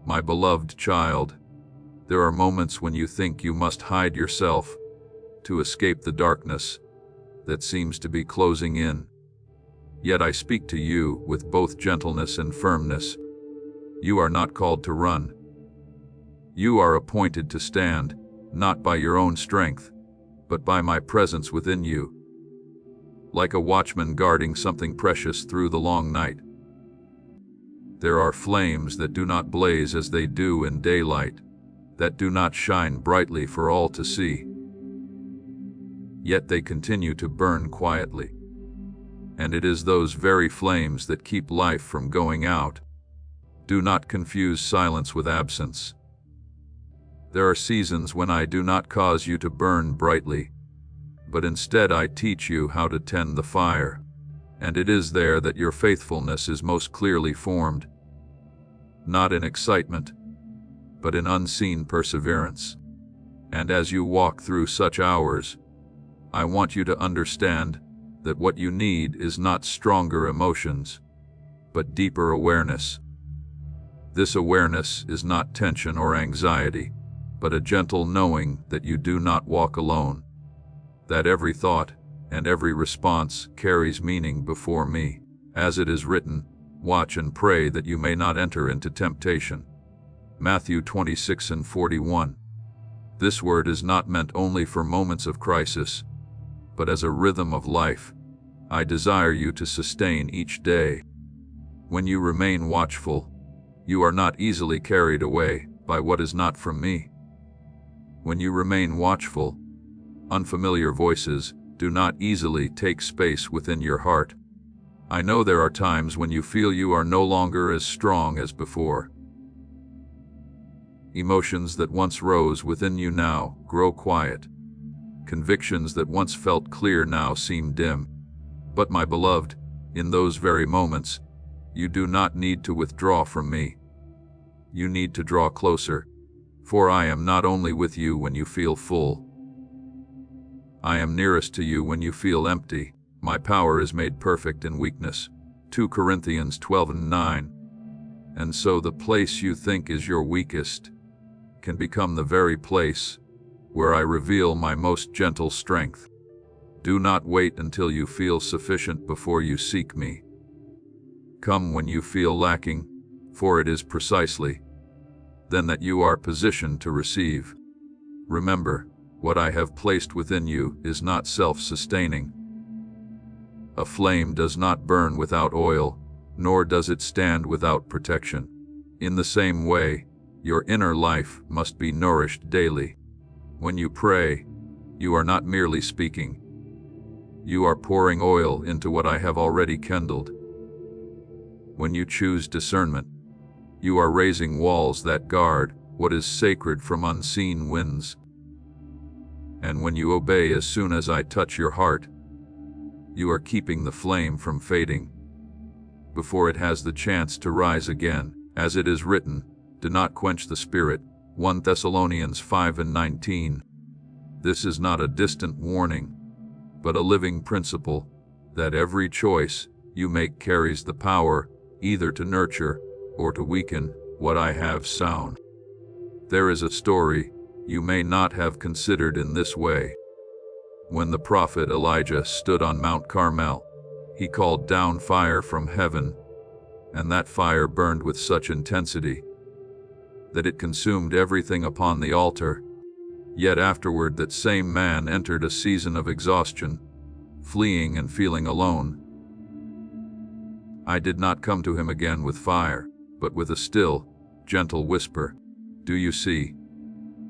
My beloved child, there are moments when you think you must hide yourself to escape the darkness that seems to be closing in. Yet I speak to you with both gentleness and firmness. You are not called to run. You are appointed to stand, not by your own strength, but by my presence within you. Like a watchman guarding something precious through the long night. There are flames that do not blaze as they do in daylight, that do not shine brightly for all to see. Yet they continue to burn quietly. And it is those very flames that keep life from going out. Do not confuse silence with absence. There are seasons when I do not cause you to burn brightly, but instead I teach you how to tend the fire, and it is there that your faithfulness is most clearly formed. Not in excitement, but in unseen perseverance. And as you walk through such hours, I want you to understand that what you need is not stronger emotions, but deeper awareness. This awareness is not tension or anxiety, but a gentle knowing that you do not walk alone, that every thought and every response carries meaning before me. As it is written, watch and pray that you may not enter into temptation. Matthew 26:41. This word is not meant only for moments of crisis, but as a rhythm of life. I desire you to sustain each day. When you remain watchful, you are not easily carried away by what is not from me. When you remain watchful, unfamiliar voices do not easily take space within your heart. I know there are times when you feel you are no longer as strong as before. Emotions that once rose within you now grow quiet. Convictions that once felt clear now seem dim. But my beloved, in those very moments, you do not need to withdraw from me. You need to draw closer, for I am not only with you when you feel full. I am nearest to you when you feel empty. My power is made perfect in weakness. 2 Corinthians 12:9. And so the place you think is your weakest can become the very place where I reveal my most gentle strength. Do not wait until you feel sufficient before you seek me. Come when you feel lacking, for it is precisely then that you are positioned to receive. Remember, what I have placed within you is not self-sustaining. A flame does not burn without oil, nor does it stand without protection. In the same way, your inner life must be nourished daily. When you pray, you are not merely speaking. You are pouring oil into what I have already kindled. When you choose discernment, you are raising walls that guard what is sacred from unseen winds. And when you obey as soon as I touch your heart, you are keeping the flame from fading before it has the chance to rise again. As it is written, do not quench the spirit. 1 Thessalonians 5:19. This is not a distant warning, but a living principle, that every choice you make carries the power either to nurture or to weaken what I have sown. There is a story you may not have considered in this way. When the prophet Elijah stood on Mount Carmel, he called down fire from heaven, and that fire burned with such intensity that it consumed everything upon the altar. Yet afterward that same man entered a season of exhaustion, fleeing and feeling alone. I did not come to him again with fire, but with a still, gentle whisper. Do you see?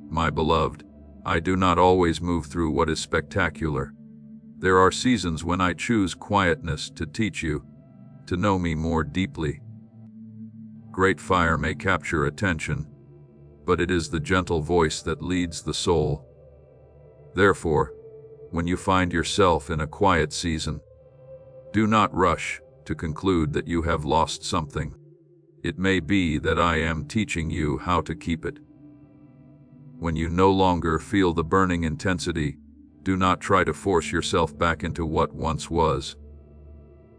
My beloved, I do not always move through what is spectacular. There are seasons when I choose quietness to teach you to know me more deeply. Great fire may capture attention, but it is the gentle voice that leads the soul. Therefore, when you find yourself in a quiet season, do not rush to conclude that you have lost something. It may be that I am teaching you how to keep it. When you no longer feel the burning intensity, do not try to force yourself back into what once was.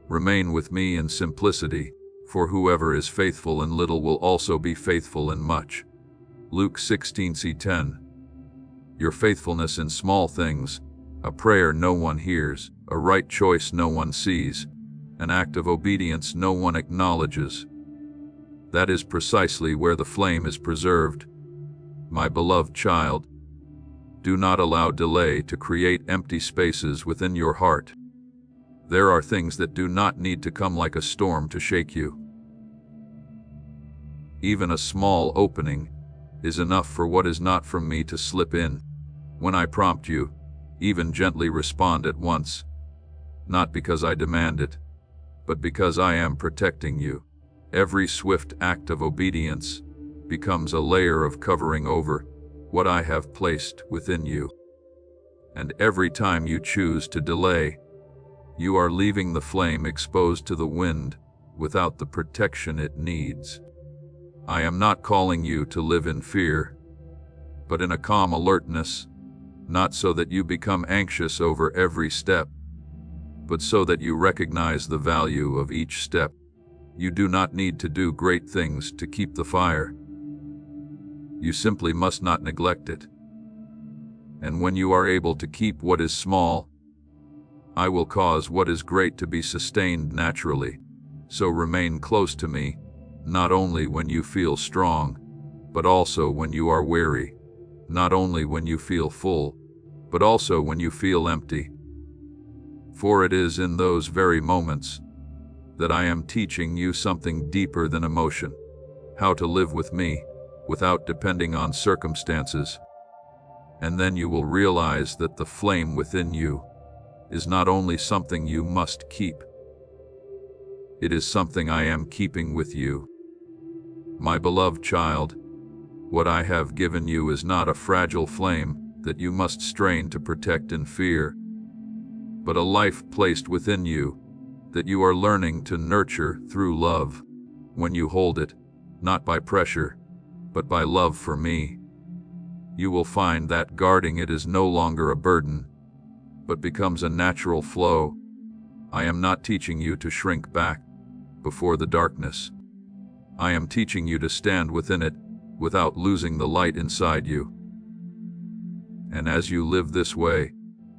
Remain with me in simplicity, For whoever is faithful in little will also be faithful in much. Luke 16:10. Your faithfulness in small things, a prayer no one hears, a right choice no one sees, an act of obedience no one acknowledges. That is precisely where the flame is preserved. My beloved child, do not allow delay to create empty spaces within your heart. There are things that do not need to come like a storm to shake you. Even a small opening is enough for what is not from me to slip in. When I prompt you, even gently respond at once, not because I demand it, but because I am protecting you. Every swift act of obedience becomes a layer of covering over what I have placed within you. And every time you choose to delay, you are leaving the flame exposed to the wind without the protection it needs. I am not calling you to live in fear, but in a calm alertness, not so that you become anxious over every step, but so that you recognize the value of each step. You do not need to do great things to keep the fire. You simply must not neglect it. And when you are able to keep what is small, I will cause what is great to be sustained naturally. So remain close to me, not only when you feel strong, but also when you are weary, not only when you feel full, but also when you feel empty. For it is in those very moments that I am teaching you something deeper than emotion, how to live with me without depending on circumstances. And then you will realize that the flame within you is not only something you must keep, it is something I am keeping with you. My beloved child, what I have given you is not a fragile flame that you must strain to protect in fear, but a life placed within you that you are learning to nurture through love. When you hold it, not by pressure, but by love for me, you will find that guarding it is no longer a burden, but becomes a natural flow. I am not teaching you to shrink back before the darkness. I am teaching you to stand within it without losing the light inside you. And as you live this way,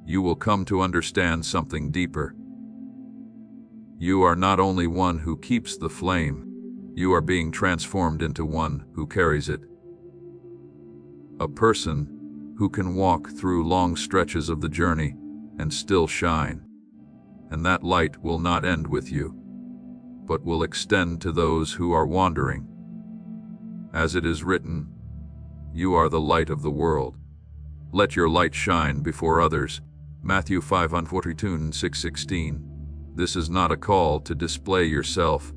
you will come to understand something deeper. You are not only one who keeps the flame, you are being transformed into one who carries it. A person who can walk through long stretches of the journey and still shine. And that light will not end with you, but will extend to those who are wandering. As it is written, you are the light of the world. Let your light shine before others. Matthew 5:42-6:16. This is not a call to display yourself,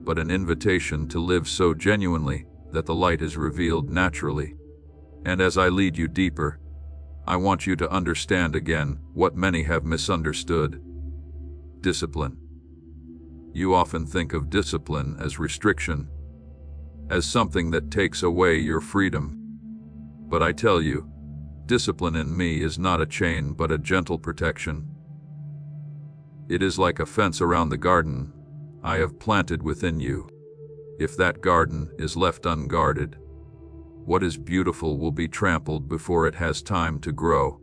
but an invitation to live so genuinely that the light is revealed naturally. And as I lead you deeper, I want you to understand again what many have misunderstood: discipline. You often think of discipline as restriction, as something that takes away your freedom. But I tell you, discipline in me is not a chain but a gentle protection. It is like a fence around the garden I have planted within you. If that garden is left unguarded, what is beautiful will be trampled before it has time to grow.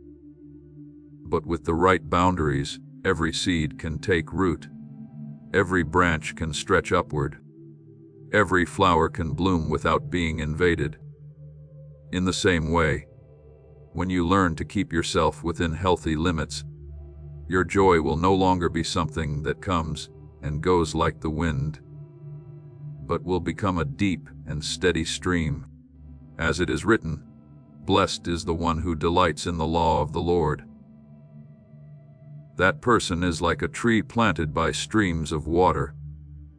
But with the right boundaries, every seed can take root. Every branch can stretch upward. Every flower can bloom without being invaded. In the same way, when you learn to keep yourself within healthy limits, your joy will no longer be something that comes and goes like the wind, but will become a deep and steady stream. As it is written, blessed is the one who delights in the law of the Lord. That person is like a tree planted by streams of water,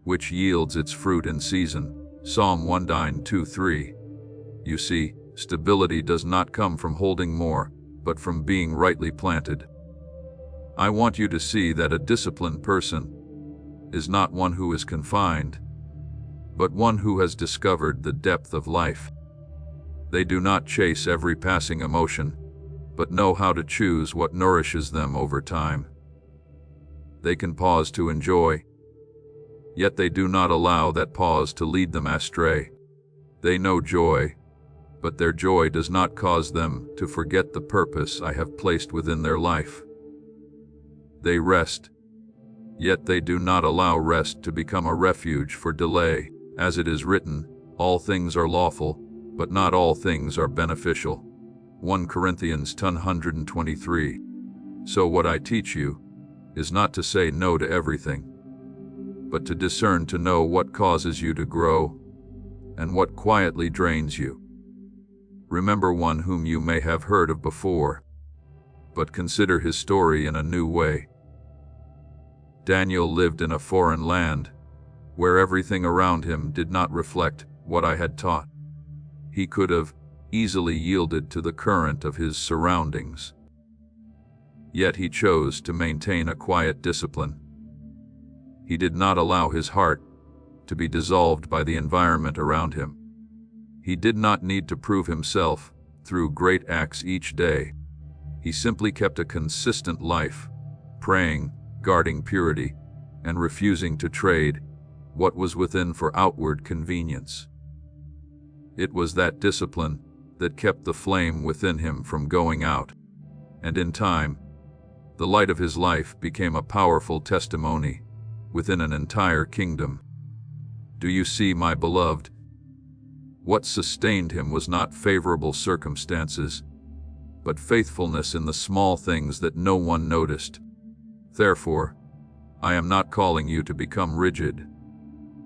which yields its fruit in season. Psalm 1:2-3. You see, stability does not come from holding more, but from being rightly planted. I want you to see that a disciplined person is not one who is confined, but one who has discovered the depth of life. They do not chase every passing emotion, but know how to choose what nourishes them over time. They can pause to enjoy, Yet they do not allow that pause to lead them astray. They know joy, but their joy does not cause them to forget the purpose I have placed within their life. They rest, yet they do not allow rest to become a refuge for delay. As it is written, all things are lawful, but not all things are beneficial. 1 Corinthians 10:123. So what I teach you is not to say no to everything, but to discern, to know what causes you to grow and what quietly drains you. Remember one whom you may have heard of before, but consider his story in a new way. Daniel lived in a foreign land, where everything around him did not reflect what I had taught. He could have easily yielded to the current of his surroundings. Yet he chose to maintain a quiet discipline. He did not allow his heart to be dissolved by the environment around him. He did not need to prove himself through great acts each day. He simply kept a consistent life, praying, guarding purity, and refusing to trade what was within for outward convenience. It was that discipline that kept the flame within him from going out, and in time, the light of his life became a powerful testimony within an entire kingdom. Do you see, my beloved? What sustained him was not favorable circumstances, but faithfulness in the small things that no one noticed. Therefore, I am not calling you to become rigid,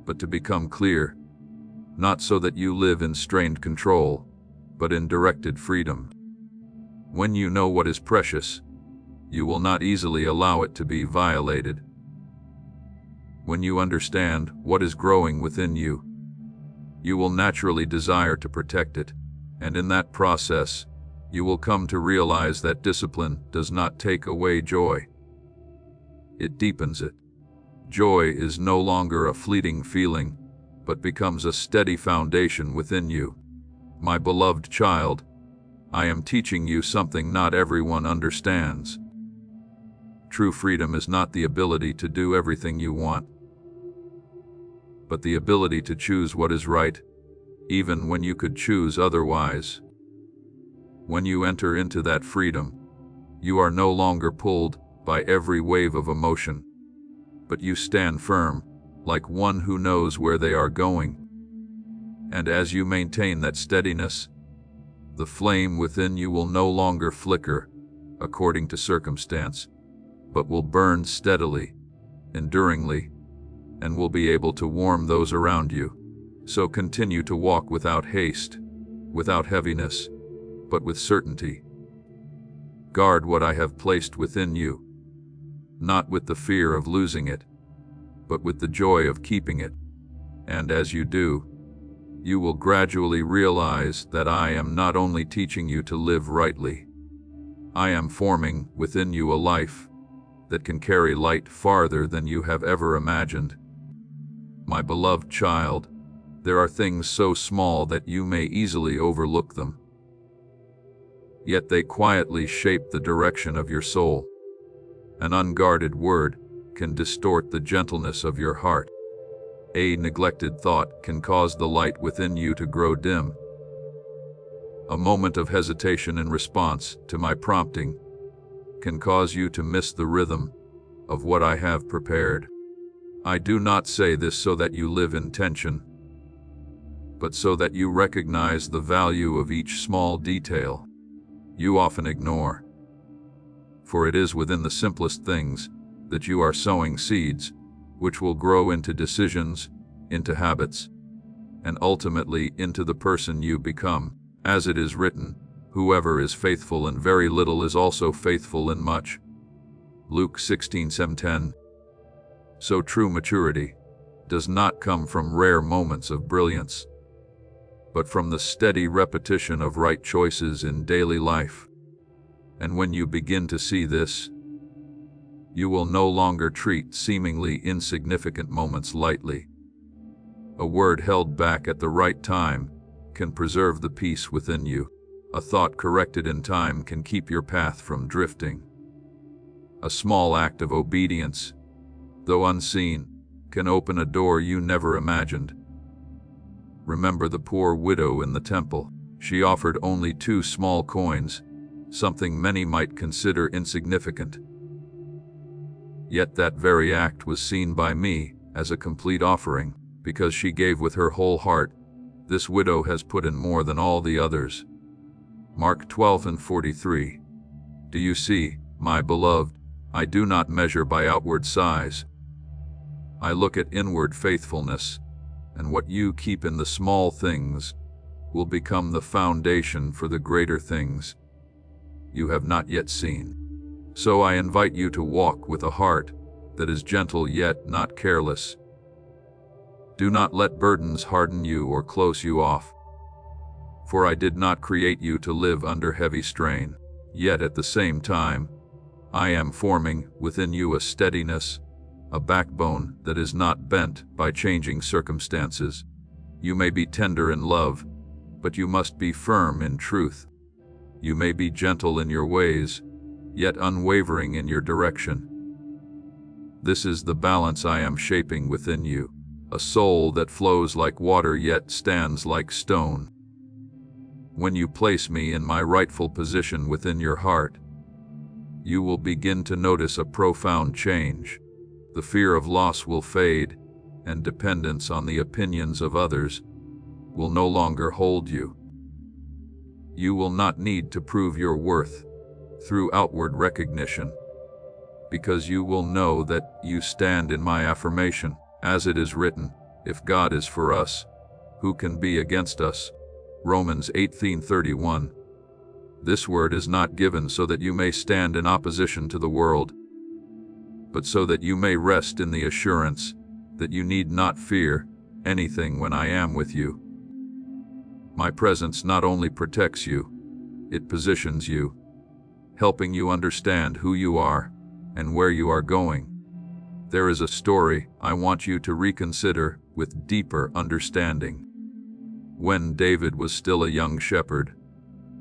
but to become clear, not so that you live in strained control, but in directed freedom. When you know what is precious, you will not easily allow it to be violated. When you understand what is growing within you, you will naturally desire to protect it, and in that process, you will come to realize that discipline does not take away joy. It deepens it. Joy is no longer a fleeting feeling, but becomes a steady foundation within you. My beloved child, I am teaching you something not everyone understands. True freedom is not the ability to do everything you want, but the ability to choose what is right, even when you could choose otherwise. When you enter into that freedom, you are no longer pulled by every wave of emotion, but you stand firm, like one who knows where they are going. And as you maintain that steadiness, the flame within you will no longer flicker according to circumstance, but will burn steadily, enduringly, and will be able to warm those around you. So continue to walk without haste, without heaviness, but with certainty. Guard what I have placed within you, not with the fear of losing it, but with the joy of keeping it. And as you do, you will gradually realize that I am not only teaching you to live rightly, I am forming within you a life that can carry light farther than you have ever imagined. My beloved child, there are things so small that you may easily overlook them. Yet they quietly shape the direction of your soul. An unguarded word can distort the gentleness of your heart. A neglected thought can cause the light within you to grow dim. A moment of hesitation in response to my prompting can cause you to miss the rhythm of what I have prepared. I do not say this so that you live in tension, but so that you recognize the value of each small detail you often ignore. For it is within the simplest things that you are sowing seeds, which will grow into decisions, into habits, and ultimately into the person you become. As it is written, whoever is faithful in very little is also faithful in much. Luke 16:7-10. So true maturity does not come from rare moments of brilliance, but from the steady repetition of right choices in daily life. And when you begin to see this, you will no longer treat seemingly insignificant moments lightly. A word held back at the right time can preserve the peace within you. A thought corrected in time can keep your path from drifting. A small act of obedience, though unseen, can open a door you never imagined. Remember the poor widow in the temple. She offered only 2 small coins, something many might consider insignificant. Yet that very act was seen by me as a complete offering, because she gave with her whole heart. This widow has put in more than all the others. Mark 12:43. Do you see, my beloved, I do not measure by outward size. I look at inward faithfulness, and what you keep in the small things will become the foundation for the greater things you have not yet seen. So I invite you to walk with a heart that is gentle yet not careless. Do not let burdens harden you or close you off. For I did not create you to live under heavy strain, yet at the same time, I am forming within you a steadiness, a backbone that is not bent by changing circumstances. You may be tender in love, but you must be firm in truth. You may be gentle in your ways, yet unwavering in your direction. This is the balance I am shaping within you, a soul that flows like water yet stands like stone. When you place me in my rightful position within your heart, you will begin to notice a profound change. The fear of loss will fade, and dependence on the opinions of others will no longer hold you. You will not need to prove your worth through outward recognition, because you will know that you stand in my affirmation, as it is written, if God is for us, who can be against us? Romans 18:31. This word is not given so that you may stand in opposition to the world, but so that you may rest in the assurance that you need not fear anything when I am with you. My presence not only protects you, it positions you, helping you understand who you are and where you are going. There is a story I want you to reconsider with deeper understanding. When David was still a young shepherd,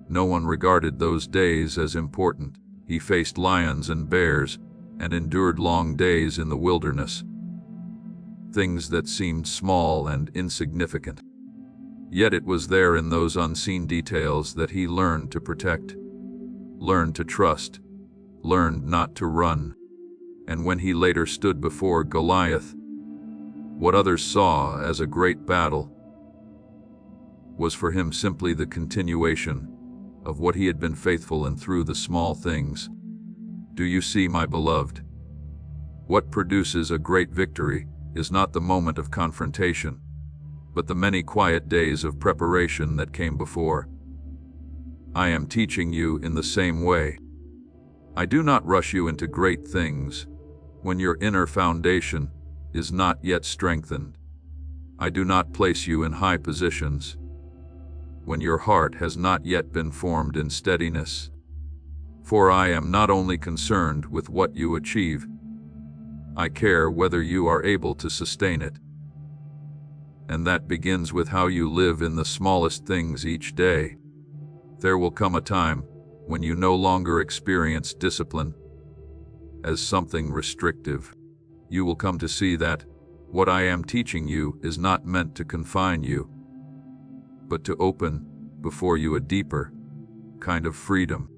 no one regarded those days as important. He faced lions and bears and endured long days in the wilderness, things that seemed small and insignificant. Yet it was there in those unseen details that he learned to protect, learned to trust, learned not to run. And when he later stood before Goliath, what others saw as a great battle was for him simply the continuation of what he had been faithful in through the small things. Do you see, my beloved? What produces a great victory is not the moment of confrontation, but the many quiet days of preparation that came before. I am teaching you in the same way. I do not rush you into great things when your inner foundation is not yet strengthened. I do not place you in high positions when your heart has not yet been formed in steadiness. For I am not only concerned with what you achieve, I care whether you are able to sustain it. And that begins with how you live in the smallest things each day. There will come a time when you no longer experience discipline as something restrictive. You will come to see that what I am teaching you is not meant to confine you, but to open before you a deeper kind of freedom.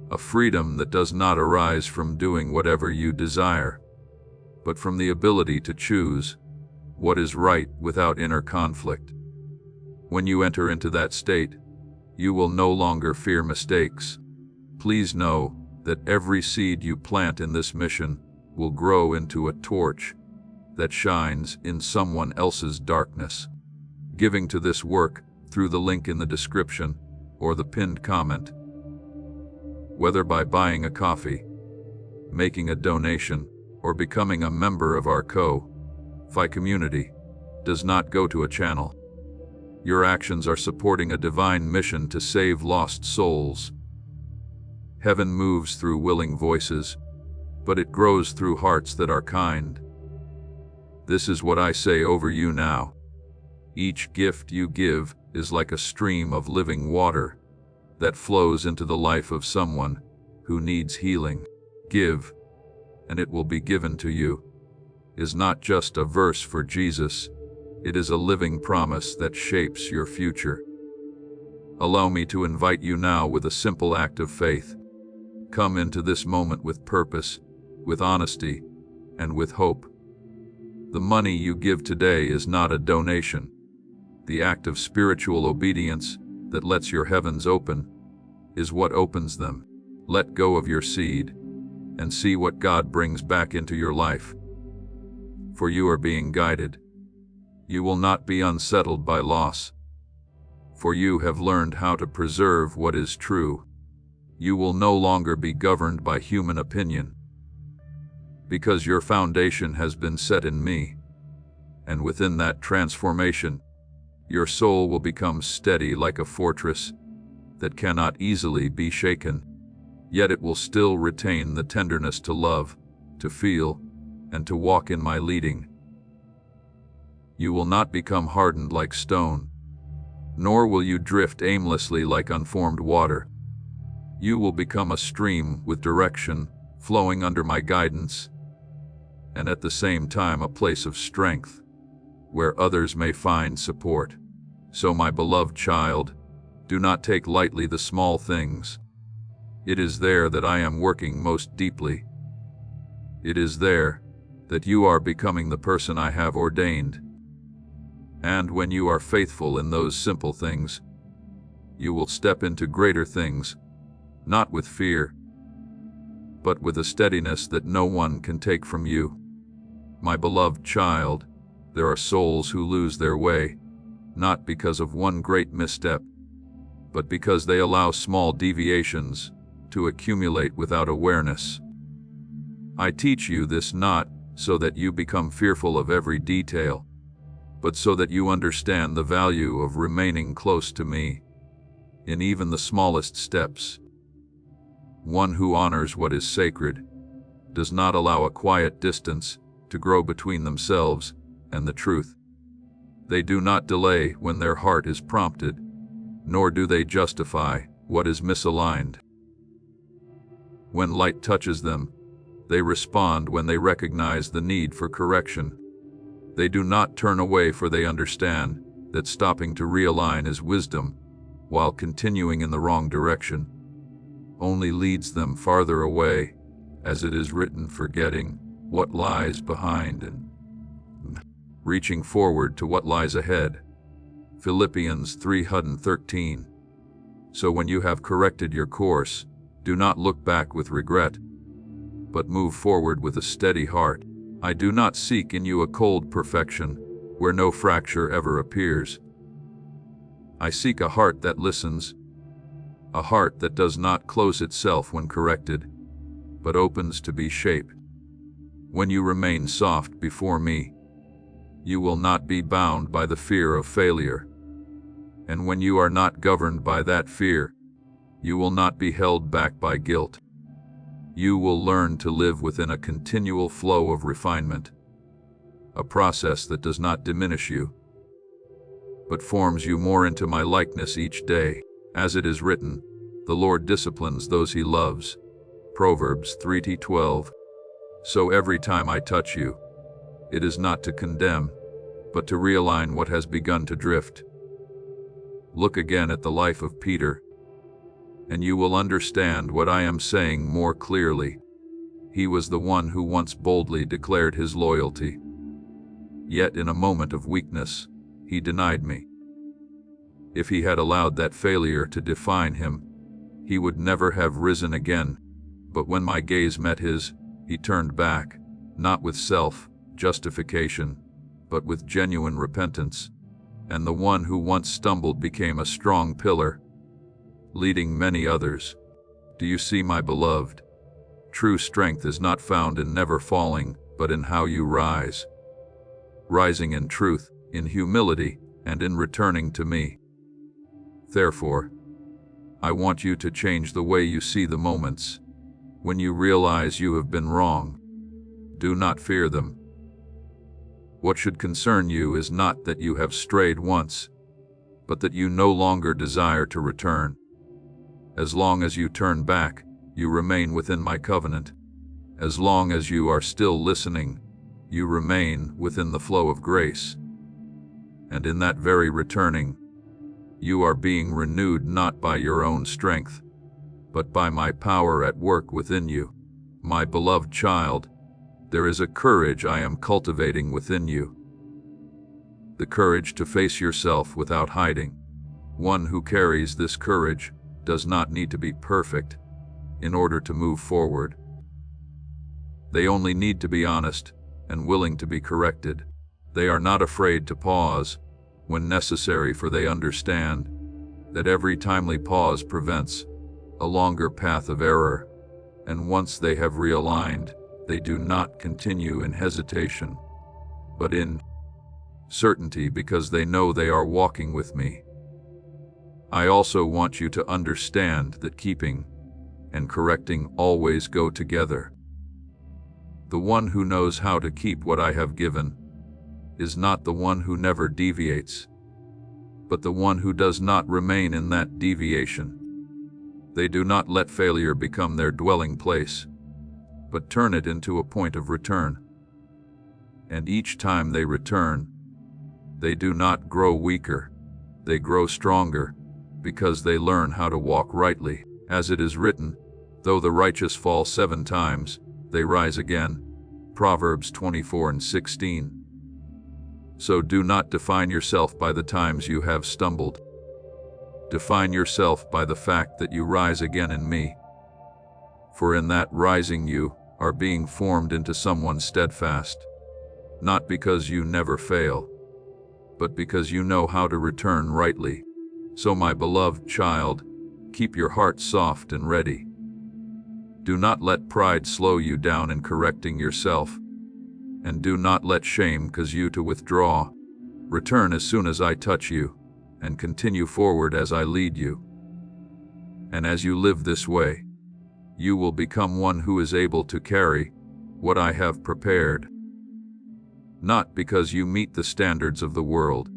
A freedom that does not arise from doing whatever you desire, but from the ability to choose what is right without inner conflict. When you enter into that state, you will no longer fear mistakes. Please know that every seed you plant in this mission will grow into a torch that shines in someone else's darkness. Giving to this work through the link in the description or the pinned comment, whether by buying a coffee, making a donation, or becoming a member of our Ko-Fi community, does not go to a channel. Your actions are supporting a divine mission to save lost souls. Heaven moves through willing voices, but it grows through hearts that are kind. This is what I say over you now. Each gift you give is like a stream of living water that flows into the life of someone who needs healing. Give, and it will be given to you. is not just a verse for Jesus, it is a living promise that shapes your future. Allow me to invite you now with a simple act of faith. Come into this moment with purpose, with honesty, and with hope. The money you give today is not a donation. The act of spiritual obedience that lets your heavens open is what opens them. Let go of your seed and see what God brings back into your life. For you are being guided. You will not be unsettled by loss. For you have learned how to preserve what is true. You will no longer be governed by human opinion. Because your foundation has been set in me, and within that transformation, your soul will become steady like a fortress that cannot easily be shaken, yet it will still retain the tenderness to love, to feel, and to walk in my leading. You will not become hardened like stone, nor will you drift aimlessly like unformed water. You will become a stream with direction, flowing under my guidance, and at the same time a place of strength, where others may find support. So, my beloved child, do not take lightly the small things. It is there that I am working most deeply. It is there that you are becoming the person I have ordained. And when you are faithful in those simple things, you will step into greater things, not with fear, but with a steadiness that no one can take from you. My beloved child, there are souls who lose their way, not because of one great misstep, but because they allow small deviations to accumulate without awareness. I teach you this not so that you become fearful of every detail, but so that you understand the value of remaining close to me in even the smallest steps. One who honors what is sacred does not allow a quiet distance to grow between themselves and the truth. They do not delay when their heart is prompted, nor do they justify what is misaligned. When light touches them, they respond when they recognize the need for correction. They do not turn away, for they understand that stopping to realign is wisdom, while continuing in the wrong direction only leads them farther away, as it is written, forgetting what lies behind and reaching forward to what lies ahead. Philippians 3:13. So when you have corrected your course, do not look back with regret, but move forward with a steady heart. I do not seek in you a cold perfection, where no fracture ever appears. I seek a heart that listens, a heart that does not close itself when corrected, but opens to be shaped. When you remain soft before me, you will not be bound by the fear of failure. And when you are not governed by that fear, you will not be held back by guilt. You will learn to live within a continual flow of refinement, a process that does not diminish you, but forms you more into my likeness each day. As it is written, the Lord disciplines those he loves. Proverbs 3:12. So every time I touch you, it is not to condemn, but to realign what has begun to drift. Look again at the life of Peter, and you will understand what I am saying more clearly. He was the one who once boldly declared his loyalty. Yet in a moment of weakness, he denied me. If he had allowed that failure to define him, he would never have risen again. But when my gaze met his, he turned back, not with self-justification, but with genuine repentance. And the one who once stumbled became a strong pillar, leading many others. Do you see, my beloved? True strength is not found in never falling, but in how you rise. Rising in truth, in humility, and in returning to me. Therefore, I want you to change the way you see the moments. When you realize you have been wrong, do not fear them. What should concern you is not that you have strayed once, but that you no longer desire to return. As long as you turn back, you remain within my covenant. As long as you are still listening, you remain within the flow of grace. And in that very returning, you are being renewed not by your own strength, but by my power at work within you. My beloved child, there is a courage I am cultivating within you. The courage to face yourself without hiding. One who carries this courage does not need to be perfect in order to move forward. They only need to be honest and willing to be corrected. They are not afraid to pause when necessary, for they understand that every timely pause prevents a longer path of error, and once they have realigned, they do not continue in hesitation, but in certainty, because they know they are walking with me. I also want you to understand that keeping and correcting always go together. The one who knows how to keep what I have given is not the one who never deviates, but the one who does not remain in that deviation. They do not let failure become their dwelling place, but turn it into a point of return. And each time they return, they do not grow weaker, they grow stronger, because they learn how to walk rightly. As it is written, though the righteous fall 7 times, they rise again. Proverbs 24:16. So do not define yourself by the times you have stumbled. Define yourself by the fact that you rise again in me. For in that rising you are being formed into someone steadfast, not because you never fail, but because you know how to return rightly. So my beloved child, keep your heart soft and ready. Do not let pride slow you down in correcting yourself, and do not let shame cause you to withdraw. Return as soon as I touch you, and continue forward as I lead you. And as you live this way, you will become one who is able to carry what I have prepared. Not because you meet the standards of the world,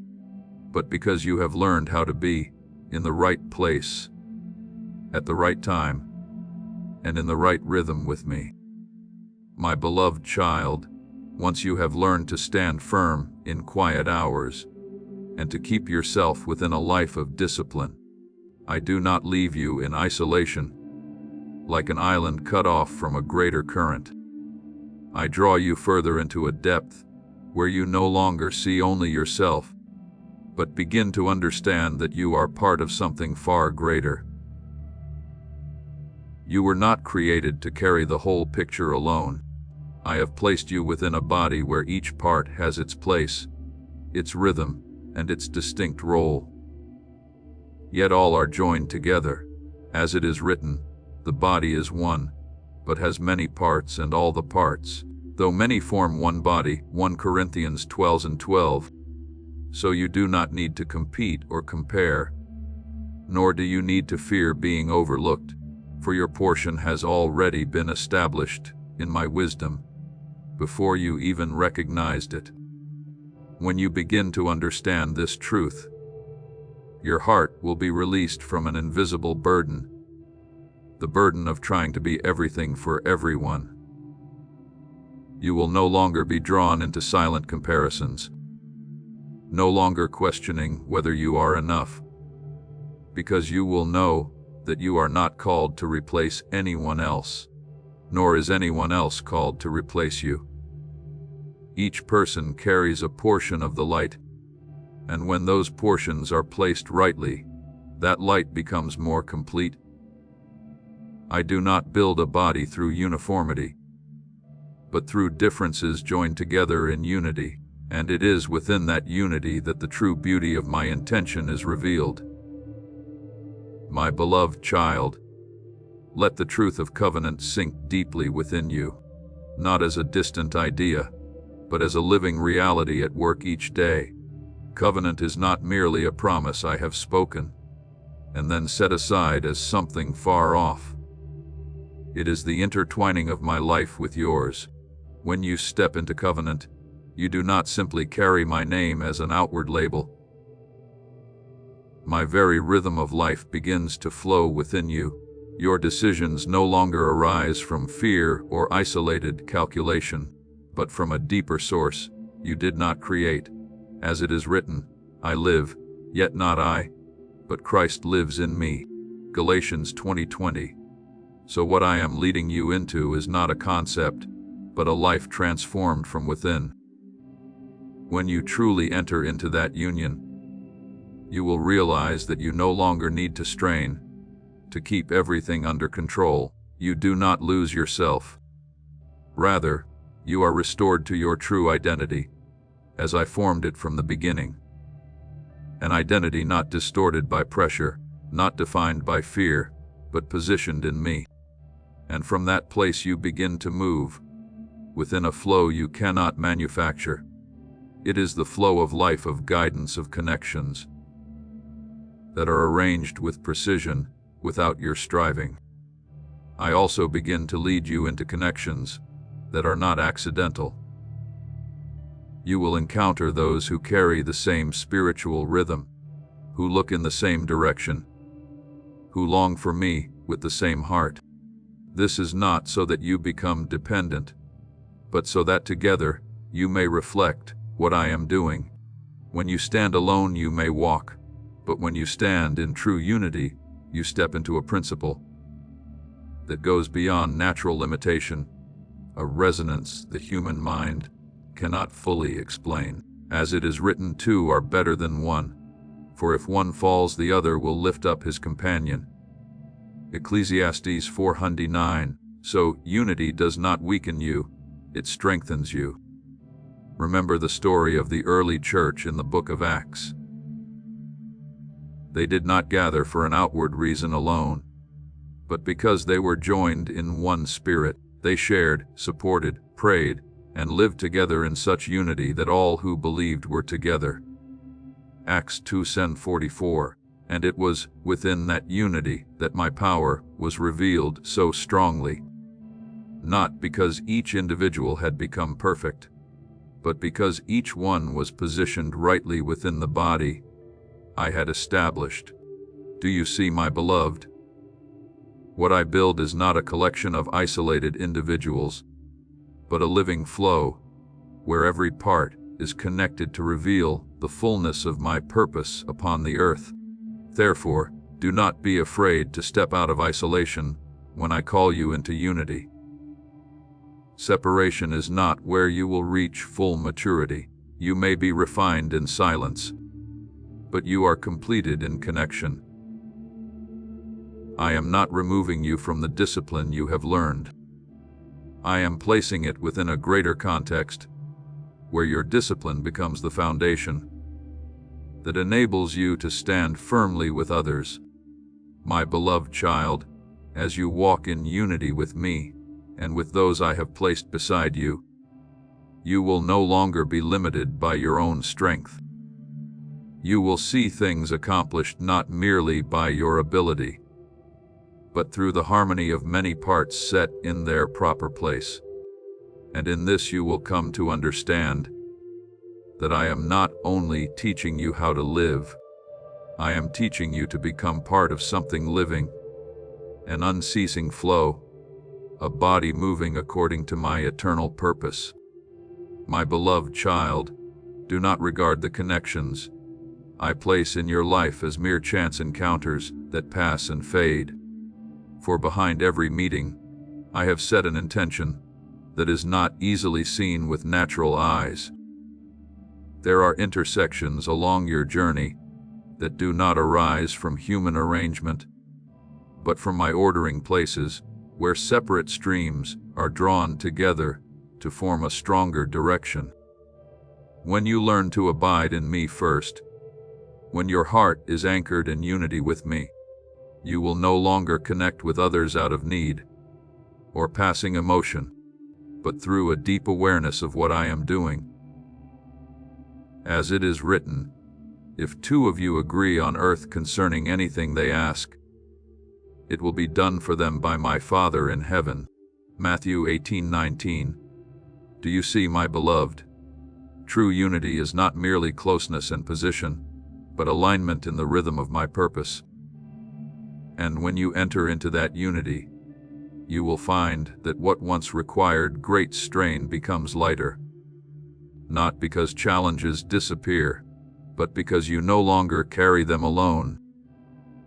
but because you have learned how to be in the right place, at the right time, and in the right rhythm with me. My beloved child, once you have learned to stand firm in quiet hours, and to keep yourself within a life of discipline, I do not leave you in isolation, like an island cut off from a greater current. I draw you further into a depth where you no longer see only yourself, but begin to understand that you are part of something far greater. You were not created to carry the whole picture alone. I have placed you within a body where each part has its place, its rhythm, and its distinct role. Yet all are joined together. As it is written, the body is one, but has many parts, and all the parts, though many, form one body. 1 Corinthians 12:12. So you do not need to compete or compare, nor do you need to fear being overlooked, for your portion has already been established in my wisdom before you even recognized it. When you begin to understand this truth, your heart will be released from an invisible burden, the burden of trying to be everything for everyone. You will no longer be drawn into silent comparisons, no longer questioning whether you are enough, because you will know that you are not called to replace anyone else, nor is anyone else called to replace you. Each person carries a portion of the light, and when those portions are placed rightly, that light becomes more complete. I do not build a body through uniformity, but through differences joined together in unity, and it is within that unity that the true beauty of my intention is revealed. My beloved child, let the truth of covenant sink deeply within you, not as a distant idea, but as a living reality at work each day. Covenant is not merely a promise I have spoken and then set aside as something far off. It is the intertwining of my life with yours. When you step into covenant, you do not simply carry my name as an outward label. My very rhythm of life begins to flow within you. Your decisions no longer arise from fear or isolated calculation, but from a deeper source you did not create. As it is written, I live, yet not I, but Christ lives in me. Galatians 20:20. So what I am leading you into is not a concept, but a life transformed from within. When you truly enter into that union, you will realize that you no longer need to strain to keep everything under control. You do not lose yourself. Rather, you are restored to your true identity, as I formed it from the beginning. An identity not distorted by pressure, not defined by fear, but positioned in me. And from that place you begin to move, within a flow you cannot manufacture. It is the flow of life, of guidance, of connections that are arranged with precision without your striving. I also begin to lead you into connections that are not accidental. You will encounter those who carry the same spiritual rhythm, who look in the same direction, who long for me with the same heart. This is not so that you become dependent, but so that together you may reflect what I am doing. When you stand alone you may walk, but when you stand in true unity, you step into a principle that goes beyond natural limitation, a resonance the human mind cannot fully explain. As it is written, two are better than one, for if one falls the other will lift up his companion. Ecclesiastes 4:9. So unity does not weaken you, it strengthens you. Remember the story of the early church in the book of Acts. They did not gather for an outward reason alone, but because they were joined in one spirit. They shared, supported, prayed, and lived together in such unity that all who believed were together. Acts 2:44. And it was within that unity that my power was revealed so strongly, not because each individual had become perfect, but because each one was positioned rightly within the body I had established. Do you see, my beloved? What I build is not a collection of isolated individuals, but a living flow, where every part is connected to reveal the fullness of my purpose upon the earth. Therefore, do not be afraid to step out of isolation when I call you into unity. Separation is not where you will reach full maturity. You may be refined in silence, but you are completed in connection. I am not removing you from the discipline you have learned. I am placing it within a greater context, where your discipline becomes the foundation that enables you to stand firmly with others. My beloved child, as you walk in unity with me and with those I have placed beside you, you will no longer be limited by your own strength. You will see things accomplished not merely by your ability, but through the harmony of many parts set in their proper place. And in this you will come to understand that I am not only teaching you how to live, I am teaching you to become part of something living, an unceasing flow, a body moving according to my eternal purpose. My beloved child, do not regard the connections I place in your life as mere chance encounters that pass and fade. For behind every meeting, I have set an intention that is not easily seen with natural eyes. There are intersections along your journey that do not arise from human arrangement, but from my ordering places where separate streams are drawn together to form a stronger direction. When you learn to abide in me first, when your heart is anchored in unity with me, you will no longer connect with others out of need or passing emotion, but through a deep awareness of what I am doing. As it is written, if two of you agree on earth concerning anything they ask, it will be done for them by my Father in heaven. Matthew 18:19. Do you see, my beloved? True unity is not merely closeness and position, but alignment in the rhythm of my purpose. And when you enter into that unity, you will find that what once required great strain becomes lighter. Not because challenges disappear, but because you no longer carry them alone.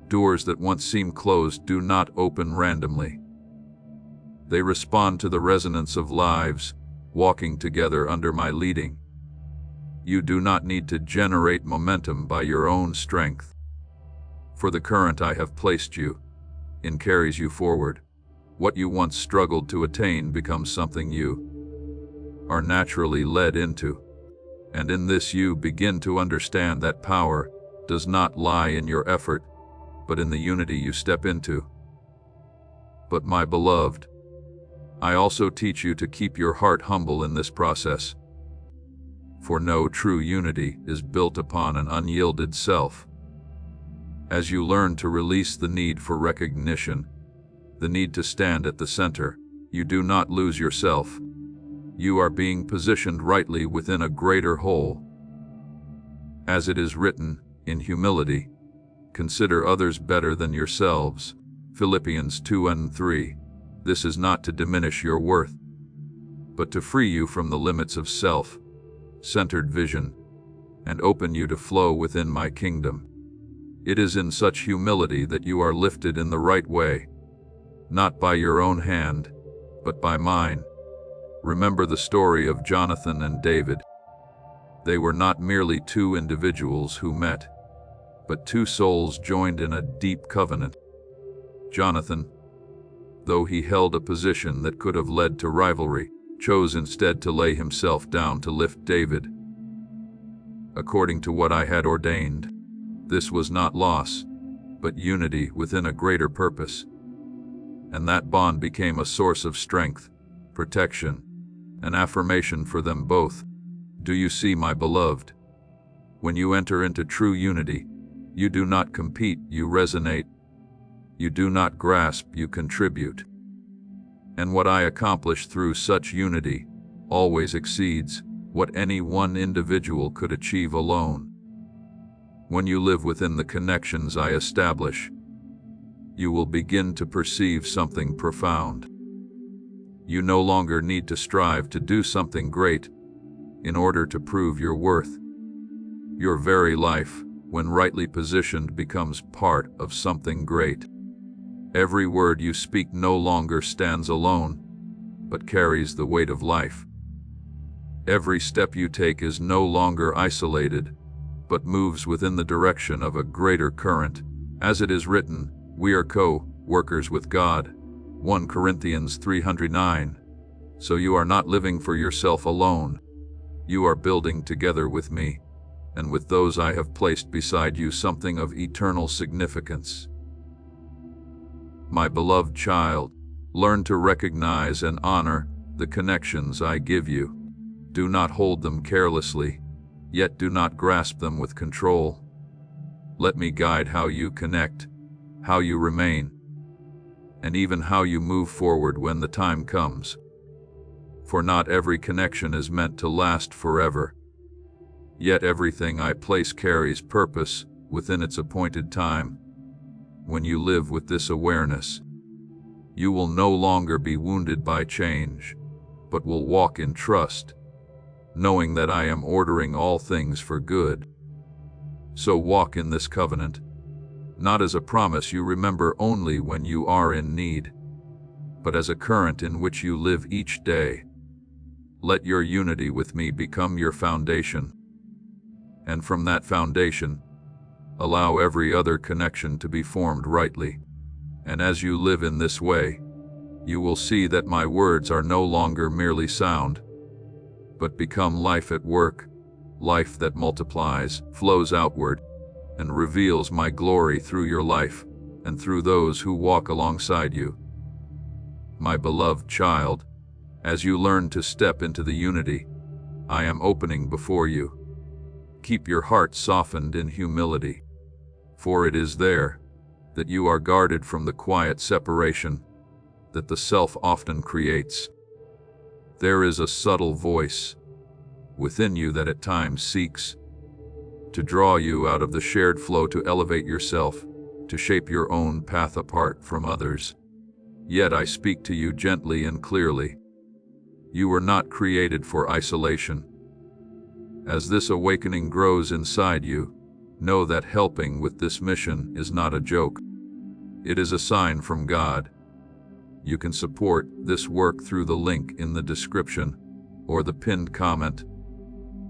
Doors that once seemed closed do not open randomly. They respond to the resonance of lives, walking together under my leading. You do not need to generate momentum by your own strength. For the current I have placed you in carries you forward. What you once struggled to attain becomes something you are naturally led into. And in this you begin to understand that power does not lie in your effort, but in the unity you step into. But my beloved, I also teach you to keep your heart humble in this process. For no true unity is built upon an unyielded self. As you learn to release the need for recognition, the need to stand at the center, you do not lose yourself. You are being positioned rightly within a greater whole. As it is written, in humility, consider others better than yourselves. Philippians 2:3. This is not to diminish your worth, but to free you from the limits of self-centered vision and open you to flow within my kingdom. It is in such humility that you are lifted in the right way, not by your own hand, but by mine. Remember the story of Jonathan and David. They were not merely two individuals who met, but two souls joined in a deep covenant. Jonathan, though he held a position that could have led to rivalry, chose instead to lay himself down to lift David. According to what I had ordained, this was not loss, but unity within a greater purpose. And that bond became a source of strength, protection, and affirmation for them both. Do you see, my beloved? When you enter into true unity, you do not compete, you resonate. You do not grasp, you contribute. And what I accomplish through such unity always exceeds what any one individual could achieve alone. When you live within the connections I establish, you will begin to perceive something profound. You no longer need to strive to do something great in order to prove your worth. Your very life, when rightly positioned, becomes part of something great. Every word you speak no longer stands alone, but carries the weight of life. Every step you take is no longer isolated, but moves within the direction of a greater current. As it is written, we are co-workers with God. 1 Corinthians 3:9. So you are not living for yourself alone. You are building together with me, and with those I have placed beside you, something of eternal significance. My beloved child, learn to recognize and honor the connections I give you. Do not hold them carelessly, yet do not grasp them with control. Let me guide how you connect, how you remain, and even how you move forward when the time comes. For not every connection is meant to last forever. Yet everything I place carries purpose within its appointed time. When you live with this awareness, you will no longer be wounded by change, but will walk in trust, knowing that I am ordering all things for good. So walk in this covenant, not as a promise you remember only when you are in need, but as a current in which you live each day. Let your unity with me become your foundation, and from that foundation, allow every other connection to be formed rightly. And as you live in this way, you will see that my words are no longer merely sound, but become life at work, life that multiplies, flows outward, and reveals my glory through your life and through those who walk alongside you. My beloved child, as you learn to step into the unity I am opening before you, keep your heart softened in humility, for it is there that you are guarded from the quiet separation that the self often creates. There is a subtle voice within you that at times seeks to draw you out of the shared flow, to elevate yourself, to shape your own path apart from others. Yet I speak to you gently and clearly. You were not created for isolation. As this awakening grows inside you, know that helping with this mission is not a joke. It is a sign from God. You can support this work through the link in the description or the pinned comment,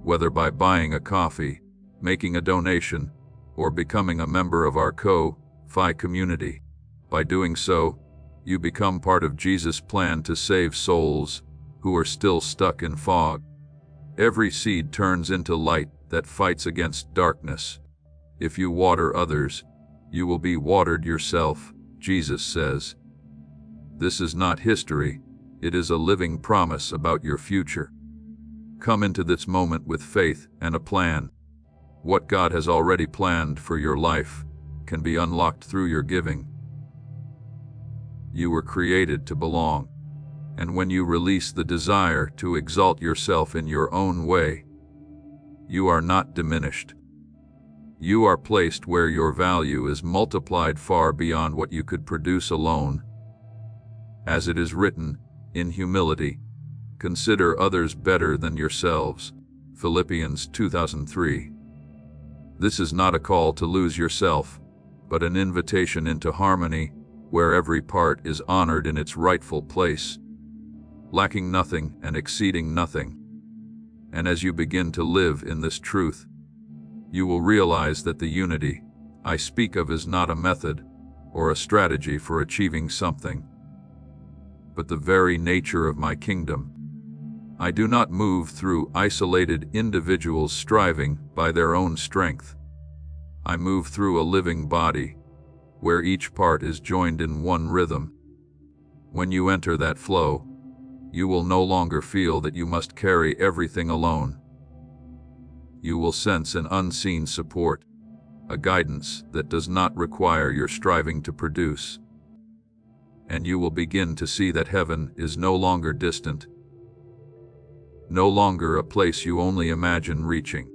whether by buying a coffee, making a donation, or becoming a member of our Ko-Fi community. By doing so, you become part of Jesus' plan to save souls who are still stuck in fog. Every seed turns into light that fights against darkness. If you water others, you will be watered yourself, Jesus says. This is not history, it is a living promise about your future. Come into this moment with faith and a plan. What God has already planned for your life can be unlocked through your giving. You were created to belong, and when you release the desire to exalt yourself in your own way, you are not diminished. You are placed where your value is multiplied far beyond what you could produce alone. As it is written, in humility, consider others better than yourselves. Philippians 2:3. This is not a call to lose yourself, but an invitation into harmony, where every part is honored in its rightful place, lacking nothing and exceeding nothing. And as you begin to live in this truth, you will realize that the unity I speak of is not a method or a strategy for achieving something, but the very nature of my kingdom. I do not move through isolated individuals striving by their own strength. I move through a living body, where each part is joined in one rhythm. When you enter that flow, you will no longer feel that you must carry everything alone. You will sense an unseen support, a guidance that does not require your striving to produce. And you will begin to see that heaven is no longer distant, no longer a place you only imagine reaching,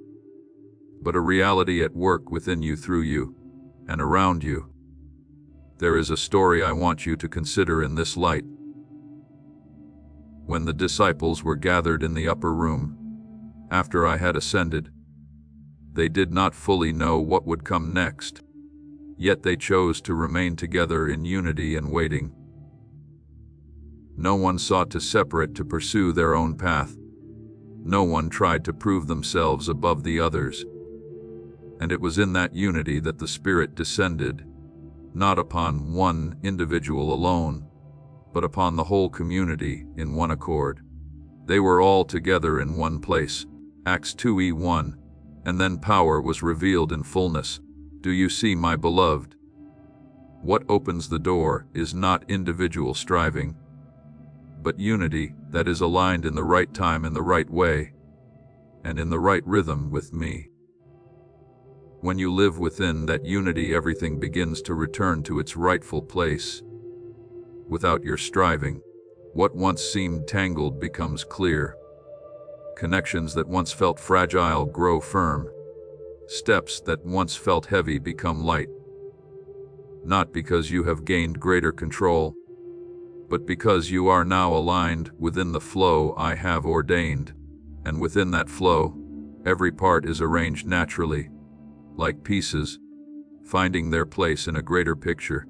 but a reality at work within you, through you, and around you. There is a story I want you to consider in this light. When the disciples were gathered in the upper room, after I had ascended, they did not fully know what would come next, yet they chose to remain together in unity and waiting. No one sought to separate to pursue their own path. No one tried to prove themselves above the others. And it was in that unity that the Spirit descended, not upon one individual alone, but upon the whole community in one accord. They were all together in one place, Acts 2:1, and then power was revealed in fullness. Do you see, my beloved? What opens the door is not individual striving, but unity that is aligned in the right time, in the right way, and in the right rhythm with me. When you live within that unity, everything begins to return to its rightful place. Without your striving, what once seemed tangled becomes clear. Connections that once felt fragile grow firm. Steps that once felt heavy become light. Not because you have gained greater control, but because you are now aligned within the flow I have ordained. And within that flow, every part is arranged naturally, like pieces, finding their place in a greater picture.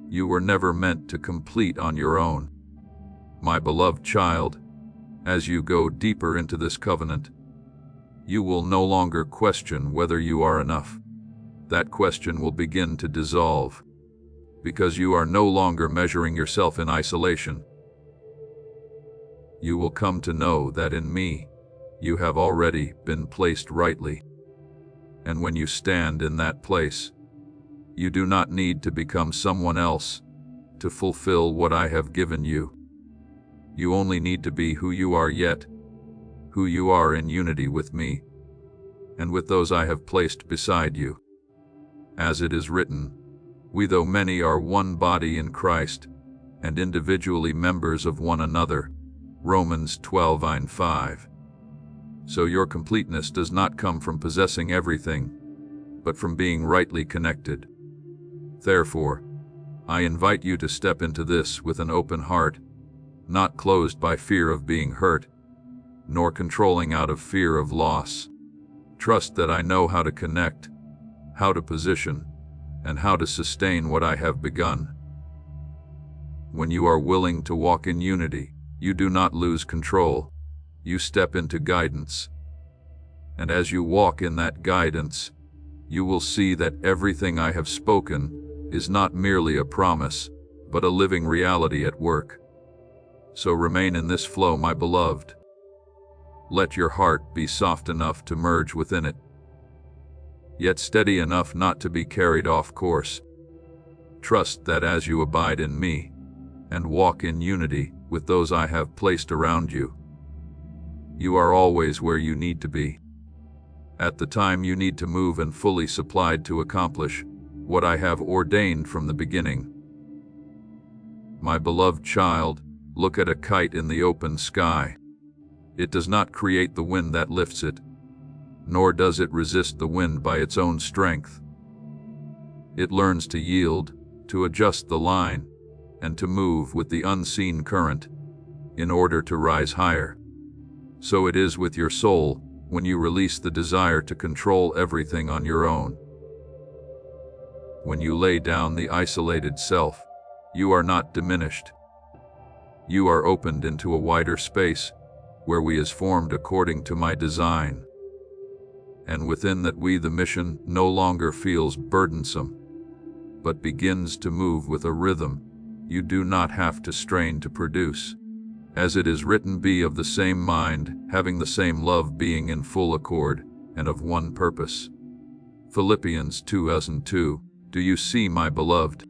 You were never meant to complete on your own. My beloved child, as you go deeper into this covenant, you will no longer question whether you are enough. That question will begin to dissolve, because you are no longer measuring yourself in isolation. You will come to know that in me, you have already been placed rightly. And when you stand in that place, you do not need to become someone else to fulfill what I have given you. You only need to be who you are, yet who you are in unity with me and with those I have placed beside you. As it is written, we, though many, are one body in Christ, and individually members of one another. Romans 12:5. So your completeness does not come from possessing everything, but from being rightly connected. Therefore, I invite you to step into this with an open heart, not closed by fear of being hurt, nor controlling out of fear of loss. Trust that I know how to connect, how to position, and how to sustain what I have begun. When you are willing to walk in unity, you do not lose control. You step into guidance. And as you walk in that guidance, you will see that everything I have spoken is not merely a promise, but a living reality at work. So remain in this flow, my beloved. Let your heart be soft enough to merge within it, yet steady enough not to be carried off course. Trust that as you abide in me, and walk in unity with those I have placed around you, you are always where you need to be, at the time you need to move, and fully supplied to accomplish what I have ordained from the beginning. My beloved child, look at a kite in the open sky. It does not create the wind that lifts it, nor does it resist the wind by its own strength. It learns to yield, to adjust the line, and to move with the unseen current in order to rise higher. So it is with your soul when you release the desire to control everything on your own. When you lay down the isolated self, you are not diminished. You are opened into a wider space where we is formed according to my design. And within that the mission no longer feels burdensome, but begins to move with a rhythm you do not have to strain to produce. As it is written, be of the same mind, having the same love, being in full accord, and of one purpose. Philippians 2:2. Do you see, my beloved?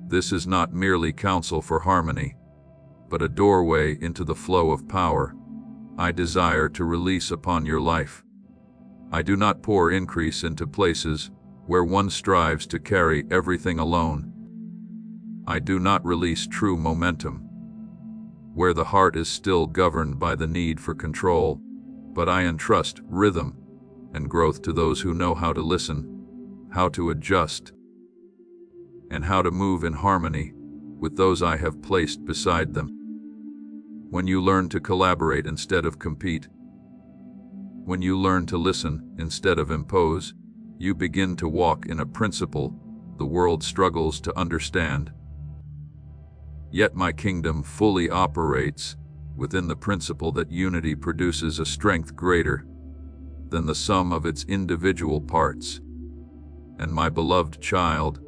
This is not merely counsel for harmony, but a doorway into the flow of power I desire to release upon your life. I do not pour increase into places where one strives to carry everything alone. I do not release true momentum where the heart is still governed by the need for control, but I entrust rhythm and growth to those who know how to listen, how to adjust, and how to move in harmony with those I have placed beside them. When you learn to collaborate instead of compete, when you learn to listen instead of impose, you begin to walk in a principle the world struggles to understand. Yet my kingdom fully operates within the principle that unity produces a strength greater than the sum of its individual parts. And my beloved child,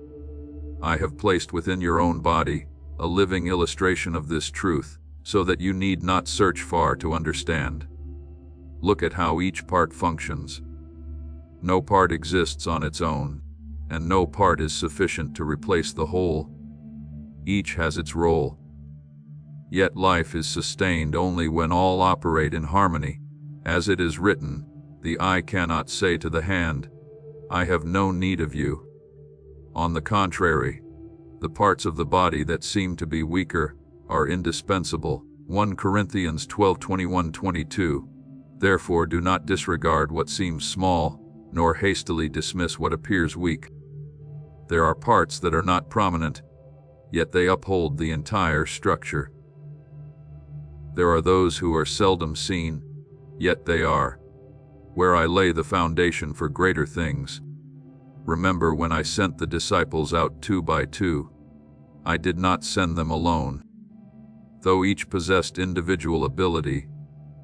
I have placed within your own body a living illustration of this truth, so that you need not search far to understand. Look at how each part functions. No part exists on its own, and no part is sufficient to replace the whole. Each has its role. Yet life is sustained only when all operate in harmony. As it is written, the eye cannot say to the hand, I have no need of you. On the contrary, the parts of the body that seem to be weaker are indispensable. 1 Corinthians 12:21-22. Therefore do not disregard what seems small, nor hastily dismiss what appears weak. There are parts that are not prominent, yet they uphold the entire structure. There are those who are seldom seen, yet they are where I lay the foundation for greater things. Remember when I sent the disciples out 2 by 2, I did not send them alone. Though each possessed individual ability,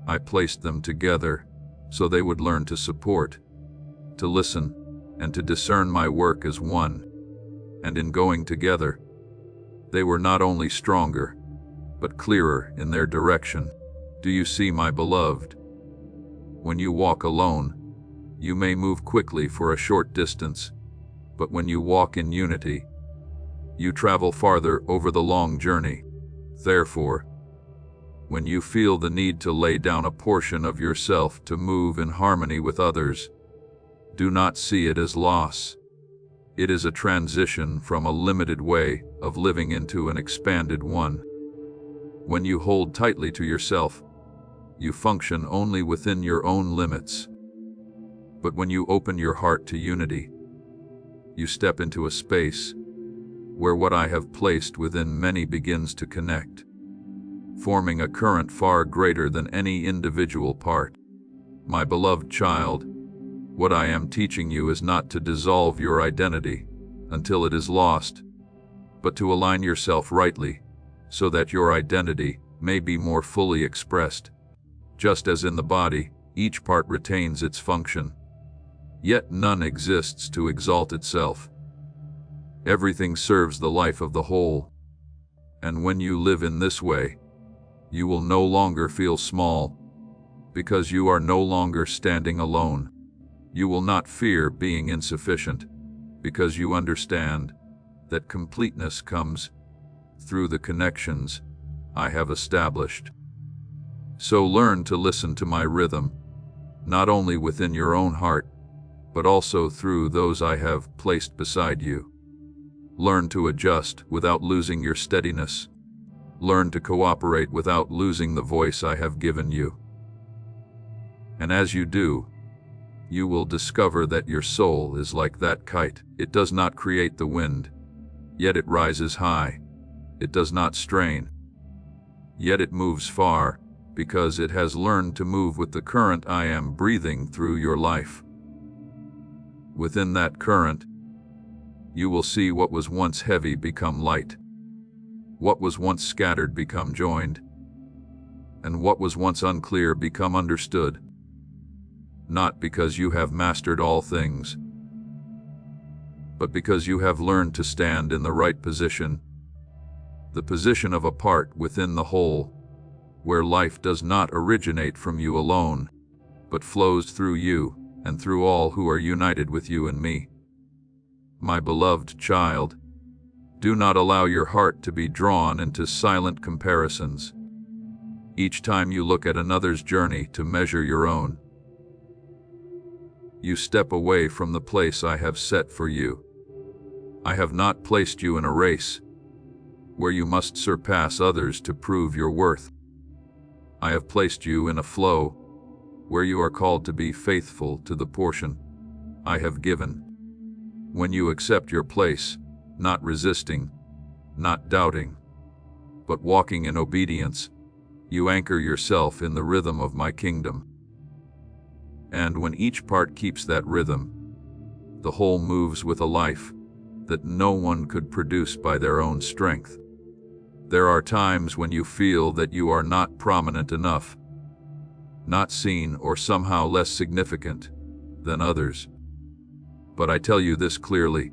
I placed them together so they would learn to support, to listen, and to discern my work as one. And in going together, they were not only stronger, but clearer in their direction. Do you see, my beloved? When you walk alone, you may move quickly for a short distance, but when you walk in unity, you travel farther over the long journey. Therefore, when you feel the need to lay down a portion of yourself to move in harmony with others, do not see it as loss. It is a transition from a limited way of living into an expanded one. When you hold tightly to yourself, you function only within your own limits. But when you open your heart to unity, you step into a space where what I have placed within many begins to connect, forming a current far greater than any individual part. My beloved child, what I am teaching you is not to dissolve your identity until it is lost, but to align yourself rightly so that your identity may be more fully expressed. Just as in the body, each part retains its function, yet none exists to exalt itself. Everything serves the life of the whole, and when you live in this way, you will no longer feel small, because you are no longer standing alone. You will not fear being insufficient, because you understand that completeness comes through the connections I have established. So learn to listen to my rhythm, not only within your own heart, but also through those I have placed beside you. Learn to adjust without losing your steadiness. Learn to cooperate without losing the voice I have given you. And as you do, you will discover that your soul is like that kite. It does not create the wind, yet it rises high. It does not strain, yet it moves far, because it has learned to move with the current I am breathing through your life. Within that current, you will see what was once heavy become light, what was once scattered become joined, and what was once unclear become understood. Not because you have mastered all things, but because you have learned to stand in the right position, the position of a part within the whole, where life does not originate from you alone, but flows through you and through all who are united with you and me. My beloved child, do not allow your heart to be drawn into silent comparisons. Each time you look at another's journey to measure your own, you step away from the place I have set for you. I have not placed you in a race where you must surpass others to prove your worth. I have placed you in a flow where you are called to be faithful to the portion I have given. When you accept your place, not resisting, not doubting, but walking in obedience, you anchor yourself in the rhythm of my kingdom. And when each part keeps that rhythm, the whole moves with a life that no one could produce by their own strength. There are times when you feel that you are not prominent enough, not seen or somehow less significant than others. But I tell you this clearly,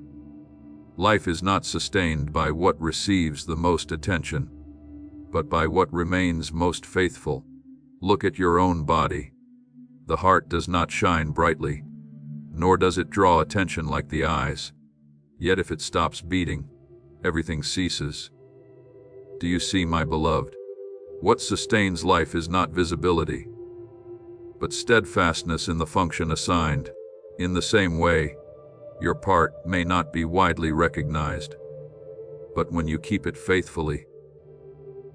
life is not sustained by what receives the most attention, but by what remains most faithful. Look at your own body. The heart does not shine brightly, nor does it draw attention like the eyes. Yet if it stops beating, everything ceases. Do you see, my beloved? What sustains life is not visibility, but steadfastness in the function assigned. In the same way, your part may not be widely recognized, but when you keep it faithfully,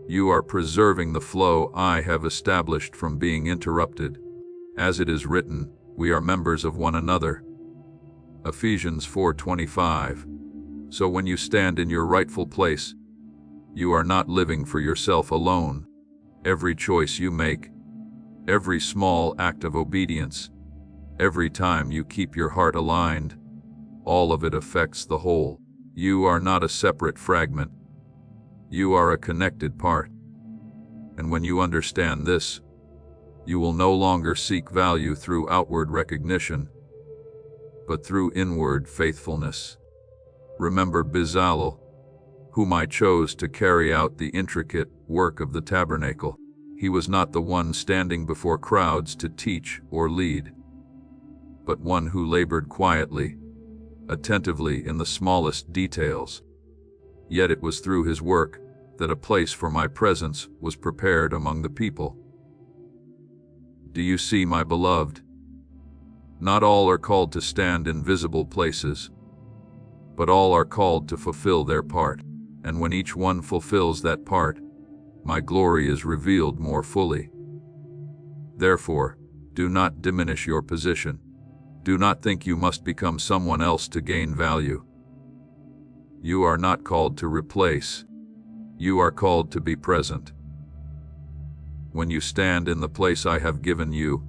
you are preserving the flow I have established from being interrupted. As it is written, we are members of one another. Ephesians 4:25. So when you stand in your rightful place, you are not living for yourself alone. Every choice you make, every small act of obedience, every time you keep your heart aligned, all of it affects the whole. You are not a separate fragment. You are a connected part. And when you understand this, you will no longer seek value through outward recognition, but through inward faithfulness. Remember Bezalel, whom I chose to carry out the intricate work of the tabernacle. He was not the one standing before crowds to teach or lead, but one who labored quietly, attentively in the smallest details. Yet it was through his work that a place for my presence was prepared among the people. Do you see, my beloved? Not all are called to stand in visible places, but all are called to fulfill their part. And when each one fulfills that part, my glory is revealed more fully. Therefore, do not diminish your position. Do not think you must become someone else to gain value. You are not called to replace. You are called to be present. When you stand in the place I have given you,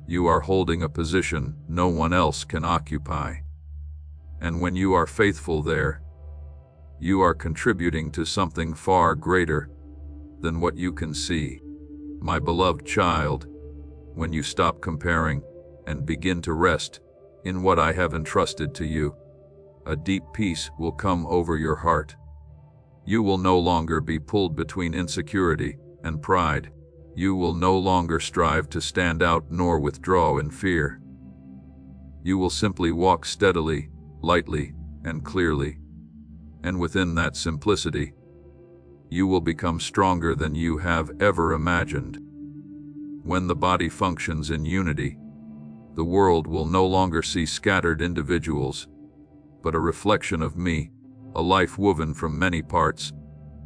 you are holding a position no one else can occupy. And when you are faithful there, you are contributing to something far greater than what you can see. My beloved child, when you stop comparing and begin to rest in what I have entrusted to you, a deep peace will come over your heart. You will no longer be pulled between insecurity and pride. You will no longer strive to stand out nor withdraw in fear. You will simply walk steadily, lightly, and clearly. And within that simplicity, you will become stronger than you have ever imagined. When the body functions in unity, the world will no longer see scattered individuals, but a reflection of me, a life woven from many parts,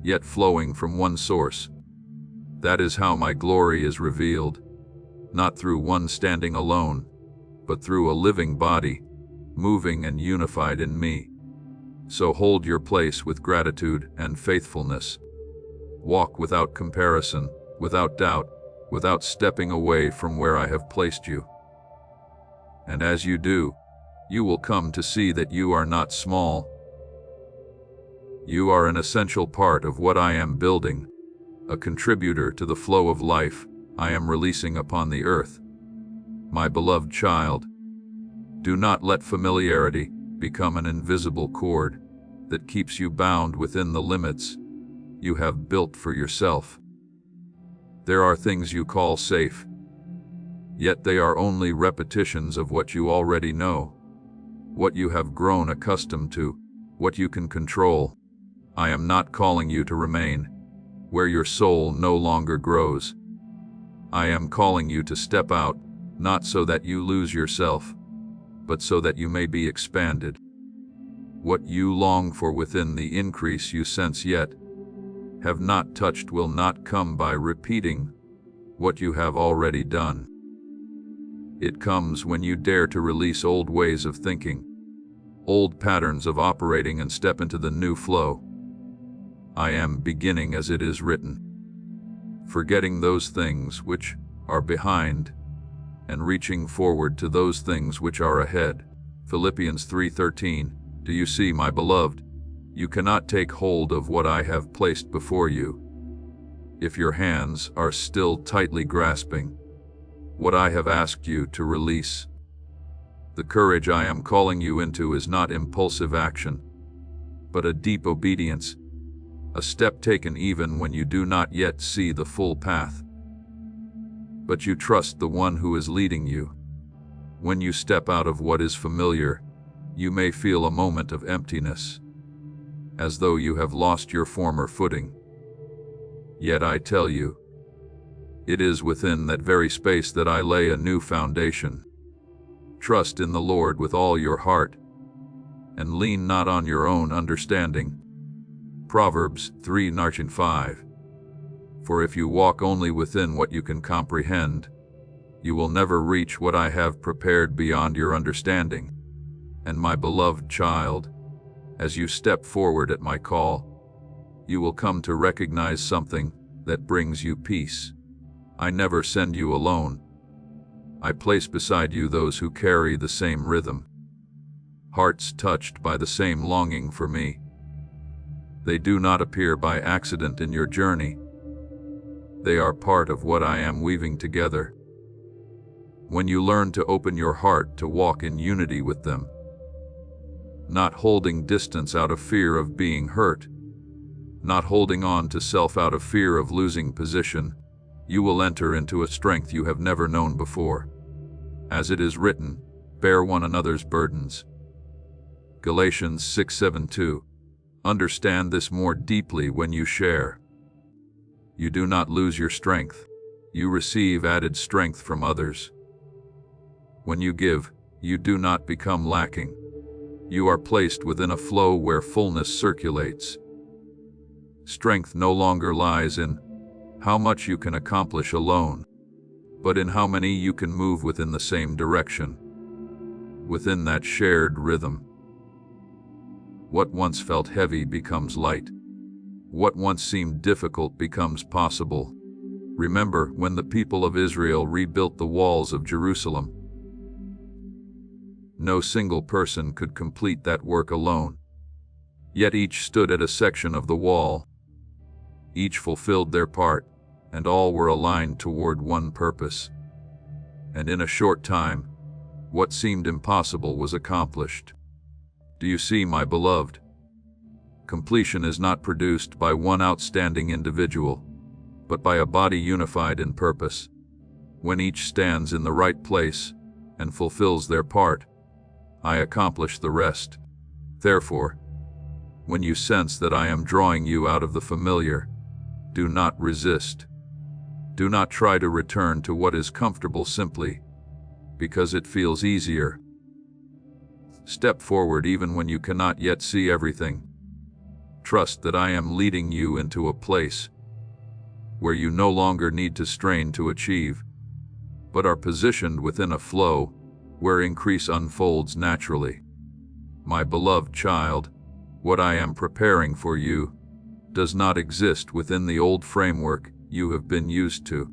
yet flowing from one source. That is how my glory is revealed, not through one standing alone, but through a living body, moving and unified in me. So hold your place with gratitude and faithfulness. Walk without comparison, without doubt, without stepping away from where I have placed you. And as you do, you will come to see that you are not small. You are an essential part of what I am building, a contributor to the flow of life I am releasing upon the earth. My beloved child, do not let familiarity become an invisible cord that keeps you bound within the limits you have built for yourself. There are things you call safe, yet they are only repetitions of what you already know, what you have grown accustomed to, what you can control. I am not calling you to remain where your soul no longer grows. I am calling you to step out, not so that you lose yourself, but so that you may be expanded. What you long for within the increase you sense yet have not touched will not come by repeating what you have already done. It comes when you dare to release old ways of thinking, old patterns of operating, and step into the new flow. I am beginning as it is written, forgetting those things which are behind and reaching forward to those things which are ahead. Philippians 3:13. Do you see, my beloved? You cannot take hold of what I have placed before you if your hands are still tightly grasping what I have asked you to release. The courage I am calling you into is not impulsive action, but a deep obedience, a step taken even when you do not yet see the full path. But you trust the one who is leading you. When you step out of what is familiar, you may feel a moment of emptiness, as though you have lost your former footing. Yet I tell you, it is within that very space that I lay a new foundation. Trust in the Lord with all your heart, and lean not on your own understanding. Proverbs 3:5. For if you walk only within what you can comprehend, you will never reach what I have prepared beyond your understanding. And my beloved child, as you step forward at my call, you will come to recognize something that brings you peace. I never send you alone. I place beside you those who carry the same rhythm, hearts touched by the same longing for me. They do not appear by accident in your journey. They are part of what I am weaving together. When you learn to open your heart to walk in unity with them, not holding distance out of fear of being hurt, not holding on to self out of fear of losing position, you will enter into a strength you have never known before. As it is written, bear one another's burdens. Galatians 6:7-2. Understand this more deeply when you share. You do not lose your strength. You receive added strength from others. When you give, you do not become lacking. You are placed within a flow where fullness circulates. Strength no longer lies in how much you can accomplish alone, but in how many you can move within the same direction, within that shared rhythm. What once felt heavy becomes light. What once seemed difficult becomes possible. Remember when the people of Israel rebuilt the walls of Jerusalem. No single person could complete that work alone. Yet each stood at a section of the wall. Each fulfilled their part, and all were aligned toward one purpose. And in a short time, what seemed impossible was accomplished. Do you see, my beloved? Completion is not produced by one outstanding individual, but by a body unified in purpose. When each stands in the right place and fulfills their part, I accomplish the rest. Therefore, when you sense that I am drawing you out of the familiar, do not resist. Do not try to return to what is comfortable simply because it feels easier. Step forward even when you cannot yet see everything. Trust that I am leading you into a place where you no longer need to strain to achieve, but are positioned within a flow where increase unfolds naturally. My beloved child, what I am preparing for you does not exist within the old framework you have been used to.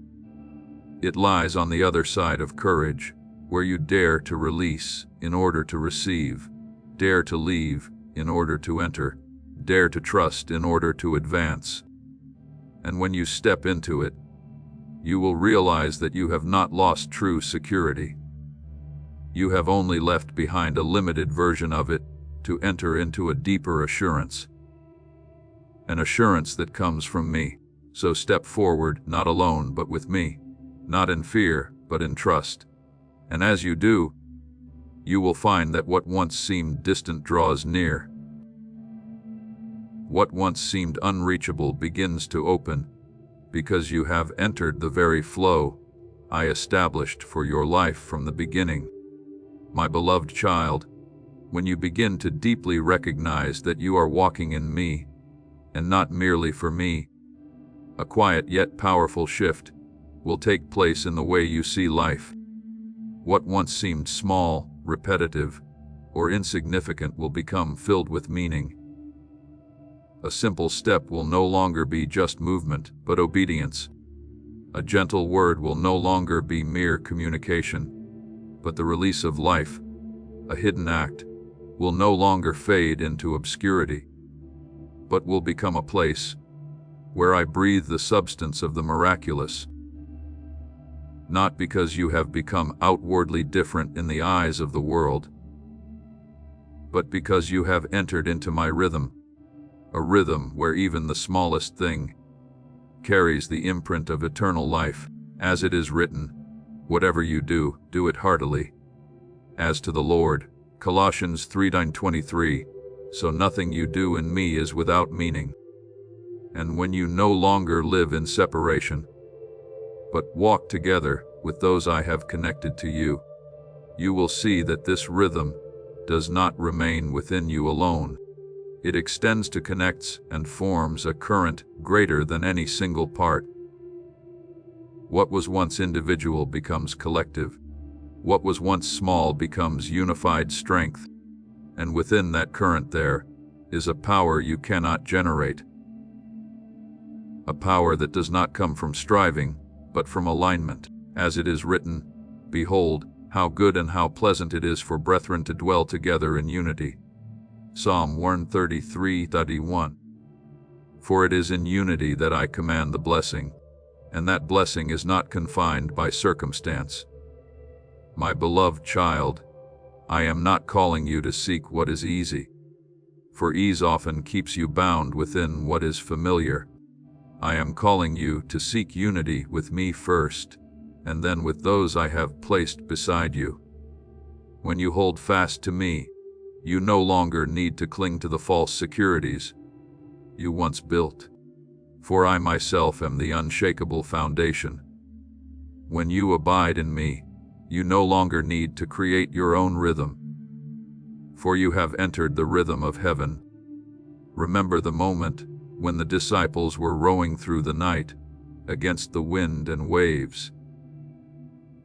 It lies on the other side of courage, where you dare to release in order to receive, dare to leave in order to enter, dare to trust in order to advance. And when you step into it, you will realize that you have not lost true security. You have only left behind a limited version of it to enter into a deeper assurance. An assurance that comes from me. So step forward, not alone, but with me, not in fear, but in trust. And as you do, you will find that what once seemed distant draws near. What once seemed unreachable begins to open, because you have entered the very flow I established for your life from the beginning. My beloved child, when you begin to deeply recognize that you are walking in me, and not merely for me, a quiet yet powerful shift will take place in the way you see life. What once seemed small, repetitive, or insignificant will become filled with meaning. A simple step will no longer be just movement, but obedience. A gentle word will no longer be mere communication, but the release of life. A hidden act will no longer fade into obscurity, but will become a place where I breathe the substance of the miraculous. Not because you have become outwardly different in the eyes of the world, but because you have entered into my rhythm, a rhythm where even the smallest thing carries the imprint of eternal life. As it is written, whatever you do, do it heartily, as to the Lord. Colossians 3:23. So nothing you do in me is without meaning. And when you no longer live in separation, but walk together with those I have connected to you, you will see that this rhythm does not remain within you alone. It extends to connects and forms a current greater than any single part. What was once individual becomes collective. What was once small becomes unified strength. And within that current there is a power you cannot generate. A power that does not come from striving, but from alignment. As it is written, behold, how good and how pleasant it is for brethren to dwell together in unity. Psalm 133:31. For it is in unity that I command the blessing, and that blessing is not confined by circumstance. My beloved child, I am not calling you to seek what is easy, for ease often keeps you bound within what is familiar. I am calling you to seek unity with me first, and then with those I have placed beside you. When you hold fast to me, you no longer need to cling to the false securities you once built, for I myself am the unshakable foundation. When you abide in me, you no longer need to create your own rhythm, for you have entered the rhythm of heaven. Remember the moment when the disciples were rowing through the night against the wind and waves.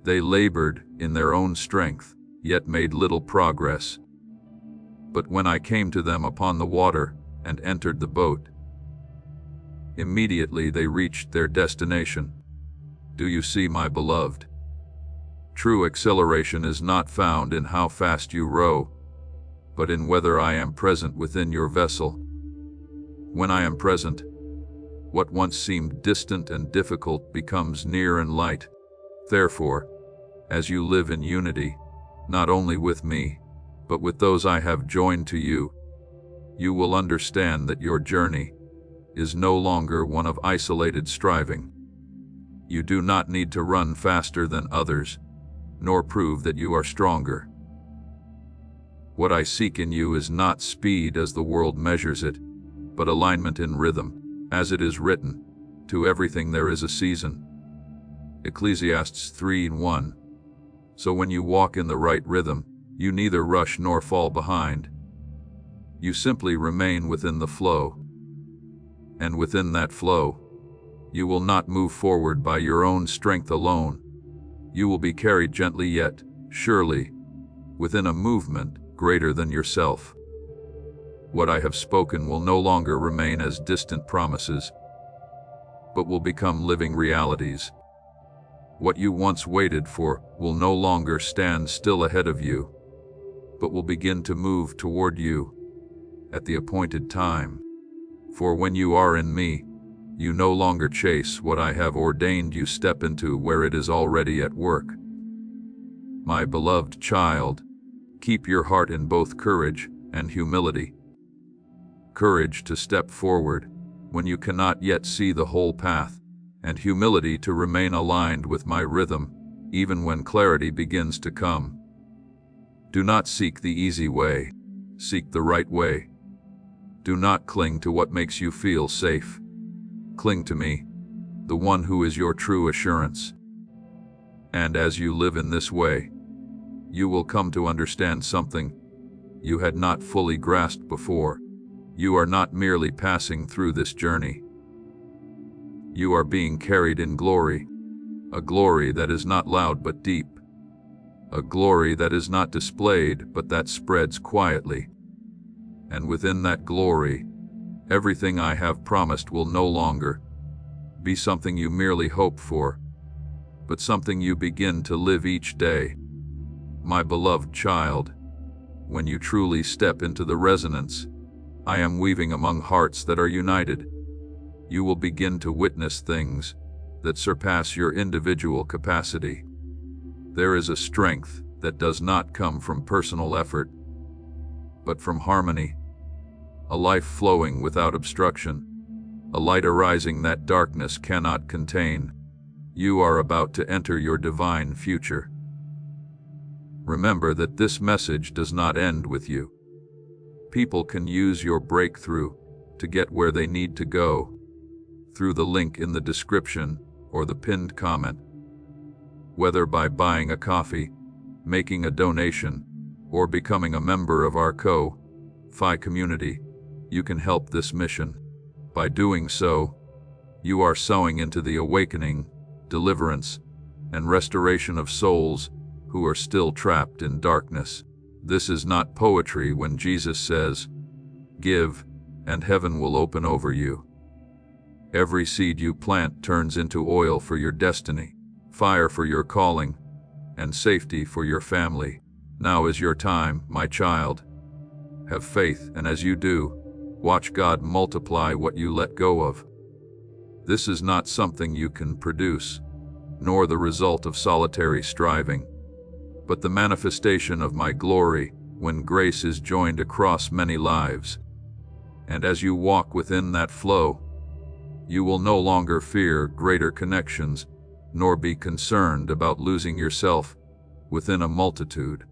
They labored in their own strength, yet made little progress. But when I came to them upon the water and entered the boat, immediately they reached their destination. Do you see, my beloved? True acceleration is not found in how fast you row, but in whether I am present within your vessel. When I am present, what once seemed distant and difficult becomes near and light. Therefore, as you live in unity, not only with me, but with those I have joined to you, you will understand that your journey is no longer one of isolated striving. You do not need to run faster than others, nor prove that you are stronger. What I seek in you is not speed as the world measures it, but alignment in rhythm, as it is written, to everything there is a season. Ecclesiastes 3:1. So when you walk in the right rhythm, you neither rush nor fall behind. You simply remain within the flow. And within that flow, you will not move forward by your own strength alone. You will be carried gently yet surely within a movement greater than yourself. What I have spoken will no longer remain as distant promises, but will become living realities. What you once waited for will no longer stand still ahead of you, but will begin to move toward you at the appointed time. For when you are in me, you no longer chase what I have ordained you step into where it is already at work. My beloved child, keep your heart in both courage and humility. Courage to step forward when you cannot yet see the whole path, and humility to remain aligned with my rhythm even when clarity begins to come. Do not seek the easy way, seek the right way. Do not cling to what makes you feel safe. Cling to me, the one who is your true assurance. And as you live in this way, you will come to understand something you had not fully grasped before. You are not merely passing through this journey. You are being carried in glory, a glory that is not loud but deep, a glory that is not displayed but that spreads quietly. And within that glory, everything I have promised will no longer be something you merely hope for, but something you begin to live each day. My beloved child, when you truly step into the resonance I am weaving among hearts that are united, you will begin to witness things that surpass your individual capacity. There is a strength that does not come from personal effort, but from harmony, a life flowing without obstruction, a light arising that darkness cannot contain. You are about to enter your divine future. Remember that this message does not end with you. People can use your breakthrough to get where they need to go through the link in the description or the pinned comment. Whether by buying a coffee, making a donation, or becoming a member of our Ko-Fi community, you can help this mission. By doing so, you are sowing into the awakening, deliverance, and restoration of souls who are still trapped in darkness. This is not poetry when Jesus says, "Give, and heaven will open over you." Every seed you plant turns into oil for your destiny, fire for your calling, and safety for your family. Now is your time, my child. Have faith, and as you do, watch God multiply what you let go of. This is not something you can produce, nor the result of solitary striving, but the manifestation of my glory when grace is joined across many lives. And as you walk within that flow, you will no longer fear greater connections, nor be concerned about losing yourself within a multitude.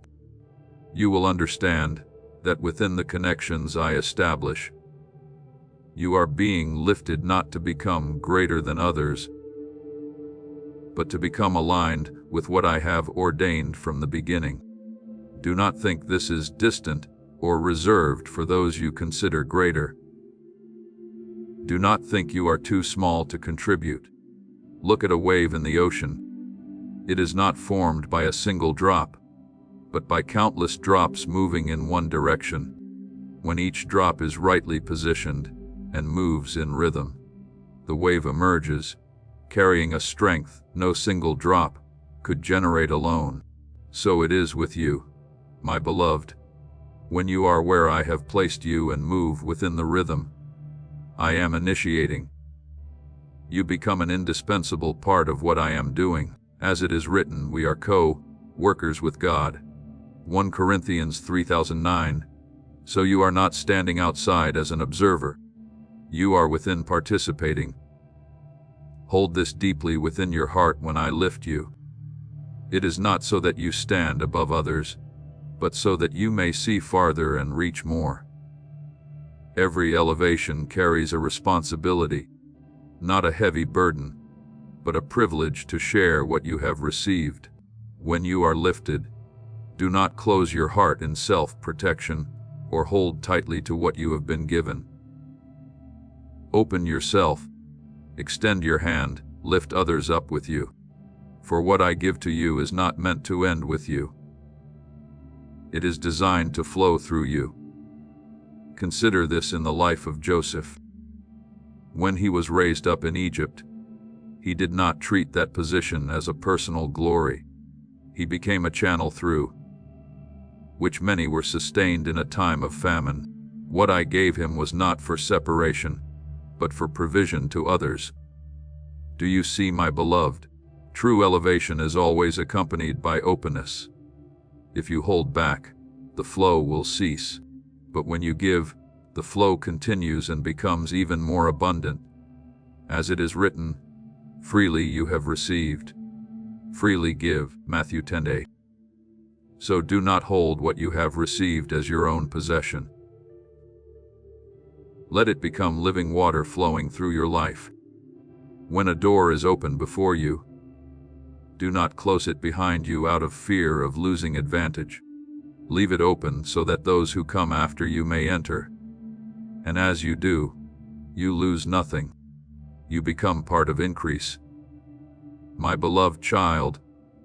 You will understand that within the connections I establish, you are being lifted not to become greater than others, but to become aligned with what I have ordained from the beginning. Do not think this is distant or reserved for those you consider greater. Do not think you are too small to contribute. Look at a wave in the ocean. It is not formed by a single drop, but by countless drops moving in one direction. When each drop is rightly positioned and moves in rhythm, the wave emerges, carrying a strength no single drop could generate alone. So it is with you, my beloved. When you are where I have placed you and move within the rhythm I am initiating, you become an indispensable part of what I am doing. As it is written, we are co-workers with God. 1 Corinthians 3009. So you are not standing outside as an observer. You are within participating. Hold this deeply within your heart when I lift you. It is not so that you stand above others, but so that you may see farther and reach more. Every elevation carries a responsibility, not a heavy burden, but a privilege to share what you have received. When you are lifted, do not close your heart in self-protection or hold tightly to what you have been given. Open yourself, extend your hand, lift others up with you. For what I give to you is not meant to end with you. It is designed to flow through you. Consider this in the life of Joseph. When he was raised up in Egypt, he did not treat that position as a personal glory. He became a channel through which many were sustained in a time of famine. What I gave him was not for separation, but for provision to others. Do you see, my beloved? True elevation is always accompanied by openness. If you hold back, the flow will cease. But when you give, the flow continues and becomes even more abundant. As it is written, freely you have received, freely give. Matthew 10:8. So do not hold what you have received as your own possession. Let it become living water flowing through your life. When a door is open before you, do not close it behind you out of fear of losing advantage. Leave it open so that those who come after you may enter. And as you do, you lose nothing. You become part of increase. My beloved child,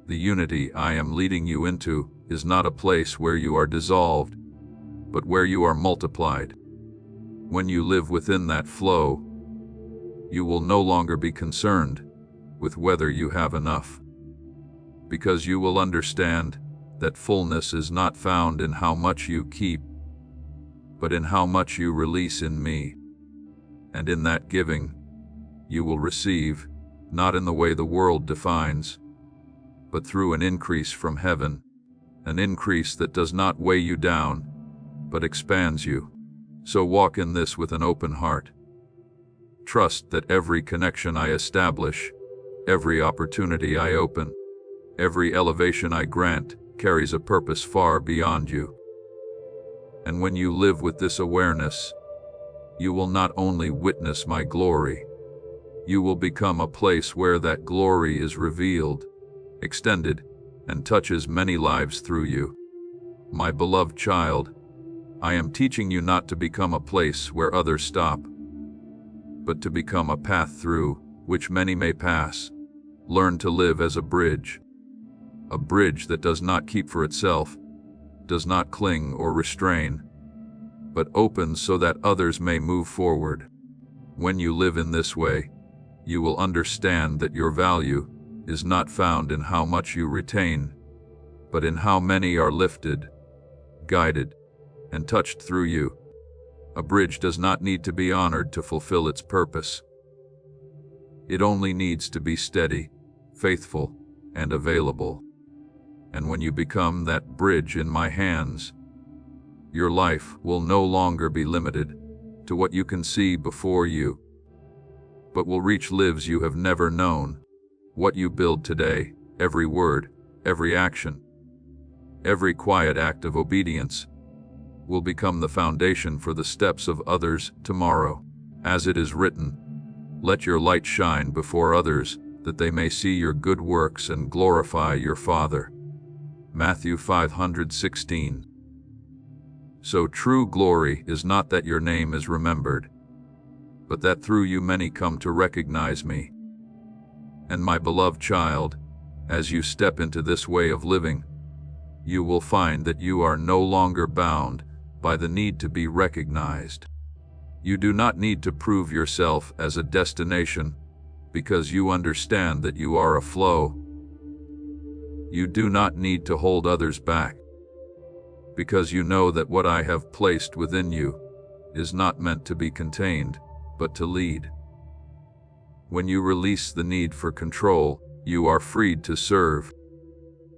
the unity I am leading you into is not a place where you are dissolved, but where you are multiplied. When you live within that flow, you will no longer be concerned with whether you have enough, because you will understand that fullness is not found in how much you keep, but in how much you release in me. And in that giving, you will receive, not in the way the world defines, but through an increase from heaven, an increase that does not weigh you down, but expands you. So walk in this with an open heart. Trust that every connection I establish, every opportunity I open, every elevation I grant carries a purpose far beyond you. And when you live with this awareness, you will not only witness my glory, you will become a place where that glory is revealed, extended, and touches many lives through you. My beloved child, I am teaching you not to become a place where others stop, but to become a path through which many may pass. Learn to live as a bridge that does not keep for itself, does not cling or restrain, but opens so that others may move forward. When you live in this way, you will understand that your value is not found in how much you retain, but in how many are lifted, guided, and touched through you. A bridge does not need to be honored to fulfill its purpose. It only needs to be steady, faithful, and available. And when you become that bridge in my hands, your life will no longer be limited to what you can see before you, but will reach lives you have never known. What you build today, every word, every action, every quiet act of obedience, will become the foundation for the steps of others tomorrow. As it is written, let your light shine before others, that they may see your good works and glorify your Father. Matthew 5:16. So true glory is not that your name is remembered, but that through you many come to recognize me. And my beloved child, as you step into this way of living, you will find that you are no longer bound by the need to be recognized. You do not need to prove yourself as a destination, because you understand that you are a flow. You do not need to hold others back, because you know that what I have placed within you is not meant to be contained, but to lead. When you release the need for control, you are freed to serve.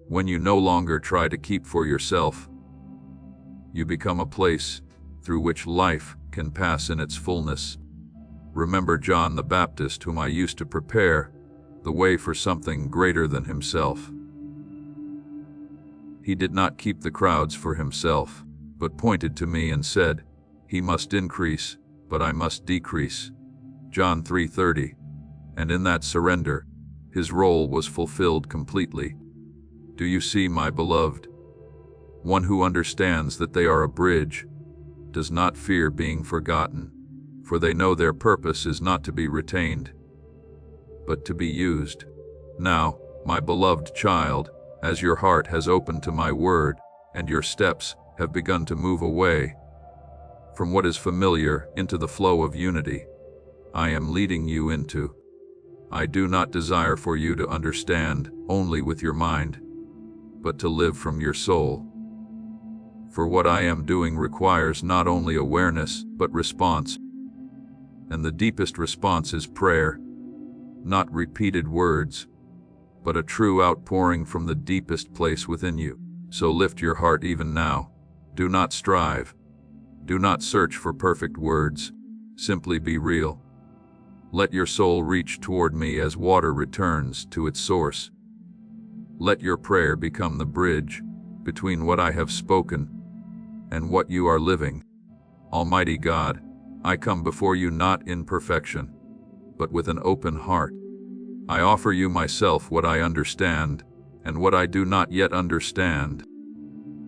When you no longer try to keep for yourself, you become a place through which life can pass in its fullness. Remember John the Baptist, whom I used to prepare the way for something greater than himself. He did not keep the crowds for himself, but pointed to me and said, "He must increase, but I must decrease." John 3:30. And in that surrender, his role was fulfilled completely. Do you see, my beloved? One who understands that they are a bridge does not fear being forgotten, for they know their purpose is not to be retained, but to be used. Now, my beloved child, as your heart has opened to my word, and your steps have begun to move away from what is familiar into the flow of unity I am leading you into, I do not desire for you to understand only with your mind, but to live from your soul. For what I am doing requires not only awareness, but response. And the deepest response is prayer, not repeated words, but a true outpouring from the deepest place within you. So lift your heart even now. Do not strive. Do not search for perfect words. Simply be real. Let your soul reach toward me as water returns to its source. Let your prayer become the bridge between what I have spoken and what you are living. Almighty God, I come before you not in perfection, but with an open heart. I offer you myself, what I understand and what I do not yet understand,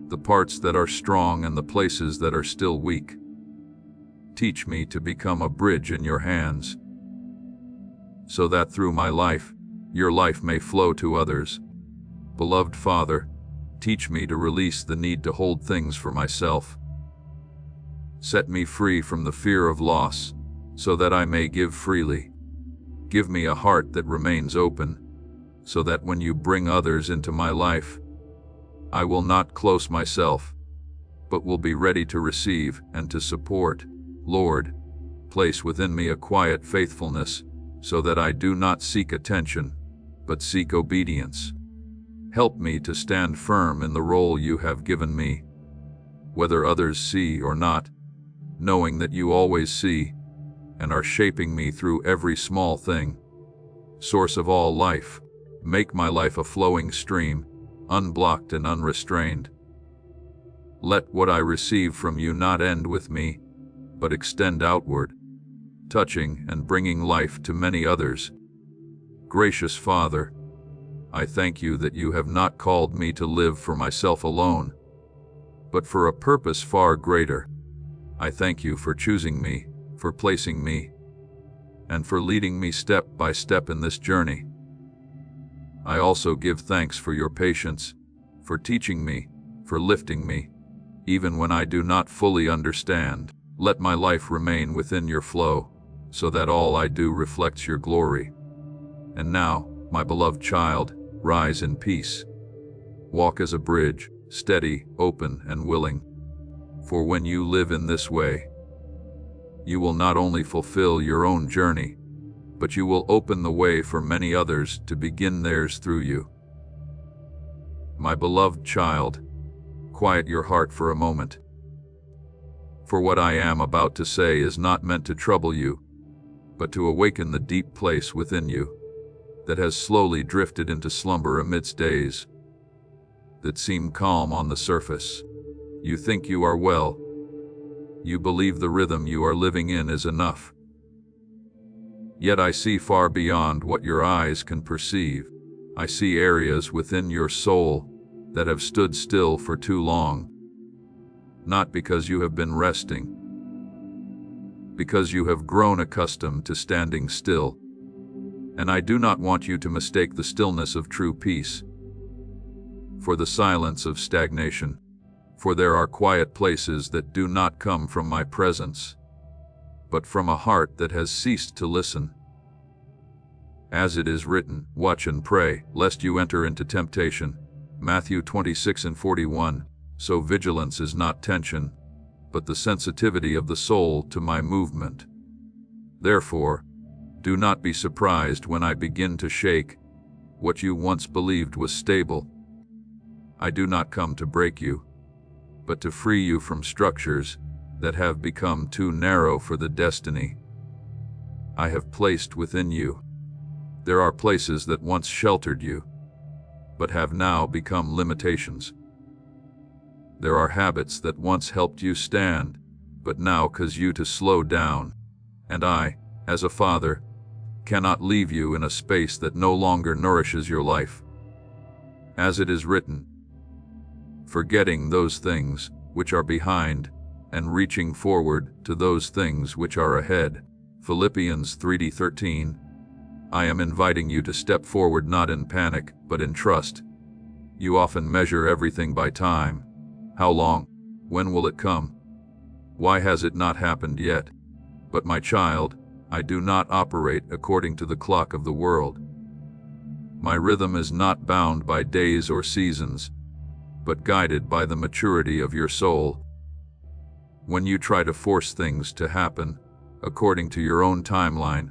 the parts that are strong and the places that are still weak. Teach me to become a bridge in your hands, so that through my life, your life may flow to others. Beloved Father, teach me to release the need to hold things for myself. Set me free from the fear of loss, so that I may give freely. Give me a heart that remains open, so that when you bring others into my life, I will not close myself, but will be ready to receive and to support. Lord, place within me a quiet faithfulness, so that I do not seek attention, but seek obedience. Help me to stand firm in the role you have given me, whether others see or not, knowing that you always see and are shaping me through every small thing. Source of all life, make my life a flowing stream, unblocked and unrestrained. Let what I receive from you not end with me, but extend outward, touching and bringing life to many others. Gracious Father, I thank you that you have not called me to live for myself alone, but for a purpose far greater. I thank you for choosing me, for placing me, and for leading me step by step in this journey. I also give thanks for your patience, for teaching me, for lifting me, even when I do not fully understand. Let my life remain within your flow, so that all I do reflects your glory. And now, my beloved child, rise in peace. Walk as a bridge, steady, open, and willing. For when you live in this way, you will not only fulfill your own journey, but you will open the way for many others to begin theirs through you. My beloved child, quiet your heart for a moment. For what I am about to say is not meant to trouble you, but to awaken the deep place within you that has slowly drifted into slumber amidst days that seem calm on the surface. You think you are well. You believe the rhythm you are living in is enough. Yet I see far beyond what your eyes can perceive. I see areas within your soul that have stood still for too long. Not because you have been resting, because you have grown accustomed to standing still. And I do not want you to mistake the stillness of true peace for the silence of stagnation. For there are quiet places that do not come from my presence, but from a heart that has ceased to listen. As it is written, watch and pray, lest you enter into temptation. Matthew 26:41. So vigilance is not tension, but the sensitivity of the soul to my movement. Therefore, do not be surprised when I begin to shake what you once believed was stable. I do not come to break you, but to free you from structures that have become too narrow for the destiny I have placed within you. There are places that once sheltered you, but have now become limitations. There are habits that once helped you stand, but now cause you to slow down. And I, as a father, cannot leave you in a space that no longer nourishes your life. As it is written, forgetting those things which are behind, and reaching forward to those things which are ahead. Philippians 3:13. I am inviting you to step forward not in panic, but in trust. You often measure everything by time. How long? When will it come? Why has it not happened yet? But my child, I do not operate according to the clock of the world. My rhythm is not bound by days or seasons, but guided by the maturity of your soul. When you try to force things to happen according to your own timeline,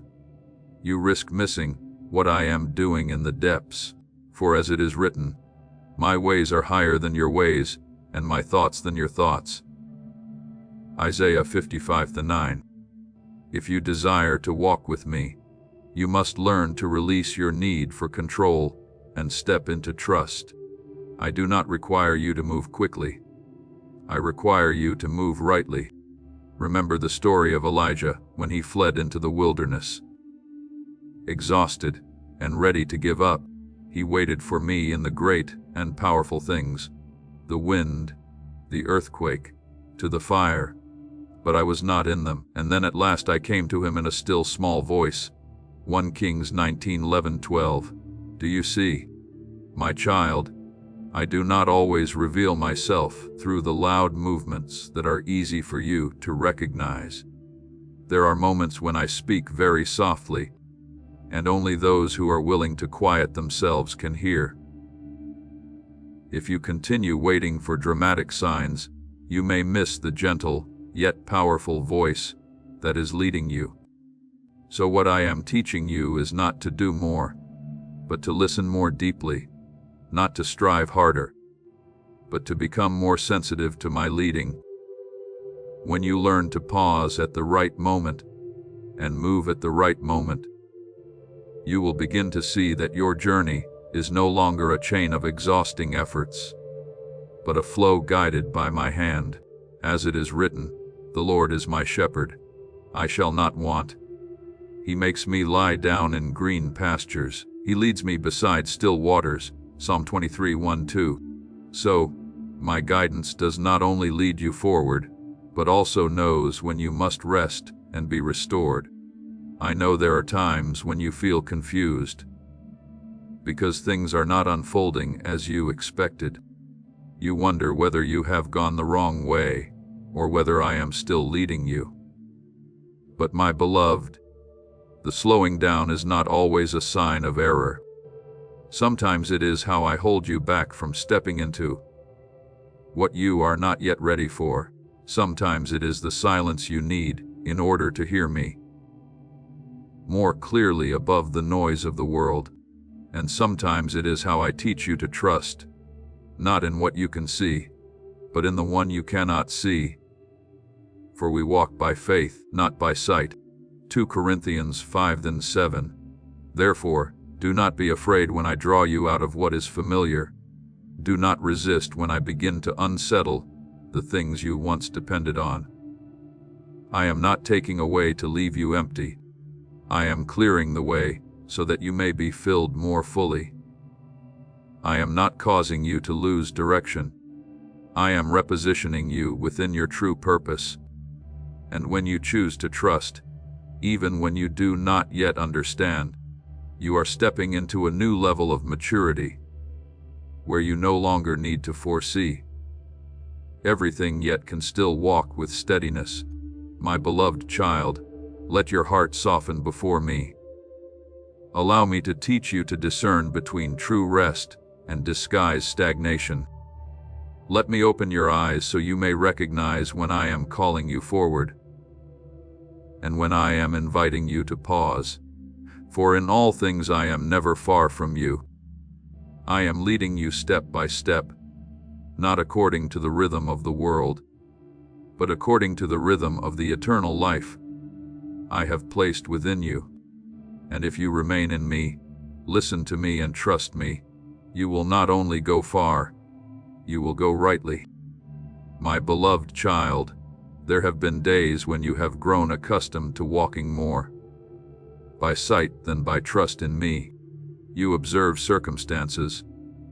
you risk missing what I am doing in the depths. For as it is written, my ways are higher than your ways, and my thoughts than your thoughts. Isaiah 55:9. If you desire to walk with me, you must learn to release your need for control and step into trust. I do not require you to move quickly. I require you to move rightly. Remember the story of Elijah when he fled into the wilderness. Exhausted and ready to give up, he waited for me in the great and powerful things, the wind, the earthquake, to the fire. But I was not in them, and then at last I came to him in a still small voice. 1 Kings 19:11-12. Do you see, my child, I do not always reveal myself through the loud movements that are easy for you to recognize. There are moments when I speak very softly, and only those who are willing to quiet themselves can hear. If you continue waiting for dramatic signs, you may miss the gentle, yet powerful voice that is leading you. So what I am teaching you is not to do more, but to listen more deeply, not to strive harder, but to become more sensitive to my leading. When you learn to pause at the right moment and move at the right moment, you will begin to see that your journey is no longer a chain of exhausting efforts, but a flow guided by my hand. As it is written, the Lord is my shepherd, I shall not want. He makes me lie down in green pastures. He leads me beside still waters. Psalm 23:1-2. So, my guidance does not only lead you forward, but also knows when you must rest and be restored. I know there are times when you feel confused, because things are not unfolding as you expected. You wonder whether you have gone the wrong way, or whether I am still leading you. But my beloved, the slowing down is not always a sign of error. Sometimes it is how I hold you back from stepping into what you are not yet ready for. Sometimes it is the silence you need in order to hear me more clearly above the noise of the world. And sometimes it is how I teach you to trust, not in what you can see, but in the one you cannot see. For we walk by faith, not by sight. 2 Corinthians 5:7. Therefore, do not be afraid when I draw you out of what is familiar. Do not resist when I begin to unsettle the things you once depended on. I am not taking away to leave you empty. I am clearing the way so that you may be filled more fully. I am not causing you to lose direction. I am repositioning you within your true purpose. And when you choose to trust, even when you do not yet understand, you are stepping into a new level of maturity, where you no longer need to foresee, everything yet can still walk with steadiness. My beloved child, let your heart soften before me. Allow me to teach you to discern between true rest and disguised stagnation. Let me open your eyes so you may recognize when I am calling you forward, and when I am inviting you to pause. For in all things I am never far from you. I am leading you step by step, not according to the rhythm of the world, but according to the rhythm of the eternal life I have placed within you. And if you remain in me, listen to me and trust me, you will not only go far, you will go rightly. My beloved child, there have been days when you have grown accustomed to walking more by sight than by trust in me. You observe circumstances,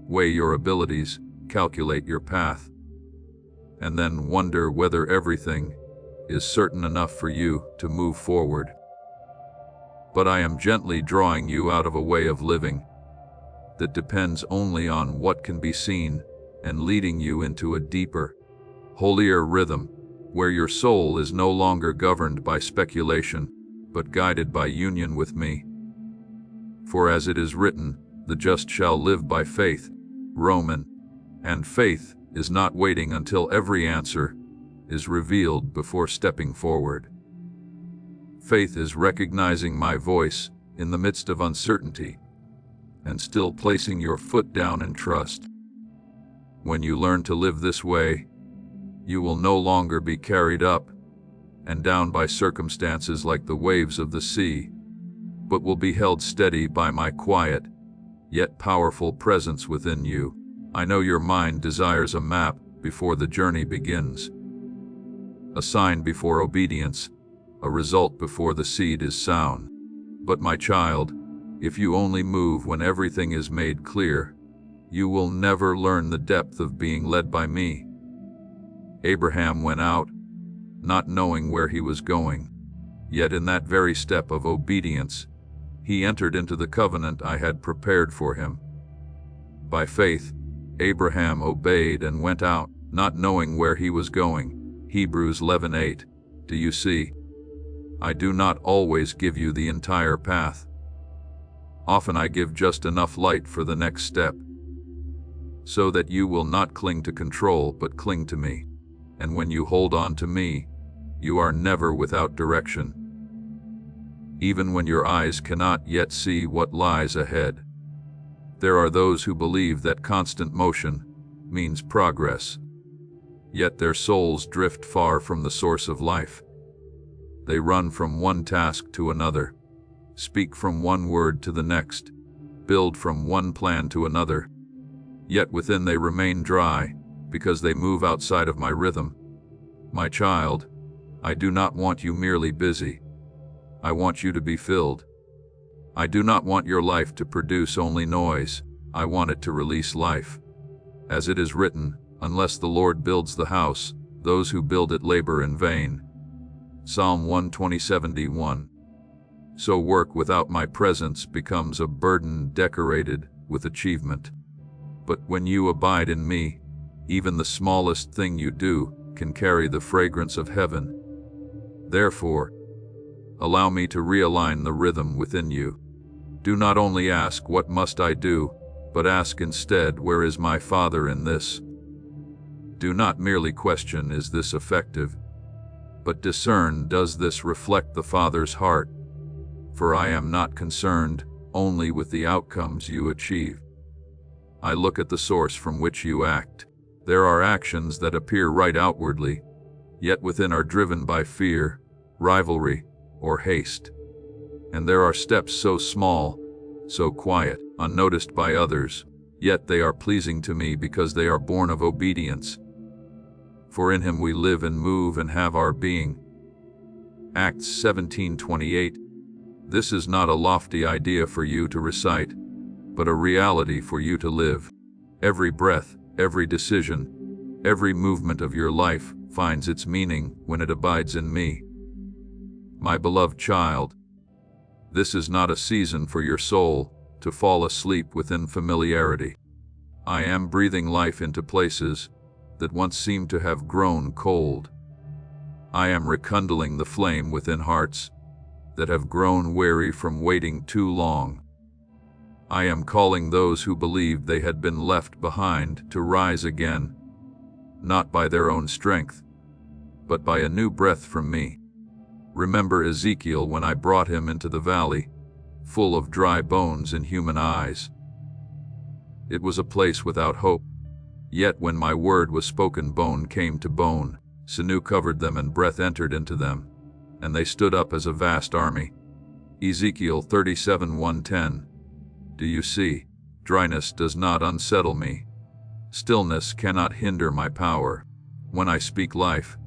weigh your abilities, calculate your path, and then wonder whether everything is certain enough for you to move forward. But I am gently drawing you out of a way of living that depends only on what can be seen and leading you into a deeper, holier rhythm where your soul is no longer governed by speculation but guided by union with me. For as it is written, the just shall live by faith, Roman, and faith is not waiting until every answer is revealed before stepping forward. Faith is recognizing my voice in the midst of uncertainty and still placing your foot down in trust. When you learn to live this way, you will no longer be carried up and down by circumstances like the waves of the sea, but will be held steady by my quiet, yet powerful presence within you. I know your mind desires a map before the journey begins, a sign before obedience, a result before the seed is sown. But my child, if you only move when everything is made clear, you will never learn the depth of being led by me. Abraham went out, not knowing where he was going, yet in that very step of obedience, he entered into the covenant I had prepared for him. By faith, Abraham obeyed and went out, not knowing where he was going. Hebrews 11:8. Do you see? I do not always give you the entire path. Often I give just enough light for the next step, so that you will not cling to control but cling to me. And when you hold on to me, you are never without direction, even when your eyes cannot yet see what lies ahead. There are those who believe that constant motion means progress, yet their souls drift far from the source of life. They run from one task to another, speak from one word to the next, build from one plan to another, yet within they remain dry because they move outside of my rhythm. My child, I do not want you merely busy. I want you to be filled. I do not want your life to produce only noise. I want it to release life. As it is written, unless the Lord builds the house, those who build it labor in vain. Psalm 120:71. So work without my presence becomes a burden decorated with achievement. But when you abide in me, even the smallest thing you do can carry the fragrance of heaven. Therefore, allow me to realign the rhythm within you. Do not only ask, what must I do, but ask instead, where is my Father in this? Do not merely question, is this effective? But discern, does this reflect the Father's heart? For I am not concerned only with the outcomes you achieve. I look at the source from which you act. There are actions that appear right outwardly, yet within are driven by fear, rivalry, or haste. And there are steps so small, so quiet, unnoticed by others, yet they are pleasing to me because they are born of obedience. For in him we live and move and have our being. Acts 17:28. This is not a lofty idea for you to recite, but a reality for you to live. Every breath, every decision, every movement of your life finds its meaning when it abides in me. My beloved child, this is not a season for your soul to fall asleep within familiarity. I am breathing life into places that once seemed to have grown cold. I am rekindling the flame within hearts that have grown weary from waiting too long. I am calling those who believed they had been left behind to rise again, not by their own strength, but by a new breath from me. Remember Ezekiel when I brought him into the valley, full of dry bones and human eyes. It was a place without hope, yet when my word was spoken, bone came to bone, sinew covered them and breath entered into them, and they stood up as a vast army. Ezekiel 37:1-10. Do you see? Dryness does not unsettle me. Stillness cannot hinder my power. When I speak life,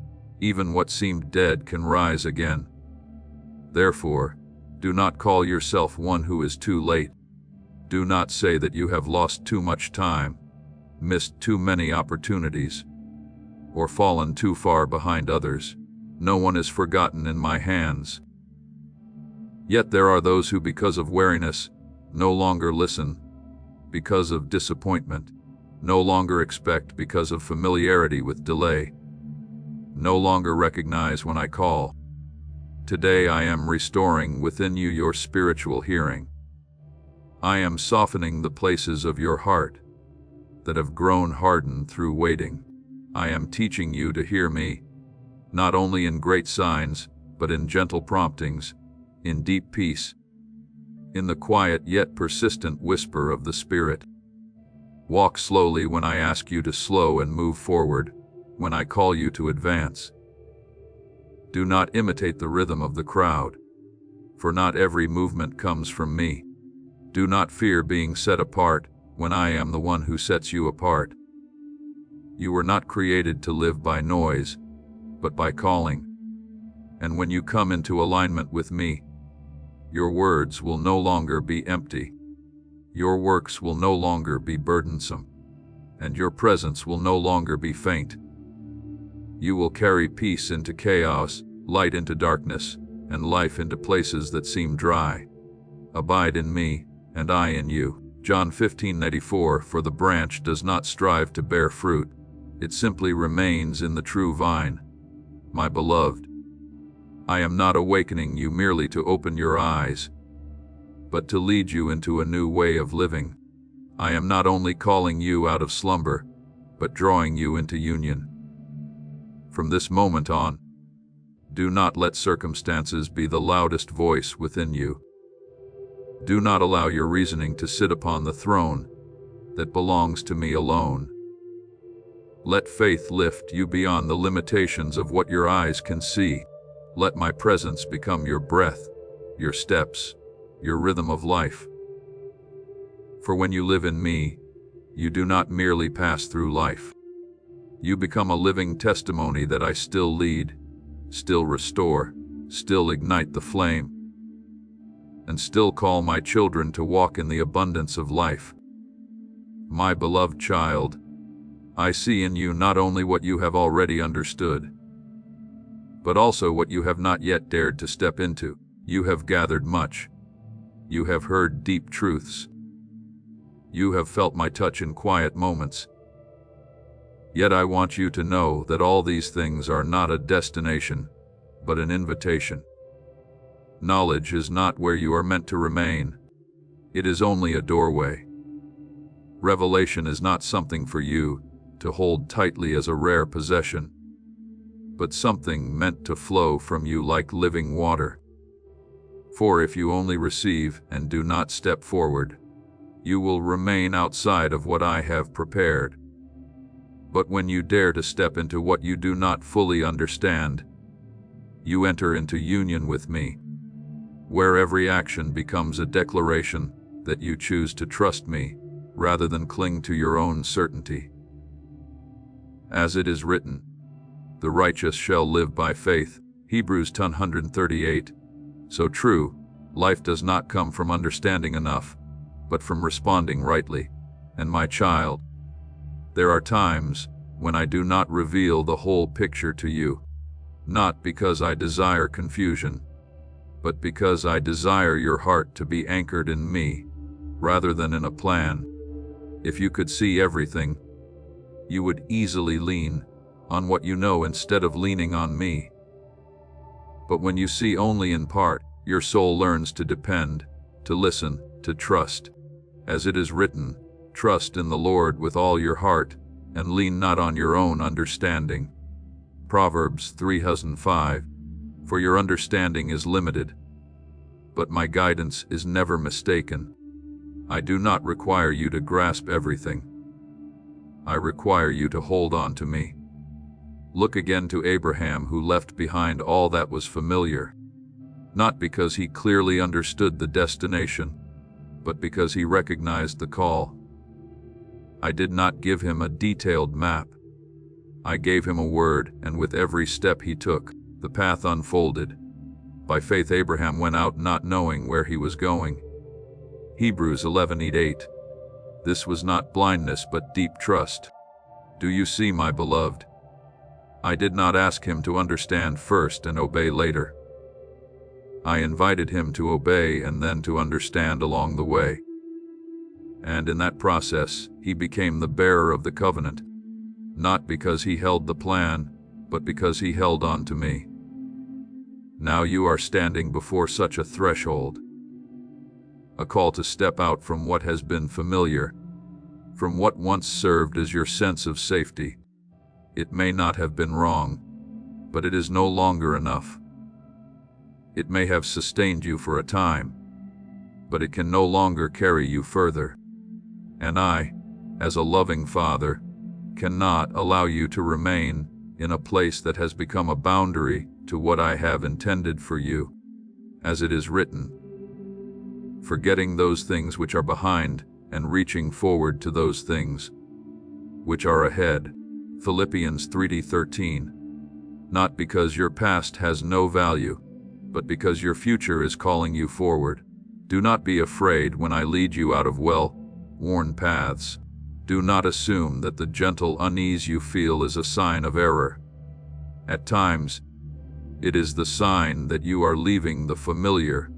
even what seemed dead can rise again. Therefore, do not call yourself one who is too late. Do not say that you have lost too much time, missed too many opportunities, or fallen too far behind others. No one is forgotten in my hands. Yet there are those who, because of weariness, no longer listen, because of disappointment, no longer expect, because of familiarity with delay, no longer recognize when I call. Today I am restoring within you your spiritual hearing. I am softening the places of your heart that have grown hardened through waiting. I am teaching you to hear me, not only in great signs, but in gentle promptings, in deep peace, in the quiet yet persistent whisper of the Spirit. Walk slowly when I ask you to slow and move forward, when I call you to advance. Do not imitate the rhythm of the crowd, for not every movement comes from me. Do not fear being set apart when I am the one who sets you apart. You were not created to live by noise, but by calling. And when you come into alignment with me, your words will no longer be empty. Your works will no longer be burdensome, and your presence will no longer be faint. You will carry peace into chaos, light into darkness, and life into places that seem dry. Abide in me, and I in you. John 15:94. For the branch does not strive to bear fruit, it simply remains in the true vine. My beloved, I am not awakening you merely to open your eyes, but to lead you into a new way of living. I am not only calling you out of slumber, but drawing you into union. From this moment on, do not let circumstances be the loudest voice within you. Do not allow your reasoning to sit upon the throne that belongs to me alone. Let faith lift you beyond the limitations of what your eyes can see. Let my presence become your breath, your steps, your rhythm of life. For when you live in me, you do not merely pass through life. You become a living testimony that I still lead, still restore, still ignite the flame, and still call my children to walk in the abundance of life. My beloved child, I see in you not only what you have already understood, but also what you have not yet dared to step into. You have gathered much. You have heard deep truths. You have felt my touch in quiet moments. Yet I want you to know that all these things are not a destination, but an invitation. Knowledge is not where you are meant to remain. It is only a doorway. Revelation is not something for you to hold tightly as a rare possession, but something meant to flow from you like living water. For if you only receive and do not step forward, you will remain outside of what I have prepared. But when you dare to step into what you do not fully understand, you enter into union with me, where every action becomes a declaration that you choose to trust me rather than cling to your own certainty. As it is written, the righteous shall live by faith. Hebrews 10:138. So true, life does not come from understanding enough, but from responding rightly. And my child, there are times when I do not reveal the whole picture to you, not because I desire confusion, but because I desire your heart to be anchored in me, rather than in a plan. If you could see everything, you would easily lean on what you know instead of leaning on me. But when you see only in part, your soul learns to depend, to listen, to trust. As it is written, trust in the Lord with all your heart, and lean not on your own understanding. Proverbs 3:5. For your understanding is limited, but my guidance is never mistaken. I do not require you to grasp everything. I require you to hold on to me. Look again to Abraham, who left behind all that was familiar, not because he clearly understood the destination, but because he recognized the call. I did not give him a detailed map. I gave him a word, and with every step he took, the path unfolded. By faith Abraham went out not knowing where he was going. Hebrews 11:8. This was not blindness but deep trust. Do you see, my beloved? I did not ask him to understand first and obey later. I invited him to obey and then to understand along the way. And in that process, he became the bearer of the covenant, not because he held the plan, but because he held on to me. Now you are standing before such a threshold, a call to step out from what has been familiar, from what once served as your sense of safety. It may not have been wrong, but it is no longer enough. It may have sustained you for a time, but it can no longer carry you further. And I, as a loving father, cannot allow you to remain in a place that has become a boundary to what I have intended for you. As it is written, forgetting those things which are behind and reaching forward to those things which are ahead. Philippians 3:13. Not because your past has no value, but because your future is calling you forward. Do not be afraid when I lead you out of well-worn paths. Do not assume that the gentle unease you feel is a sign of error. At times, it is the sign that you are leaving the familiar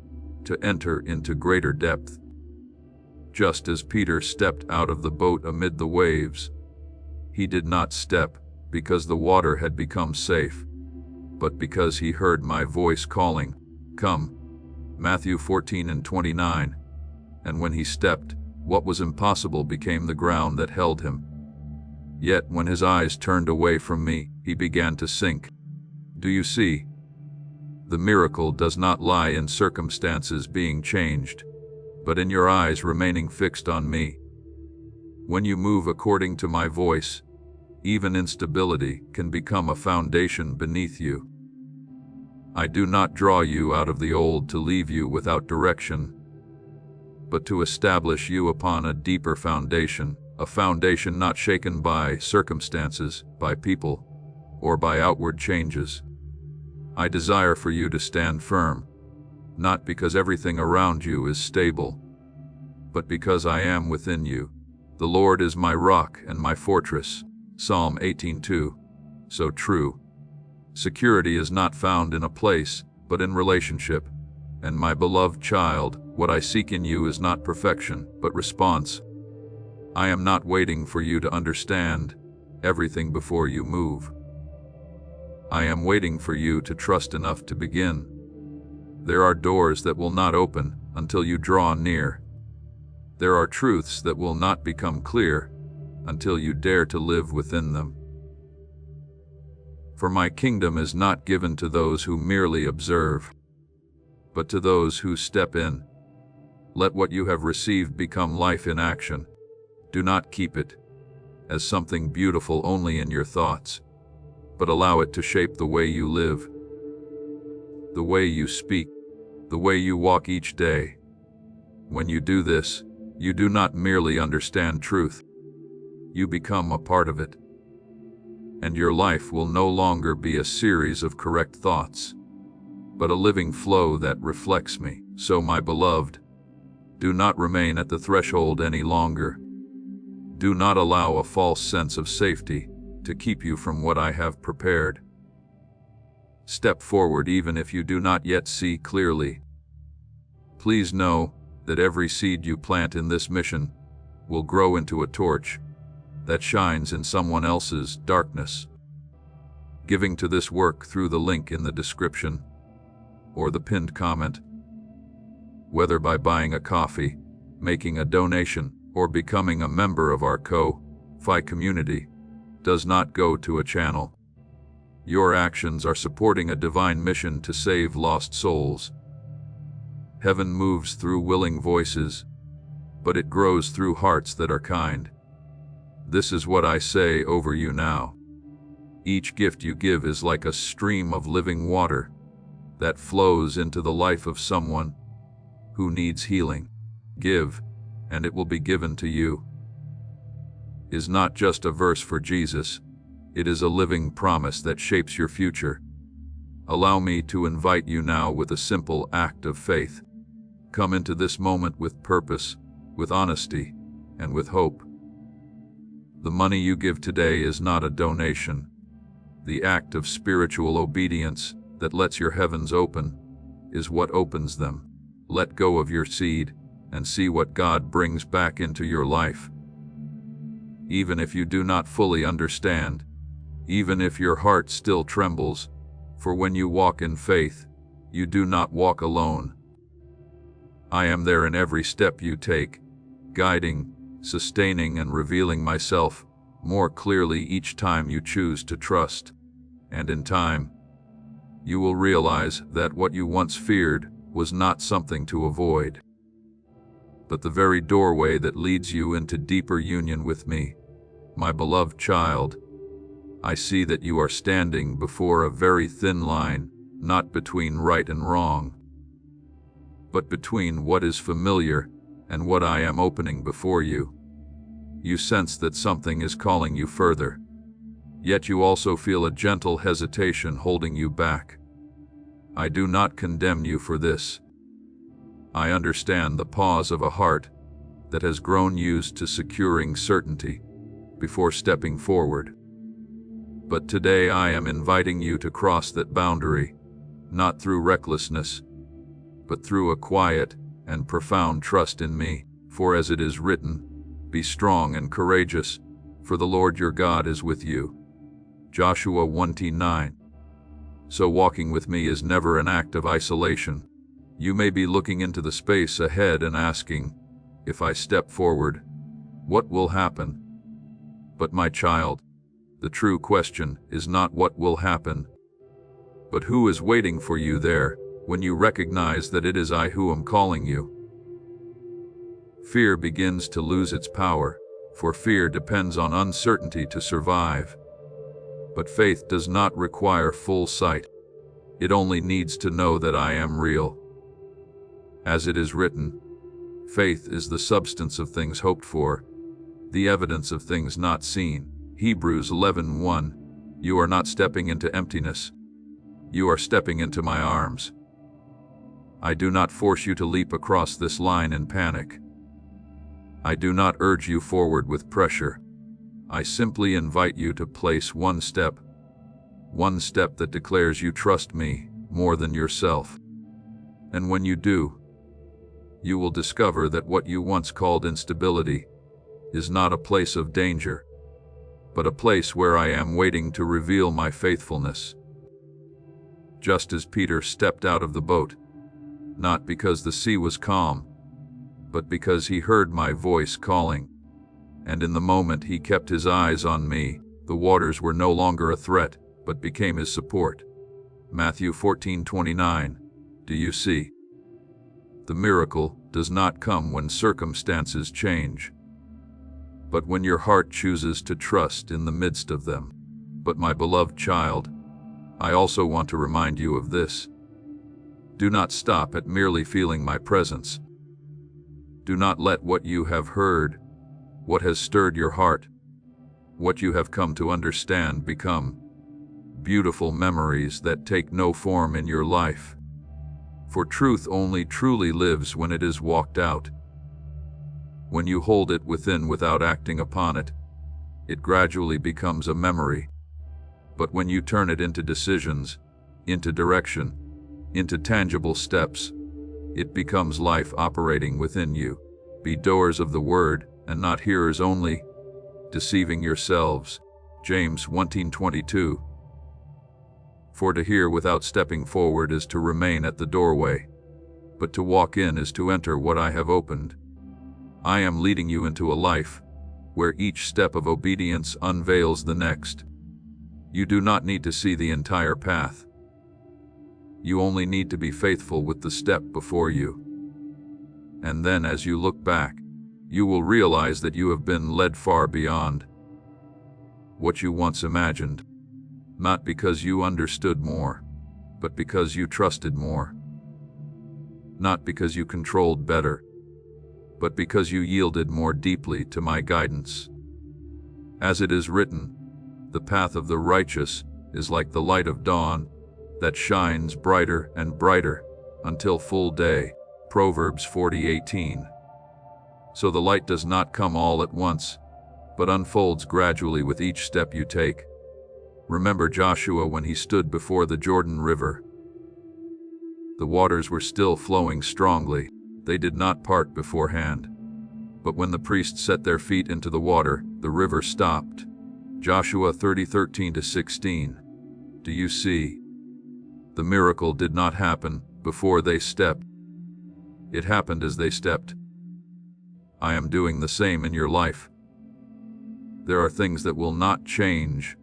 to enter into greater depth. Just as Peter stepped out of the boat amid the waves, he did not step because the water had become safe, but because he heard my voice calling, "Come." Matthew 14:29. And when he stepped, what was impossible became the ground that held him. Yet when his eyes turned away from me, he began to sink. Do you see? The miracle does not lie in circumstances being changed, but in your eyes remaining fixed on me. When you move according to my voice, even instability can become a foundation beneath you. I do not draw you out of the old to leave you without direction, but to establish you upon a deeper foundation, a foundation not shaken by circumstances, by people, or by outward changes. I desire for you to stand firm, not because everything around you is stable, but because I am within you. The Lord is my rock and my fortress. Psalm 18:2. So true. Security is not found in a place, but in relationship. And my beloved child, what I seek in you is not perfection, but response. I am not waiting for you to understand everything before you move. I am waiting for you to trust enough to begin. There are doors that will not open until you draw near. There are truths that will not become clear until you dare to live within them. For my kingdom is not given to those who merely observe, but to those who step in. Let what you have received become life in action. Do not keep it as something beautiful only in your thoughts, but allow it to shape the way you live, the way you speak, the way you walk each day. When you do this, you do not merely understand truth, you become a part of it. And your life will no longer be a series of correct thoughts, but a living flow that reflects me. So, my beloved, do not remain at the threshold any longer. Do not allow a false sense of safety to keep you from what I have prepared. Step forward even if you do not yet see clearly. Please know that every seed you plant in this mission will grow into a torch, that shines in someone else's darkness. Giving to this work through the link in the description or the pinned comment, whether by buying a coffee, making a donation, or becoming a member of our Ko-Fi community, does not go to a channel. Your actions are supporting a divine mission to save lost souls. Heaven moves through willing voices, but it grows through hearts that are kind. This is what I say over you now. Each gift you give is like a stream of living water that flows into the life of someone who needs healing. Give, and it will be given to you is not just a verse for Jesus. It is a living promise that shapes your future. Allow me to invite you now with a simple act of faith. Come into this moment with purpose, with honesty, and with hope. The money you give today is not a donation. The act of spiritual obedience that lets your heavens open is what opens them. Let go of your seed and see what God brings back into your life. Even if you do not fully understand, even if your heart still trembles, for when you walk in faith, you do not walk alone. I am there in every step you take, guiding, sustaining, and revealing myself more clearly each time you choose to trust. And in time, you will realize that what you once feared was not something to avoid, but the very doorway that leads you into deeper union with me. My beloved child, I see that you are standing before a very thin line, not between right and wrong, but between what is familiar and what I am opening before you. You sense that something is calling you further, yet you also feel a gentle hesitation holding you back. I do not condemn you for this. I understand the pause of a heart that has grown used to securing certainty before stepping forward. But today I am inviting you to cross that boundary, not through recklessness, but through a quiet and profound trust in me. For as it is written, be strong and courageous, for the Lord your God is with you. Joshua 1:9. So walking with me is never an act of isolation. You may be looking into the space ahead and asking, if I step forward, what will happen? But my child, the true question is not what will happen, but who is waiting for you there when you recognize that it is I who am calling you. Fear begins to lose its power, for fear depends on uncertainty to survive. But faith does not require full sight. It only needs to know that I am real. As it is written, faith is the substance of things hoped for, the evidence of things not seen. Hebrews 11:1. You are not stepping into emptiness. You are stepping into my arms. I do not force you to leap across this line in panic. I do not urge you forward with pressure. I simply invite you to place one step that declares you trust me more than yourself. And when you do, you will discover that what you once called instability is not a place of danger, but a place where I am waiting to reveal my faithfulness. Just as Peter stepped out of the boat, not because the sea was calm, but because he heard my voice calling, and in the moment he kept his eyes on me, the waters were no longer a threat, but became his support. Matthew 14:29. Do you see? The miracle does not come when circumstances change, but when your heart chooses to trust in the midst of them. But my beloved child, I also want to remind you of this. Do not stop at merely feeling my presence. Do not let what you have heard, what has stirred your heart, what you have come to understand become beautiful memories that take no form in your life. For truth only truly lives when it is walked out. When you hold it within without acting upon it, it gradually becomes a memory. But when you turn it into decisions, into direction, into tangible steps, it becomes life operating within you. Be doers of the word and not hearers only, deceiving yourselves. James 1:22. For to hear without stepping forward is to remain at the doorway, but to walk in is to enter what I have opened. I am leading you into a life where each step of obedience unveils the next. You do not need to see the entire path. You only need to be faithful with the step before you. And then as you look back, you will realize that you have been led far beyond what you once imagined, not because you understood more, but because you trusted more. Not because you controlled better, but because you yielded more deeply to my guidance. As it is written, the path of the righteous is like the light of dawn that shines brighter and brighter until full day. Proverbs 40:18. So the light does not come all at once, but unfolds gradually with each step you take. Remember Joshua when he stood before the Jordan River. The waters were still flowing strongly. They did not part beforehand. But when the priests set their feet into the water, the river stopped. Joshua 30:13-16. Do you see? The miracle did not happen before they stepped. It happened as they stepped. I am doing the same in your life. There are things that will not change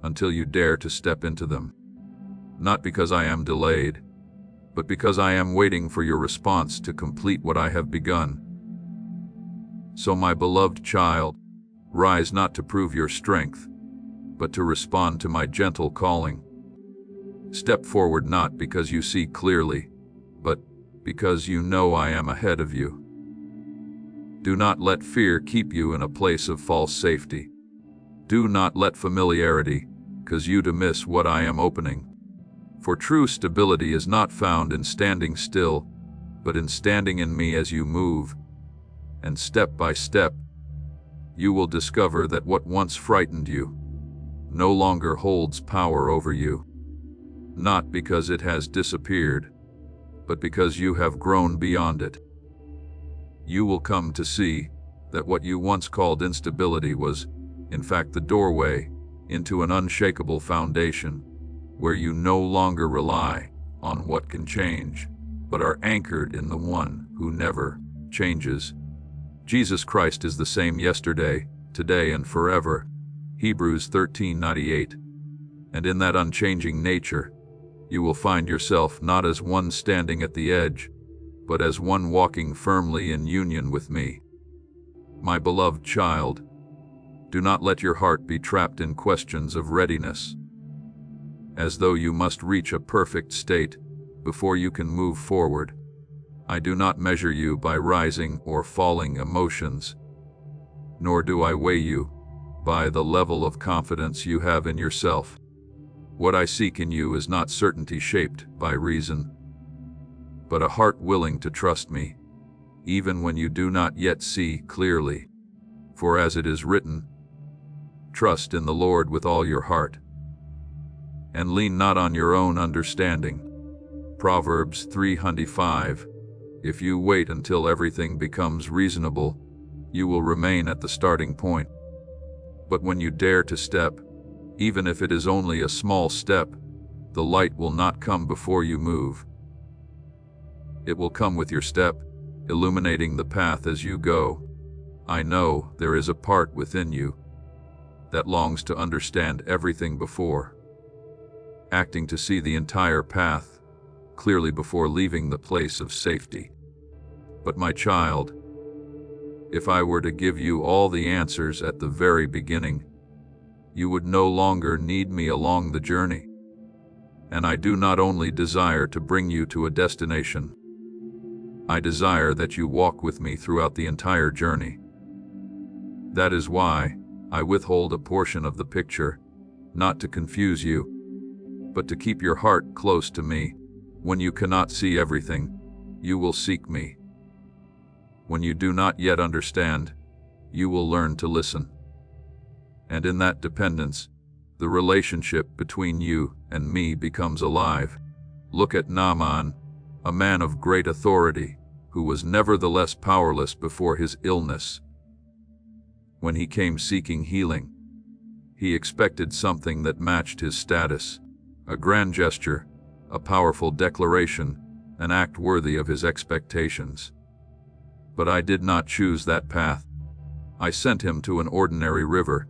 until you dare to step into them. Not because I am delayed, but because I am waiting for your response to complete what I have begun. So my beloved child, rise not to prove your strength, but to respond to my gentle calling. Step forward not because you see clearly, but because you know I am ahead of you. Do not let fear keep you in a place of false safety. Do not let familiarity cause you to miss what I am opening. For true stability is not found in standing still, but in standing in me as you move. And step by step, you will discover that what once frightened you no longer holds power over you. Not because it has disappeared, but because you have grown beyond it. You will come to see that what you once called instability was, in fact, the doorway into an unshakable foundation, where you no longer rely on what can change, but are anchored in the one who never changes. Jesus Christ is the same yesterday, today, and forever. Hebrews 13:98. And in that unchanging nature, you will find yourself not as one standing at the edge, but as one walking firmly in union with me. My beloved child, do not let your heart be trapped in questions of readiness, as though you must reach a perfect state before you can move forward. I do not measure you by rising or falling emotions, nor do I weigh you by the level of confidence you have in yourself. What I seek in you is not certainty shaped by reason, but a heart willing to trust me, even when you do not yet see clearly. For as it is written, trust in the Lord with all your heart, and lean not on your own understanding. Proverbs 3:5. If you wait until everything becomes reasonable, you will remain at the starting point. But when you dare to step, even if it is only a small step, the light will not come before you move. It will come with your step, illuminating the path as you go. I know there is a part within you that longs to understand everything before, acting to see the entire path clearly before leaving the place of safety. But my child, if I were to give you all the answers at the very beginning, you would no longer need me along the journey. And I do not only desire to bring you to a destination, I desire that you walk with me throughout the entire journey. That is why I withhold a portion of the picture, not to confuse you, but to keep your heart close to me. When you cannot see everything, you will seek me. When you do not yet understand, you will learn to listen. And in that dependence, the relationship between you and me becomes alive. Look at Naaman, a man of great authority, who was nevertheless powerless before his illness. When he came seeking healing, he expected something that matched his status, a grand gesture, a powerful declaration, an act worthy of his expectations. But I did not choose that path. I sent him to an ordinary river,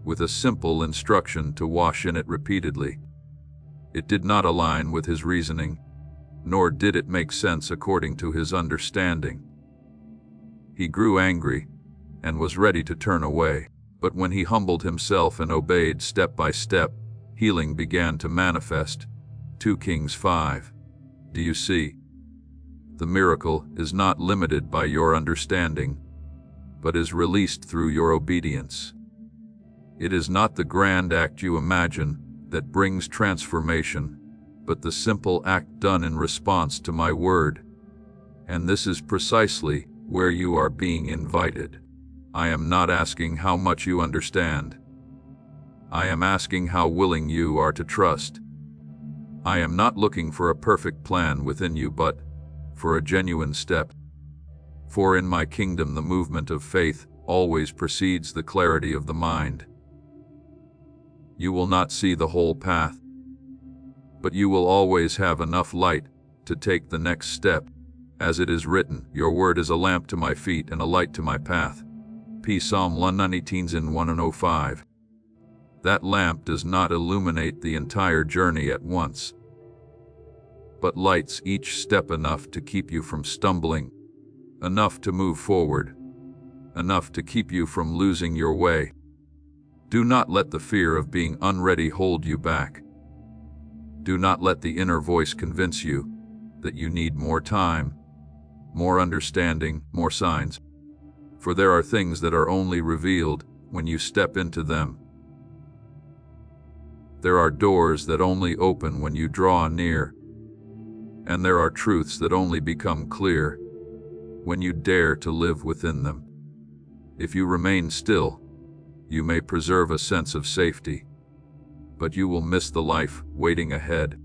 with a simple instruction to wash in it repeatedly. It did not align with his reasoning, nor did it make sense according to his understanding. He grew angry and was ready to turn away, but when he humbled himself and obeyed step by step, healing began to manifest. 2 Kings 5. Do you see? The miracle is not limited by your understanding, but is released through your obedience. It is not the grand act you imagine that brings transformation, but the simple act done in response to my word. And this is precisely where you are being invited. I am not asking how much you understand. I am asking how willing you are to trust. I am not looking for a perfect plan within you, but for a genuine step. For in my kingdom the movement of faith always precedes the clarity of the mind. You will not see the whole path, but you will always have enough light to take the next step. As it is written, your word is a lamp to my feet and a light to my path. Psalm 119:105. That lamp does not illuminate the entire journey at once, but lights each step enough to keep you from stumbling, enough to move forward, enough to keep you from losing your way. Do not let the fear of being unready hold you back. Do not let the inner voice convince you that you need more time, more understanding, more signs. For there are things that are only revealed when you step into them. There are doors that only open when you draw near, and there are truths that only become clear when you dare to live within them. If you remain still, you may preserve a sense of safety, but you will miss the life waiting ahead.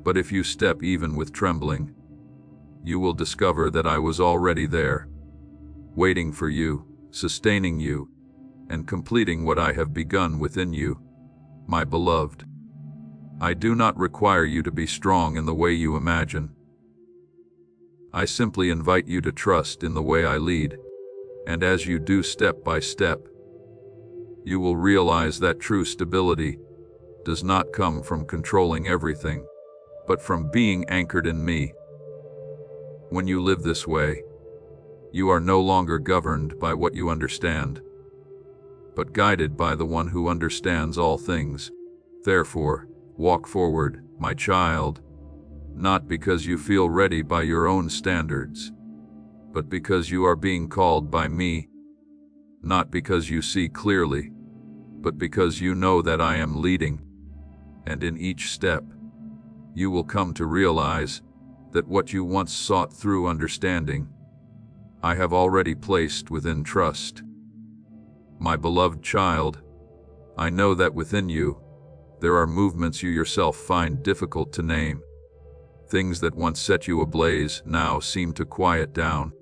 But if you step even with trembling, you will discover that I was already there, waiting for you, sustaining you, and completing what I have begun within you, my beloved. I do not require you to be strong in the way you imagine. I simply invite you to trust in the way I lead, and as you do step by step, you will realize that true stability does not come from controlling everything, but from being anchored in me. When you live this way, you are no longer governed by what you understand, but guided by the one who understands all things. Therefore, walk forward, my child, not because you feel ready by your own standards, but because you are being called by me, not because you see clearly, but because you know that I am leading. And in each step, you will come to realize that what you once sought through understanding, I have already placed within trust. My beloved child, I know that within you, there are movements you yourself find difficult to name. Things that once set you ablaze now seem to quiet down.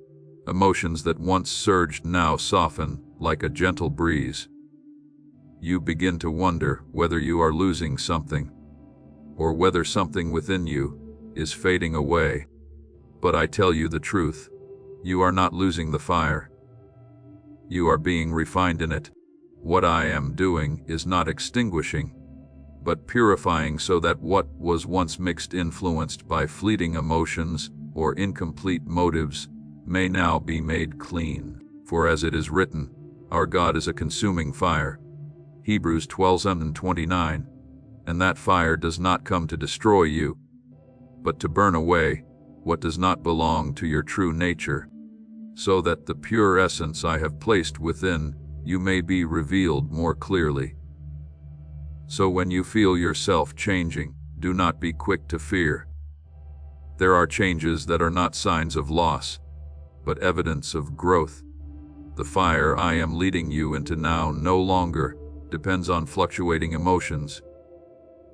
Emotions that once surged now soften like a gentle breeze. You begin to wonder whether you are losing something, or whether something within you is fading away. But I tell you the truth, you are not losing the fire. You are being refined in it. What I am doing is not extinguishing, but purifying, so that what was once mixed, influenced by fleeting emotions or incomplete motives, may now be made clean. For as it is written, our God is a consuming fire. Hebrews 12:29. And that fire does not come to destroy you, but to burn away what does not belong to your true nature, so that the pure essence I have placed within you may be revealed more clearly. So when you feel yourself changing, do not be quick to fear. There are changes that are not signs of loss, but evidence of growth. The fire I am leading you into now no longer depends on fluctuating emotions,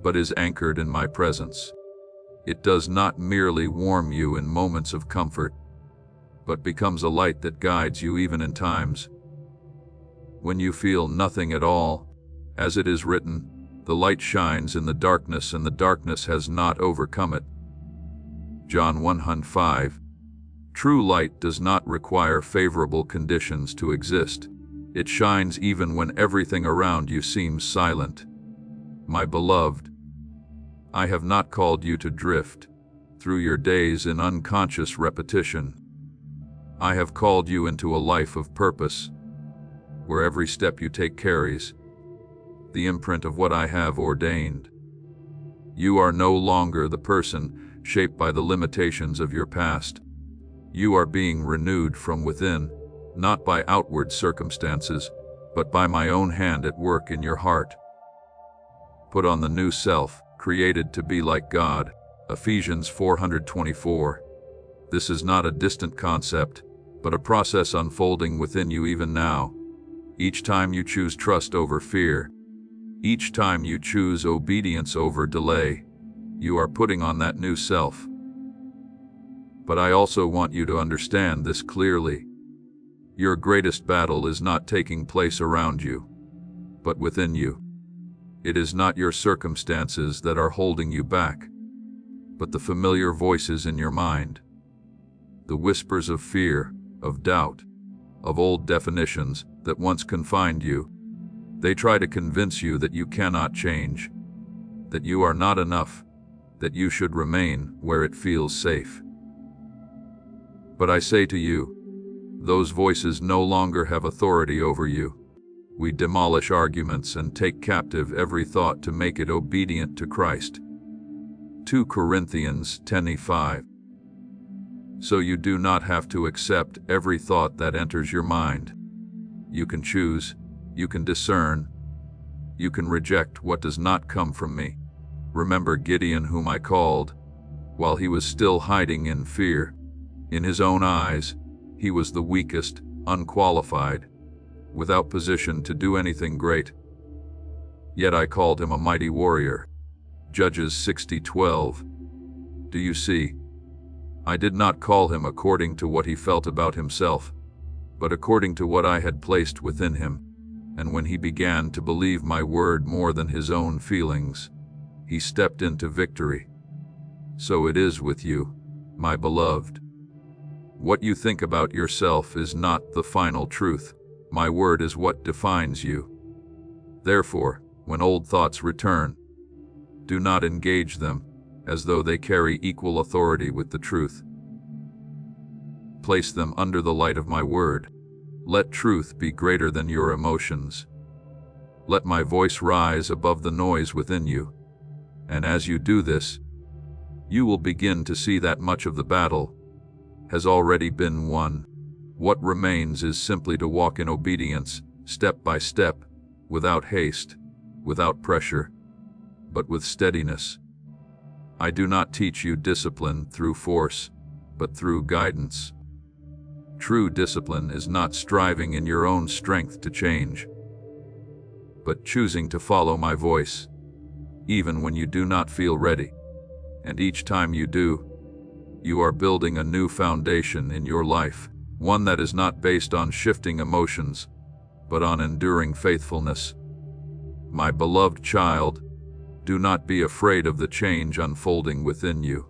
but is anchored in my presence. It does not merely warm you in moments of comfort, but becomes a light that guides you even in times when you feel nothing at all. As it is written, the light shines in the darkness, and the darkness has not overcome it. John 1:5. True light does not require favorable conditions to exist. It shines even when everything around you seems silent. My beloved, I have not called you to drift through your days in unconscious repetition. I have called you into a life of purpose, where every step you take carries the imprint of what I have ordained. You are no longer the person shaped by the limitations of your past. You are being renewed from within, not by outward circumstances, but by my own hand at work in your heart. Put on the new self, created to be like God. Ephesians 4:24. This is not a distant concept, but a process unfolding within you even now. Each time you choose trust over fear, each time you choose obedience over delay, you are putting on that new self. But I also want you to understand this clearly. Your greatest battle is not taking place around you, but within you. It is not your circumstances that are holding you back, but the familiar voices in your mind. The whispers of fear, of doubt, of old definitions that once confined you. They try to convince you that you cannot change, that you are not enough, that you should remain where it feels safe. But I say to you, those voices no longer have authority over you. We demolish arguments and take captive every thought to make it obedient to Christ. 2 Corinthians 10:5. So you do not have to accept every thought that enters your mind. You can choose, you can discern, you can reject what does not come from me. Remember Gideon, whom I called, while he was still hiding in fear. In his own eyes, he was the weakest, unqualified, without position to do anything great. Yet I called him a mighty warrior. Judges 60:12. Do you see? I did not call him according to what he felt about himself, but according to what I had placed within him. And when he began to believe my word more than his own feelings, he stepped into victory. So it is with you, my beloved. What you think about yourself is not the final truth. My word is what defines you. Therefore, when old thoughts return, do not engage them as though they carry equal authority with the truth. Place them under the light of my word. Let truth be greater than your emotions. Let my voice rise above the noise within you. And as you do this, you will begin to see that much of the battle has already been won. What remains is simply to walk in obedience, step by step, without haste, without pressure, but with steadiness. I do not teach you discipline through force, but through guidance. True discipline is not striving in your own strength to change, but choosing to follow my voice, even when you do not feel ready. And each time you do, you are building a new foundation in your life, one that is not based on shifting emotions, but on enduring faithfulness. My beloved child, do not be afraid of the change unfolding within you.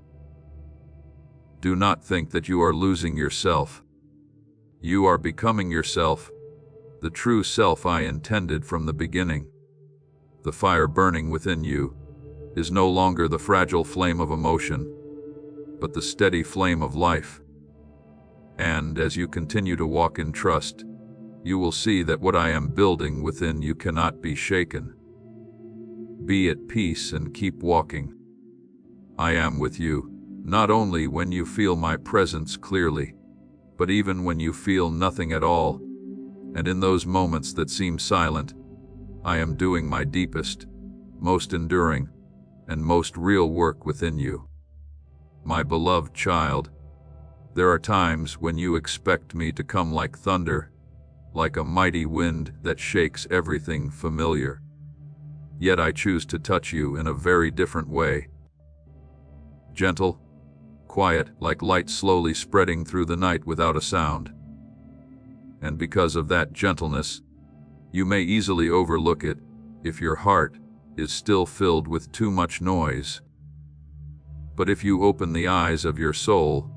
Do not think that you are losing yourself. You are becoming yourself, the true self I intended from the beginning. The fire burning within you is no longer the fragile flame of emotion, but the steady flame of life. And as you continue to walk in trust, you will see that what I am building within you cannot be shaken. Be at peace and keep walking. I am with you, not only when you feel my presence clearly, but even when you feel nothing at all. And in those moments that seem silent, I am doing my deepest, most enduring, and most real work within you. My beloved child, there are times when you expect me to come like thunder, like a mighty wind that shakes everything familiar. Yet I choose to touch you in a very different way. Gentle, quiet, like light slowly spreading through the night without a sound. And because of that gentleness, You may easily overlook it if your heart is still filled with too much noise. But if you open the eyes of your soul,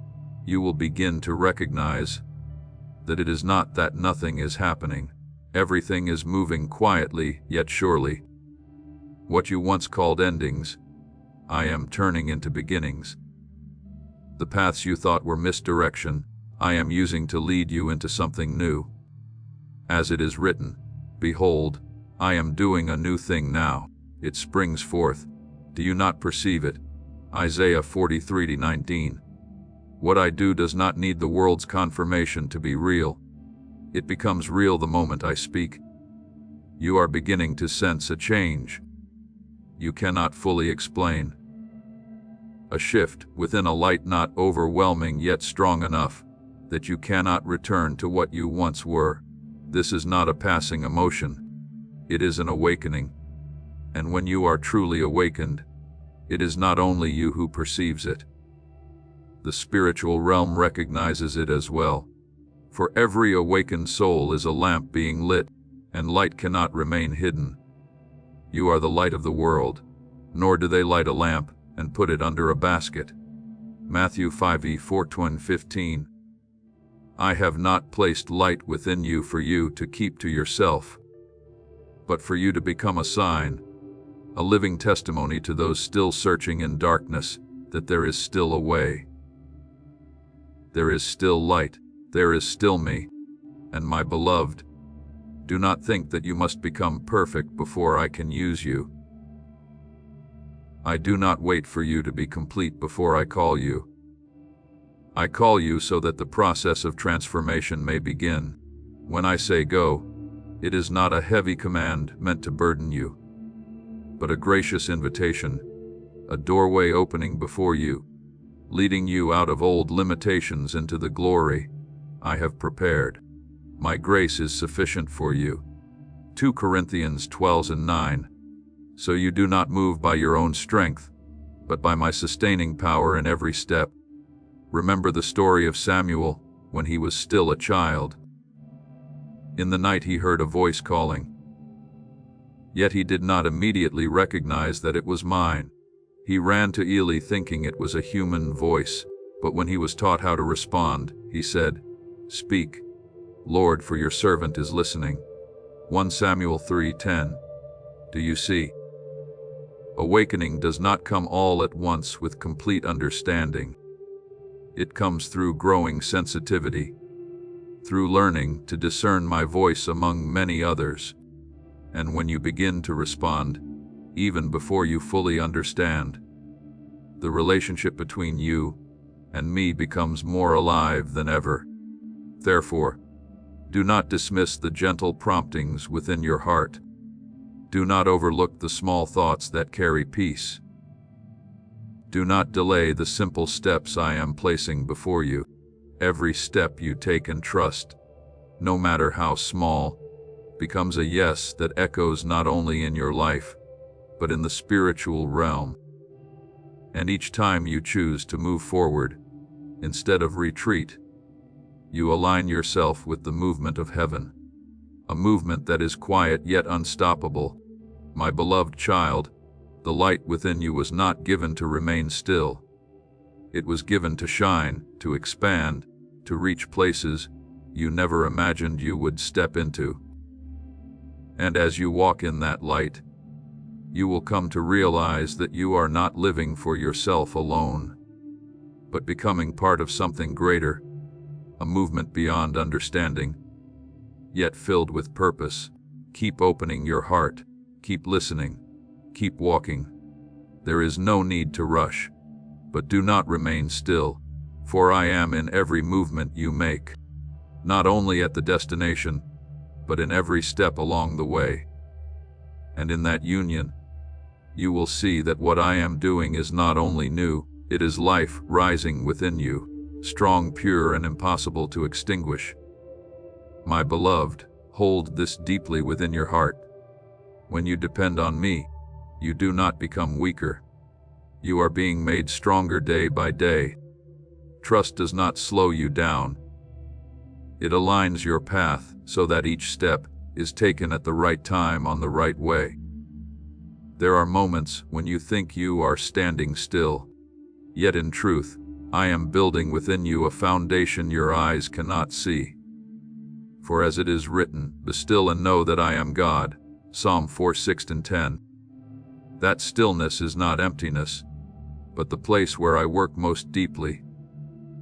you will begin to recognize that it is not that nothing is happening. Everything is moving quietly yet surely. What you once called endings, I am turning into beginnings. The paths you thought were misdirection, I am using to lead you into something new. As it is written, behold, I am doing a new thing now. It springs forth. Do you not perceive it? Isaiah 43:19. What I do does not need the world's confirmation to be real. It becomes real the moment I speak. You are beginning to sense a change you cannot fully explain. A shift within a light not overwhelming yet strong enough that you cannot return to what you once were. This is not a passing emotion. It is an awakening. And when you are truly awakened, it is not only you who perceives it. The spiritual realm recognizes it as well. For every awakened soul is a lamp being lit, and light cannot remain hidden. You are the light of the world, nor do they light a lamp and put it under a basket. Matthew 5:14-15. I have not placed light within you for you to keep to yourself, but for you to become a sign, a living testimony to those still searching in darkness that there is still a way. There is still light, there is still me, and my beloved, do not think that you must become perfect before I can use you. I do not wait for you to be complete before I call you. I call you so that the process of transformation may begin. When I say go, it is not a heavy command meant to burden you, but a gracious invitation, a doorway opening before you, leading you out of old limitations into the glory I have prepared. My grace is sufficient for you. 2 Corinthians 12:9. So you do not move by your own strength, but by my sustaining power in every step. Remember the story of Samuel when he was still a child. In the night he heard a voice calling. Yet he did not immediately recognize that it was mine. He ran to Eli thinking it was a human voice, but when he was taught how to respond, he said, "Speak, Lord, for your servant is listening." 1 Samuel 3:10. Do you see? Awakening does not come all at once with complete understanding. It comes through growing sensitivity, through learning to discern my voice among many others. And when you begin to respond, even before you fully understand, the relationship between you and me becomes more alive than ever. Therefore, do not dismiss the gentle promptings within your heart. Do not overlook the small thoughts that carry peace. Do not delay the simple steps I am placing before you. Every step you take and trust, no matter how small, becomes a yes that echoes not only in your life, but in the spiritual realm. And each time you choose to move forward, instead of retreat, you align yourself with the movement of heaven, a movement that is quiet yet unstoppable. My beloved child, the light within you was not given to remain still. It was given to shine, to expand, to reach places you never imagined you would step into. And as you walk in that light, you will come to realize that you are not living for yourself alone, but becoming part of something greater, a movement beyond understanding, yet filled with purpose. Keep opening your heart, keep listening, keep walking. There is no need to rush, but do not remain still, for I am in every movement you make, not only at the destination, but in every step along the way. And in that union, you will see that what I am doing is not only new, it is life rising within you, strong, pure, and impossible to extinguish. My beloved, hold this deeply within your heart. When you depend on me, you do not become weaker. You are being made stronger day by day. Trust does not slow you down. It aligns your path so that each step is taken at the right time on the right way. There are moments when you think you are standing still, yet in truth, I am building within you a foundation your eyes cannot see. For as it is written, "Be still and know that I am God," Psalm 4:6-10. That stillness is not emptiness, but the place where I work most deeply,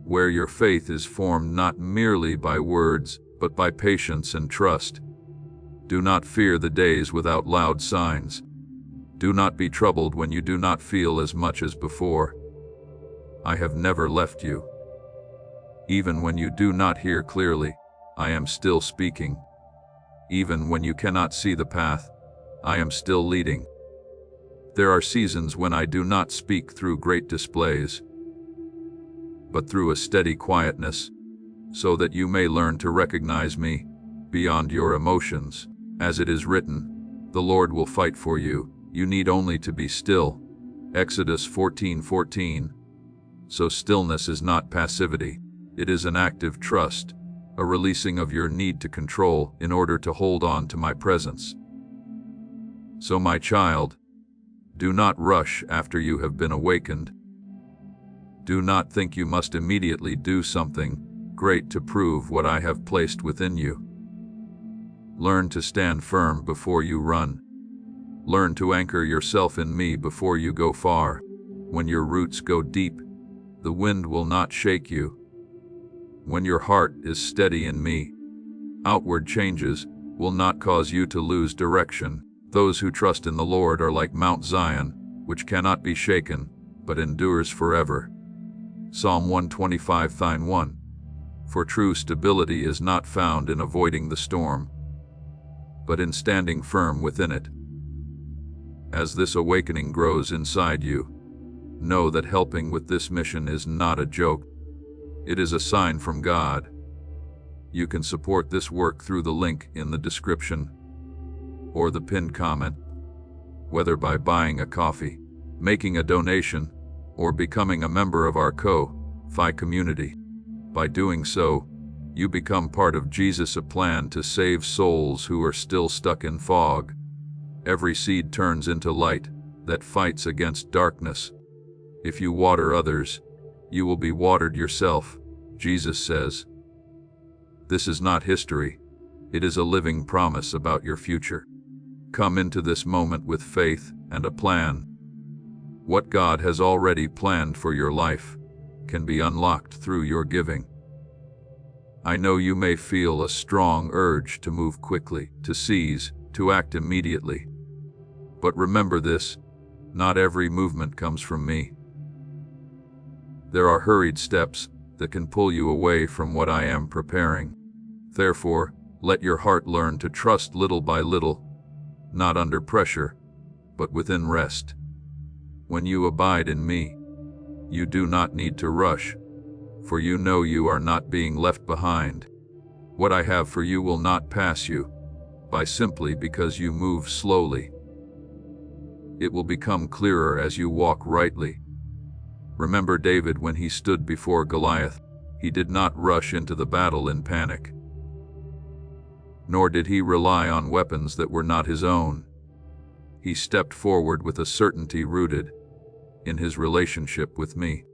where your faith is formed not merely by words, but by patience and trust. Do not fear the days without loud signs. Do not be troubled when you do not feel as much as before. I have never left you. Even when you do not hear clearly, I am still speaking. Even when you cannot see the path, I am still leading. There are seasons when I do not speak through great displays, but through a steady quietness, so that you may learn to recognize me beyond your emotions. As it is written, "The Lord will fight for you. You need only to be still." Exodus 14:14. So stillness is not passivity. It is an active trust, a releasing of your need to control in order to hold on to my presence. So my child, do not rush after you have been awakened. Do not think you must immediately do something great to prove what I have placed within you. Learn to stand firm before you run. Learn to anchor yourself in me before you go far. When your roots go deep, the wind will not shake you. When your heart is steady in me, outward changes will not cause you to lose direction. Those who trust in the Lord are like Mount Zion, which cannot be shaken, but endures forever. Psalm 125:1. For true stability is not found in avoiding the storm, but in standing firm within it. As this awakening grows inside you, know that helping with this mission is not a joke. It is a sign from God. You can support this work through the link in the description or the pinned comment, whether by buying a coffee, making a donation, or becoming a member of our Ko-Fi community. By doing so, you become part of Jesus' plan to save souls who are still stuck in fog. Every seed turns into light that fights against darkness. If you water others, you will be watered yourself, Jesus says. This is not history. It is a living promise about your future. Come into this moment with faith and a plan. What God has already planned for your life can be unlocked through your giving. I know you may feel a strong urge to move quickly, to seize, to act immediately. But remember this, not every movement comes from me. There are hurried steps that can pull you away from what I am preparing. Therefore, let your heart learn to trust little by little, not under pressure, but within rest. When you abide in me, you do not need to rush, for you know you are not being left behind. What I have for you will not pass you by simply because you move slowly. It will become clearer as you walk rightly. Remember David when he stood before Goliath. He did not rush into the battle in panic, nor did he rely on weapons that were not his own. He stepped forward with a certainty rooted in his relationship with me,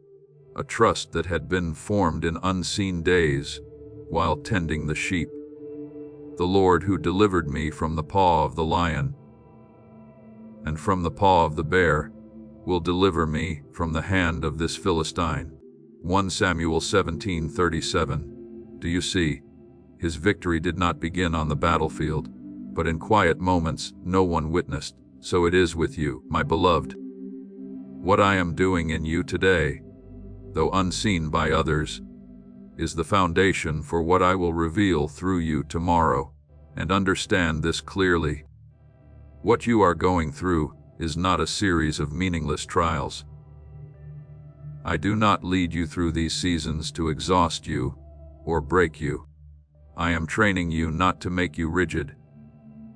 a trust that had been formed in unseen days while tending the sheep. The Lord who delivered me from the paw of the lion and from the paw of the bear will deliver me from the hand of this Philistine. 1 Samuel 17:37. Do you see? His victory did not begin on the battlefield, but in quiet moments no one witnessed. So it is with you, my beloved. What I am doing in you today, though unseen by others, is the foundation for what I will reveal through you tomorrow. And understand this clearly. What you are going through is not a series of meaningless trials. I do not lead you through these seasons to exhaust you or break you. I am training you not to make you rigid,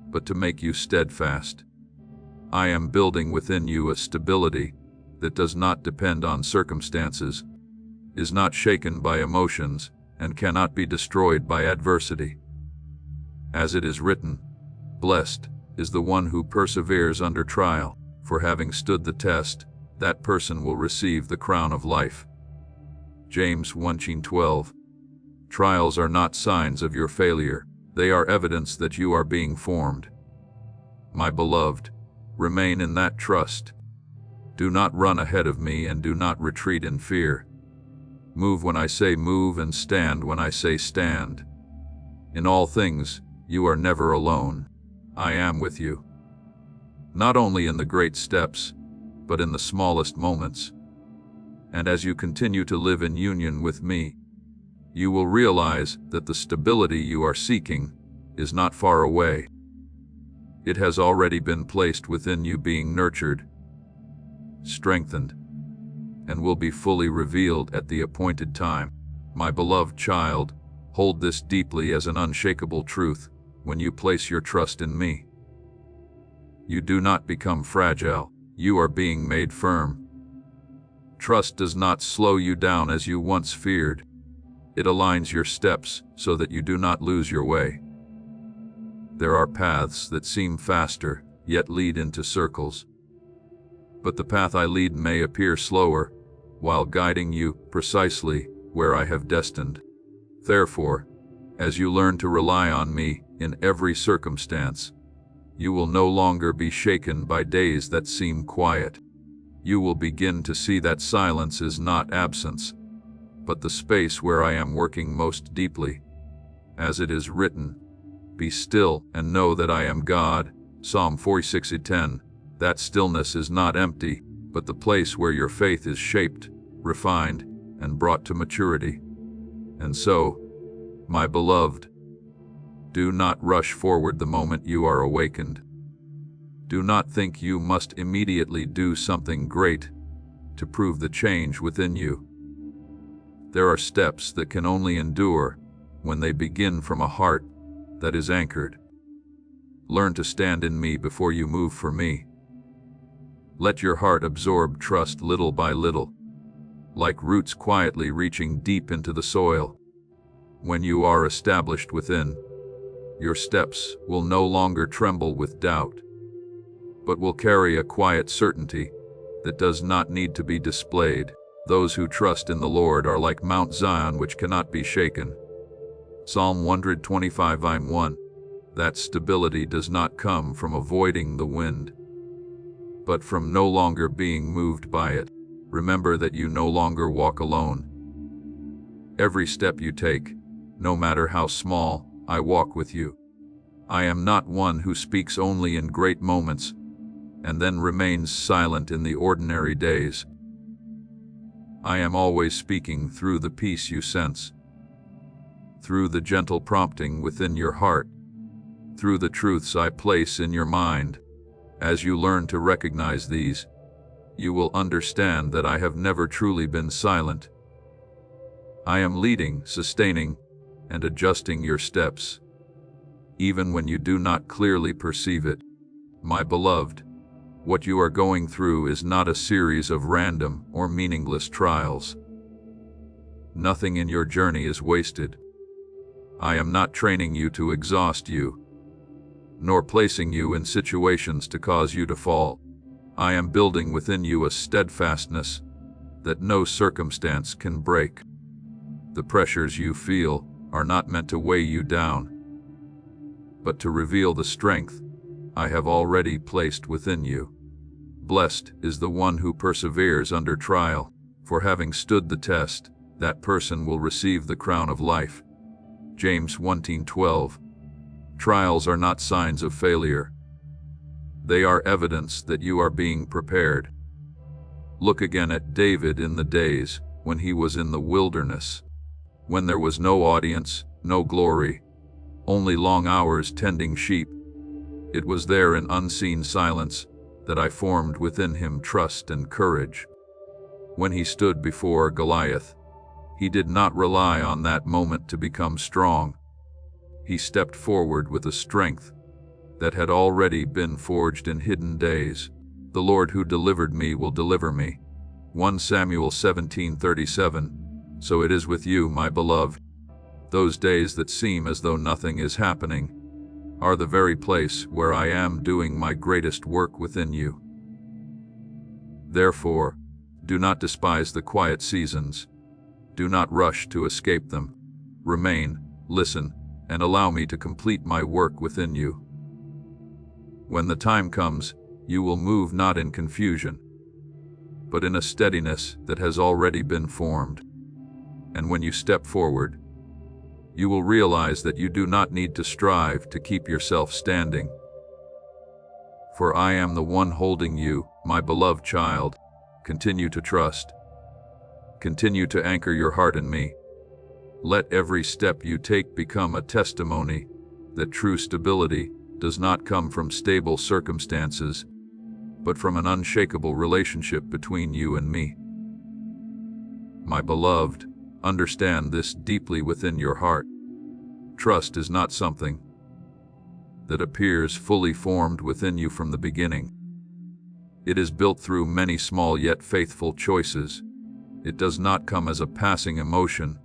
but to make you steadfast. I am building within you a stability that does not depend on circumstances, is not shaken by emotions, and cannot be destroyed by adversity. As it is written, Blessed is the one who perseveres under trial, for having stood the test, that person will receive the crown of life. James 1:12. Trials are not signs of your failure, they are evidence that you are being formed. My beloved, remain in that trust. Do not run ahead of me and do not retreat in fear. Move when I say move and stand when I say stand. In all things, you are never alone. I am with you. Not only in the great steps, but in the smallest moments. And as you continue to live in union with me, you will realize that the stability you are seeking is not far away. It has already been placed within you, being nurtured, strengthened, and will be fully revealed at the appointed time. My beloved child, hold this deeply as an unshakable truth when you place your trust in me. You do not become fragile, you are being made firm. Trust does not slow you down as you once feared. It aligns your steps so that you do not lose your way. There are paths that seem faster, yet lead into circles. But the path I lead may appear slower, while guiding you precisely where I have destined. Therefore, as you learn to rely on me in every circumstance, you will no longer be shaken by days that seem quiet. You will begin to see that silence is not absence, but the space where I am working most deeply. As it is written, "Be still and know that I am God." Psalm 46:10. That stillness is not empty, but the place where your faith is shaped, refined, and brought to maturity. And so, my beloved, do not rush forward the moment you are awakened. Do not think you must immediately do something great to prove the change within you. There are steps that can only endure when they begin from a heart that is anchored. Learn to stand in me before you move for me. Let your heart absorb trust little by little, like roots quietly reaching deep into the soil. When you are established within, your steps will no longer tremble with doubt, but will carry a quiet certainty that does not need to be displayed. Those who trust in the Lord are like Mount Zion, which cannot be shaken. Psalm 125:1. That stability does not come from avoiding the wind, but from no longer being moved by it. Remember that you no longer walk alone. Every step you take, no matter how small, I walk with you. I am not one who speaks only in great moments and then remains silent in the ordinary days. I am always speaking through the peace you sense, through the gentle prompting within your heart, through the truths I place in your mind. As you learn to recognize these, you will understand that I have never truly been silent. I am leading, sustaining, and adjusting your steps, even when you do not clearly perceive it. My beloved, what you are going through is not a series of random or meaningless trials. Nothing in your journey is wasted. I am not training you to exhaust you, nor placing you in situations to cause you to fall. I am building within you a steadfastness that no circumstance can break. The pressures you feel are not meant to weigh you down, but to reveal the strength I have already placed within you. Blessed is the one who perseveres under trial, for having stood the test, that person will receive the crown of life. James 1:12. Trials are not signs of failure. They are evidence that you are being prepared. Look again at David in the days when he was in the wilderness, when there was no audience, no glory, only long hours tending sheep. It was there in unseen silence that I formed within him trust and courage. When he stood before Goliath, he did not rely on that moment to become strong. He stepped forward with a strength that had already been forged in hidden days. The Lord who delivered me will deliver me. 1 Samuel 17:37. So it is with you, my beloved. Those days that seem as though nothing is happening, are the very place where I am doing my greatest work within you. Therefore, do not despise the quiet seasons. Do not rush to escape them. Remain, listen, and allow me to complete my work within you. When the time comes, you will move not in confusion, but in a steadiness that has already been formed. And when you step forward, you will realize that you do not need to strive to keep yourself standing. For I am the one holding you, my beloved child. Continue to trust. Continue to anchor your heart in me. Let every step you take become a testimony that true stability does not come from stable circumstances, but from an unshakable relationship between you and me. My beloved, understand this deeply within your heart. Trust is not something that appears fully formed within you from the beginning. It is built through many small yet faithful choices. It does not come as a passing emotion,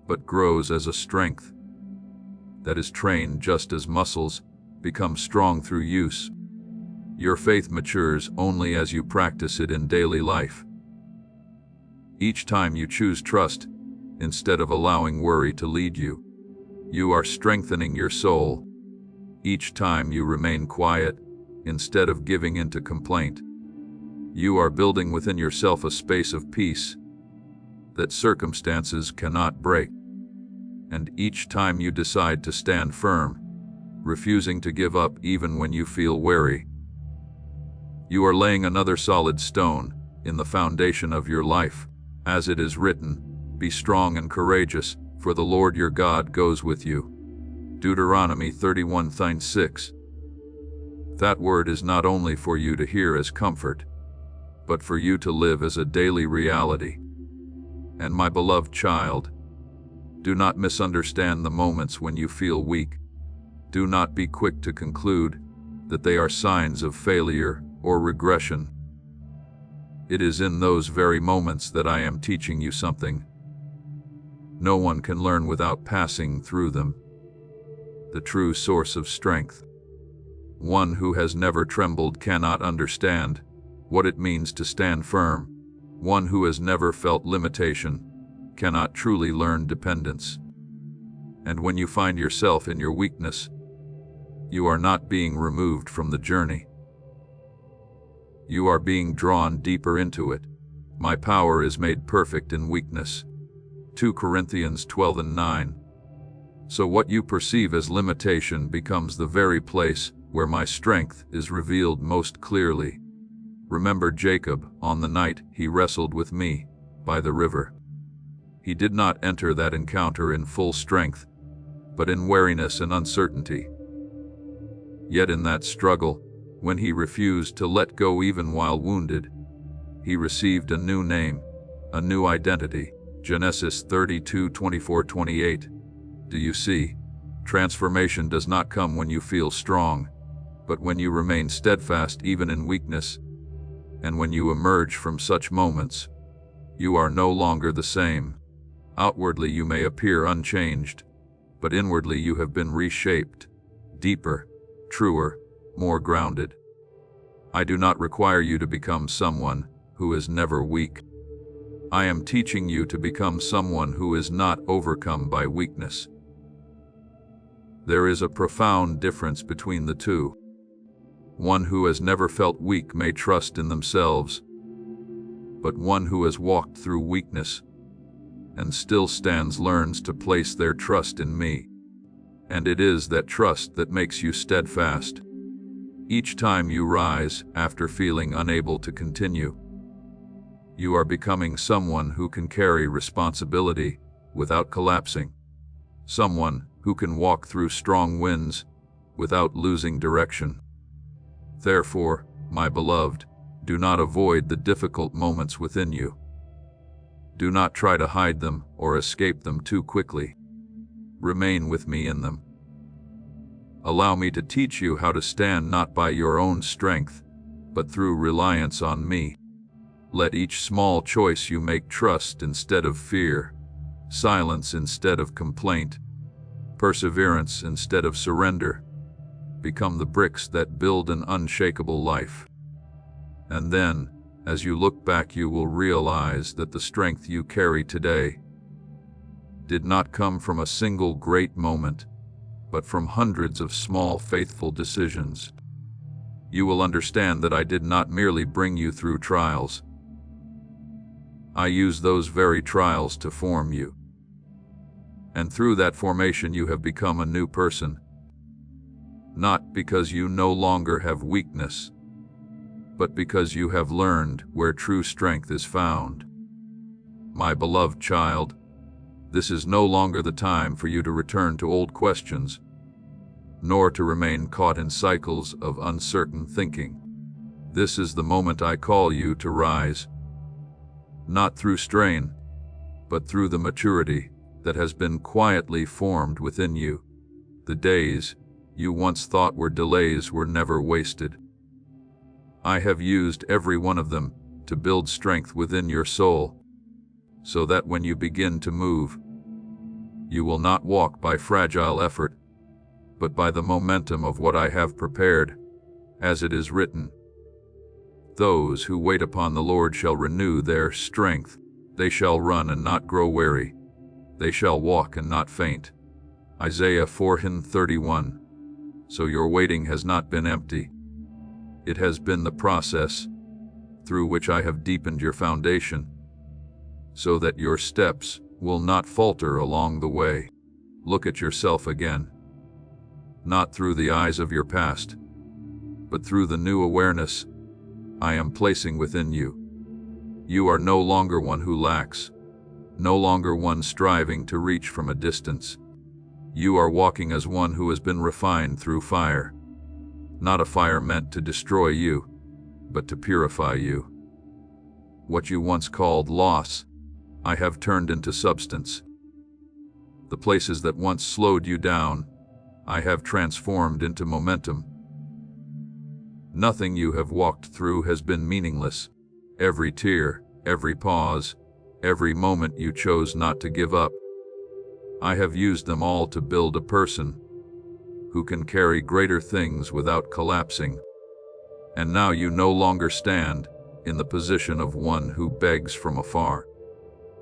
but grows as a strength that is trained just as muscles become strong through use. Your faith matures only as you practice it in daily life. Each time you choose trust, instead of allowing worry to lead you, you are strengthening your soul. Each time you remain quiet, instead of giving in to complaint, you are building within yourself a space of peace that circumstances cannot break. And each time you decide to stand firm, refusing to give up even when you feel weary, you are laying another solid stone in the foundation of your life. As it is written, "Be strong and courageous, for the Lord your God goes with you." Deuteronomy 31:6. That word is not only for you to hear as comfort, but for you to live as a daily reality. And my beloved child, do not misunderstand the moments when you feel weak. Do not be quick to conclude that they are signs of failure or regression. It is in those very moments that I am teaching you something. No one can learn without passing through them. The true source of strength. One who has never trembled cannot understand what it means to stand firm. One who has never felt limitation cannot truly learn dependence. And when you find yourself in your weakness, you are not being removed from the journey. You are being drawn deeper into it. My power is made perfect in weakness. 2 Corinthians 12:9. So what you perceive as limitation becomes the very place where my strength is revealed most clearly. Remember Jacob on the night he wrestled with me by the river. He did not enter that encounter in full strength, but in weariness and uncertainty. Yet in that struggle, when he refused to let go even while wounded, he received a new name, a new identity. Genesis 32:24-28. Do you see? Transformation does not come when you feel strong, but when you remain steadfast even in weakness. And when you emerge from such moments, you are no longer the same. Outwardly you may appear unchanged, but inwardly you have been reshaped, deeper, truer, more grounded. I do not require you to become someone who is never weak. I am teaching you to become someone who is not overcome by weakness. There is a profound difference between the two. One who has never felt weak may trust in themselves, but one who has walked through weakness and still stands learns to place their trust in me. And it is that trust that makes you steadfast. Each time you rise after feeling unable to continue, you are becoming someone who can carry responsibility without collapsing. Someone who can walk through strong winds without losing direction. Therefore, my beloved, do not avoid the difficult moments within you. Do not try to hide them or escape them too quickly. Remain with me in them. Allow me to teach you how to stand not by your own strength, but through reliance on me. Let each small choice you make trust instead of fear, silence instead of complaint, perseverance instead of surrender. become the bricks that build an unshakable life. And then, as you look back, you will realize that the strength you carry today did not come from a single great moment, but from hundreds of small, faithful decisions. You will understand that I did not merely bring you through trials. I used those very trials to form you. And through that formation you have become a new person. Not because you no longer have weakness, but because you have learned where true strength is found. My beloved child, this is no longer the time for you to return to old questions, nor to remain caught in cycles of uncertain thinking. This is the moment I call you to rise, not through strain, but through the maturity that has been quietly formed within you. The days you once thought were delays were never wasted. I have used every one of them to build strength within your soul, so that when you begin to move, you will not walk by fragile effort, but by the momentum of what I have prepared, as it is written. Those who wait upon the Lord shall renew their strength. They shall run and not grow weary. They shall walk and not faint. Isaiah 4:31. So your waiting has not been empty. It has been the process through which I have deepened your foundation, so that your steps will not falter along the way. Look at yourself again, not through the eyes of your past, but through the new awareness I am placing within you. You are no longer one who lacks, no longer one striving to reach from a distance. You are walking as one who has been refined through fire, not a fire meant to destroy you, but to purify you. What you once called loss, I have turned into substance. The places that once slowed you down, I have transformed into momentum. Nothing you have walked through has been meaningless. Every tear, every pause, every moment you chose not to give up, I have used them all to build a person who can carry greater things without collapsing. And now you no longer stand in the position of one who begs from afar.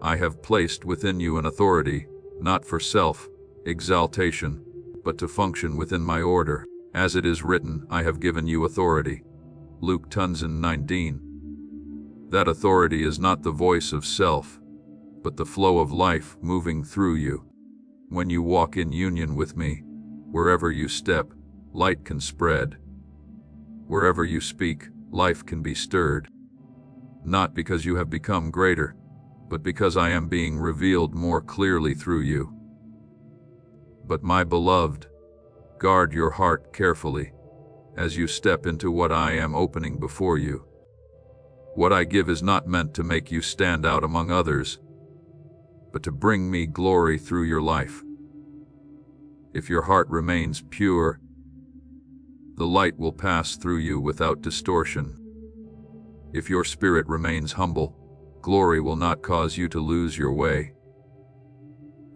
I have placed within you an authority, not for self-exaltation, but to function within my order. As it is written, I have given you authority. Luke 10:19. That authority is not the voice of self, but the flow of life moving through you. When you walk in union with me, wherever you step, light can spread. Wherever you speak, life can be stirred. Not because you have become greater, but because I am being revealed more clearly through you. But my beloved, guard your heart carefully as you step into what I am opening before you. What I give is not meant to make you stand out among others, but to bring me glory through your life. If your heart remains pure, the light will pass through you without distortion. If your spirit remains humble, glory will not cause you to lose your way.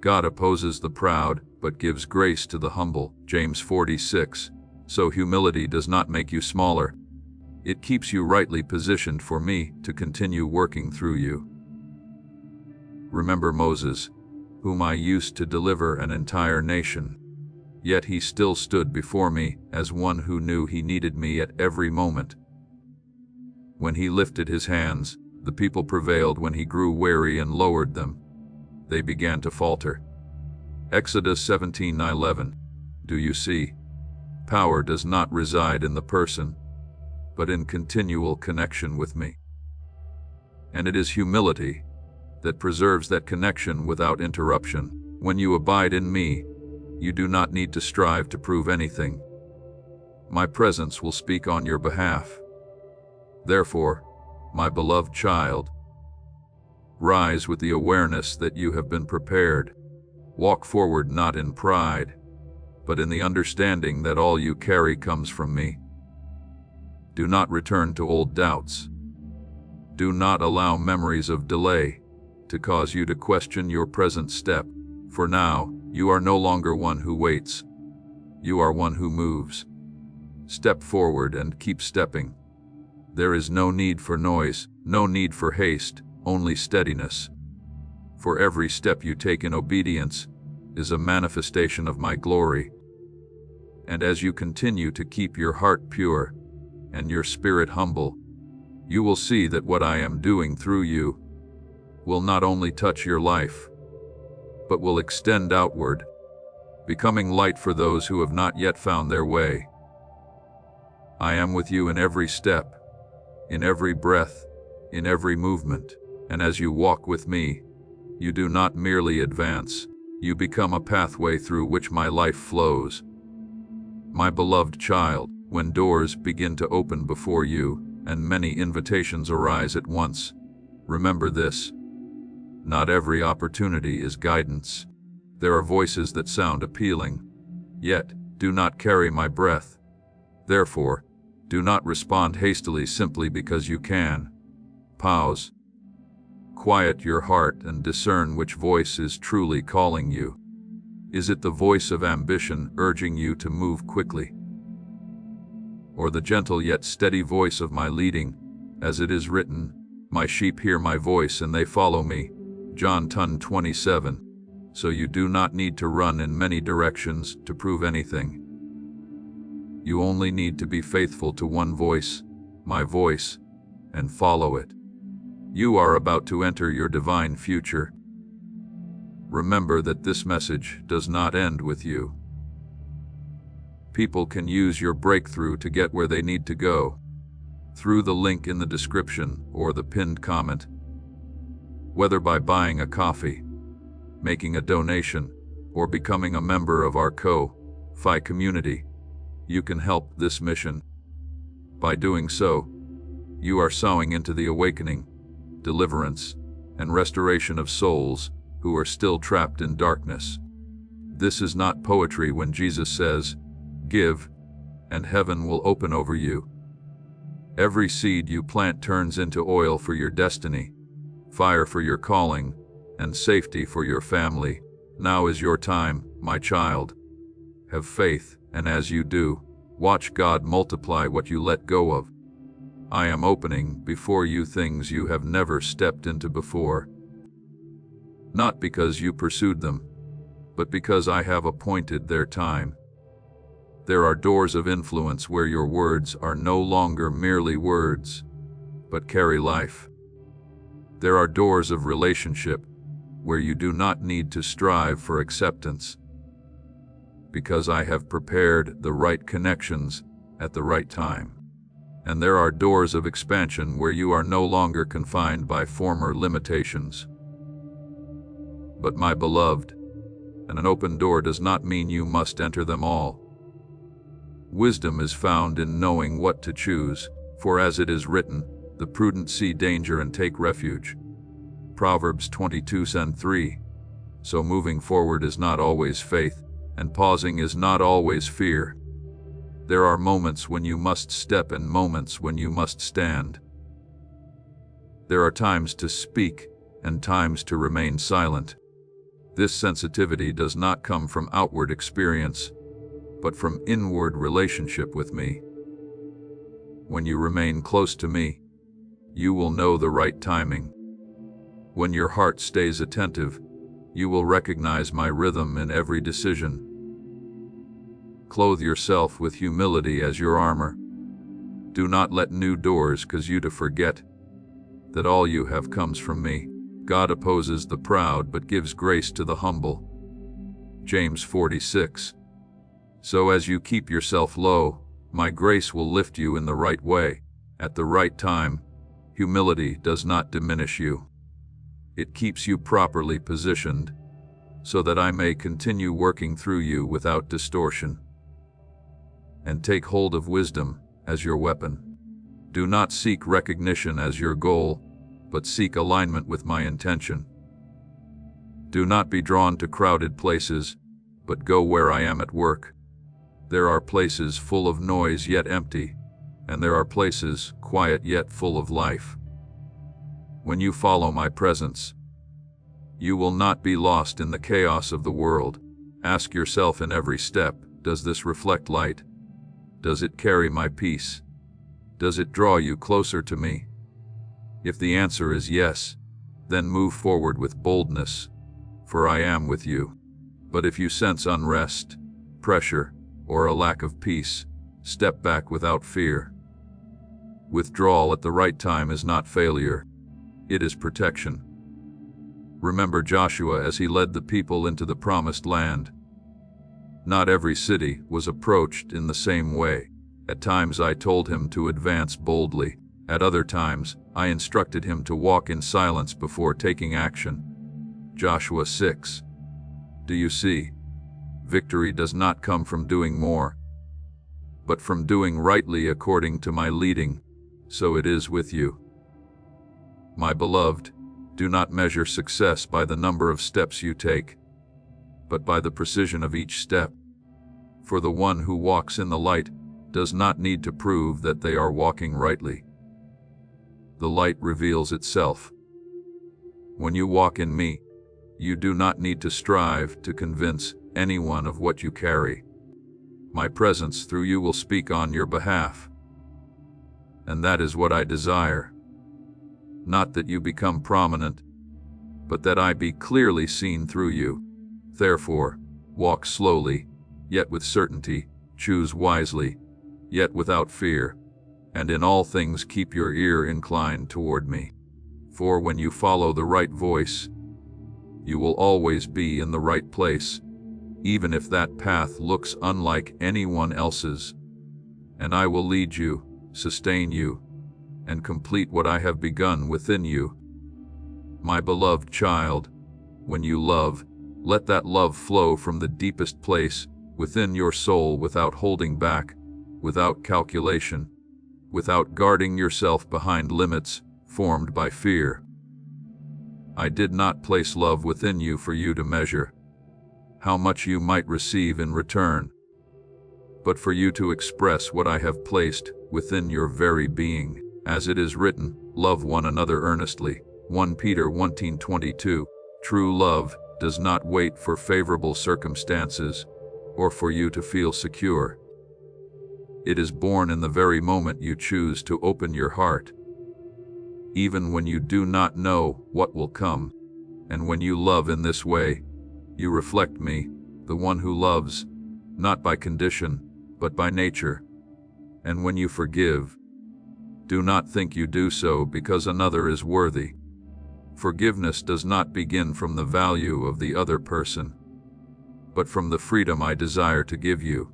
God opposes the proud, but gives grace to the humble. James 4:6. So humility does not make you smaller. It keeps you rightly positioned for me to continue working through you. Remember Moses, whom I used to deliver an entire nation. Yet he still stood before me as one who knew he needed me at every moment. When he lifted his hands, the people prevailed. When he grew weary and lowered them, they began to falter. Exodus 17:11. Do you see? Power does not reside in the person, but in continual connection with me. And it is humility that preserves that connection without interruption. When you abide in me, you do not need to strive to prove anything. My presence will speak on your behalf. Therefore, my beloved child, rise with the awareness that you have been prepared. Walk forward not in pride, but in the understanding that all you carry comes from me. Do not return to old doubts. Do not allow memories of delay to cause you to question your present step. For now, you are no longer one who waits. You are one who moves. Step forward and keep stepping. There is no need for noise, no need for haste, only steadiness. For every step you take in obedience is a manifestation of my glory. And as you continue to keep your heart pure and your spirit humble, you will see that what I am doing through you will not only touch your life, but will extend outward, becoming light for those who have not yet found their way. I am with you in every step, in every breath, in every movement, and as you walk with me, you do not merely advance, you become a pathway through which my life flows. My beloved child, when doors begin to open before you, and many invitations arise at once, remember this: not every opportunity is guidance. There are voices that sound appealing, yet do not carry my breath. Therefore, do not respond hastily simply because you can. Pause. Quiet your heart and discern which voice is truly calling you. Is it the voice of ambition urging you to move quickly? Or the gentle yet steady voice of my leading, as it is written, "My sheep hear my voice and they follow me." John 10:27. So you do not need to run in many directions to prove anything. You only need to be faithful to one voice, my voice, and follow it. You are about to enter your divine future. Remember that this message does not end with you. People can use your breakthrough to get where they need to go, through the link in the description or the pinned comment. Whether by buying a coffee, making a donation, or becoming a member of our Ko-Fi community, you can help this mission. By doing so, you are sowing into the awakening, deliverance, and restoration of souls who are still trapped in darkness. This is not poetry when Jesus says, "Give, and heaven will open over you." Every seed you plant turns into oil for your destiny, fire for your calling, and safety for your family. Now is your time, my child. Have faith, and as you do, watch God multiply what you let go of. I am opening before you things you have never stepped into before. Not because you pursued them, but because I have appointed their time. There are doors of influence where your words are no longer merely words, but carry life. There are doors of relationship where you do not need to strive for acceptance, because I have prepared the right connections at the right time. And there are doors of expansion where you are no longer confined by former limitations. But my beloved, and an open door does not mean you must enter them all. Wisdom is found in knowing what to choose, for as it is written, the prudent see danger and take refuge. Proverbs 22:3. So moving forward is not always faith, and pausing is not always fear. There are moments when you must step and moments when you must stand. There are times to speak and times to remain silent. This sensitivity does not come from outward experience, but from inward relationship with me. When you remain close to me, you will know the right timing. When your heart stays attentive, you will recognize my rhythm in every decision. Clothe yourself with humility as your armor. Do not let new doors cause you to forget that all you have comes from me. God opposes the proud but gives grace to the humble. James 4:6. So as you keep yourself low, my grace will lift you in the right way, at the right time. Humility does not diminish you. It keeps you properly positioned, so that I may continue working through you without distortion. And take hold of wisdom as your weapon. Do not seek recognition as your goal, but seek alignment with my intention. Do not be drawn to crowded places, but go where I am at work. There are places full of noise yet empty, and there are places quiet yet full of life. When you follow my presence, you will not be lost in the chaos of the world. Ask yourself in every step, does this reflect light? Does it carry my peace? Does it draw you closer to me? If the answer is yes, then move forward with boldness, for I am with you. But if you sense unrest, pressure, or a lack of peace, step back without fear. Withdrawal at the right time is not failure. It is protection. Remember Joshua as he led the people into the promised land. Not every city was approached in the same way. At times I told him to advance boldly. At other times, I instructed him to walk in silence before taking action. Joshua 6. Do you see? Victory does not come from doing more, but from doing rightly according to my leading. So it is with you. My beloved, do not measure success by the number of steps you take, but by the precision of each step. For the one who walks in the light does not need to prove that they are walking rightly. The light reveals itself. When you walk in me, you do not need to strive to convince anyone of what you carry. My presence through you will speak on your behalf. And that is what I desire. Not that you become prominent, but that I be clearly seen through you. Therefore, walk slowly, yet with certainty, choose wisely, yet without fear, and in all things keep your ear inclined toward me. For when you follow the right voice, you will always be in the right place, even if that path looks unlike anyone else's. And I will lead you, sustain you, and complete what I have begun within you. My beloved child, when you love, let that love flow from the deepest place within your soul without holding back, without calculation, without guarding yourself behind limits formed by fear. I did not place love within you for you to measure how much you might receive in return, but for you to express what I have placed within your very being. As it is written, love one another earnestly. 1 Peter 1:22. True love does not wait for favorable circumstances or for you to feel secure. It is born in the very moment you choose to open your heart, even when you do not know what will come. And when you love in this way, you reflect me, the one who loves, not by condition, but by nature. And when you forgive, do not think you do so because another is worthy. Forgiveness does not begin from the value of the other person, but from the freedom I desire to give you.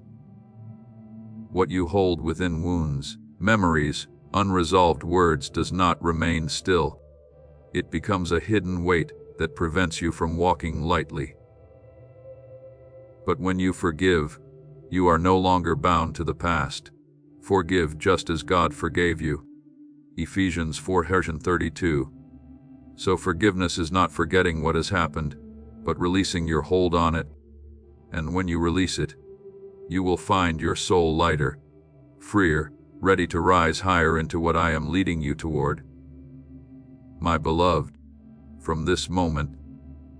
What you hold within wounds, memories, unresolved words does not remain still. It becomes a hidden weight that prevents you from walking lightly. But when you forgive, you are no longer bound to the past. Forgive just as God forgave you. Ephesians 4:32. So forgiveness is not forgetting what has happened, but releasing your hold on it. And when you release it, you will find your soul lighter, freer, ready to rise higher into what I am leading you toward. My beloved, from this moment,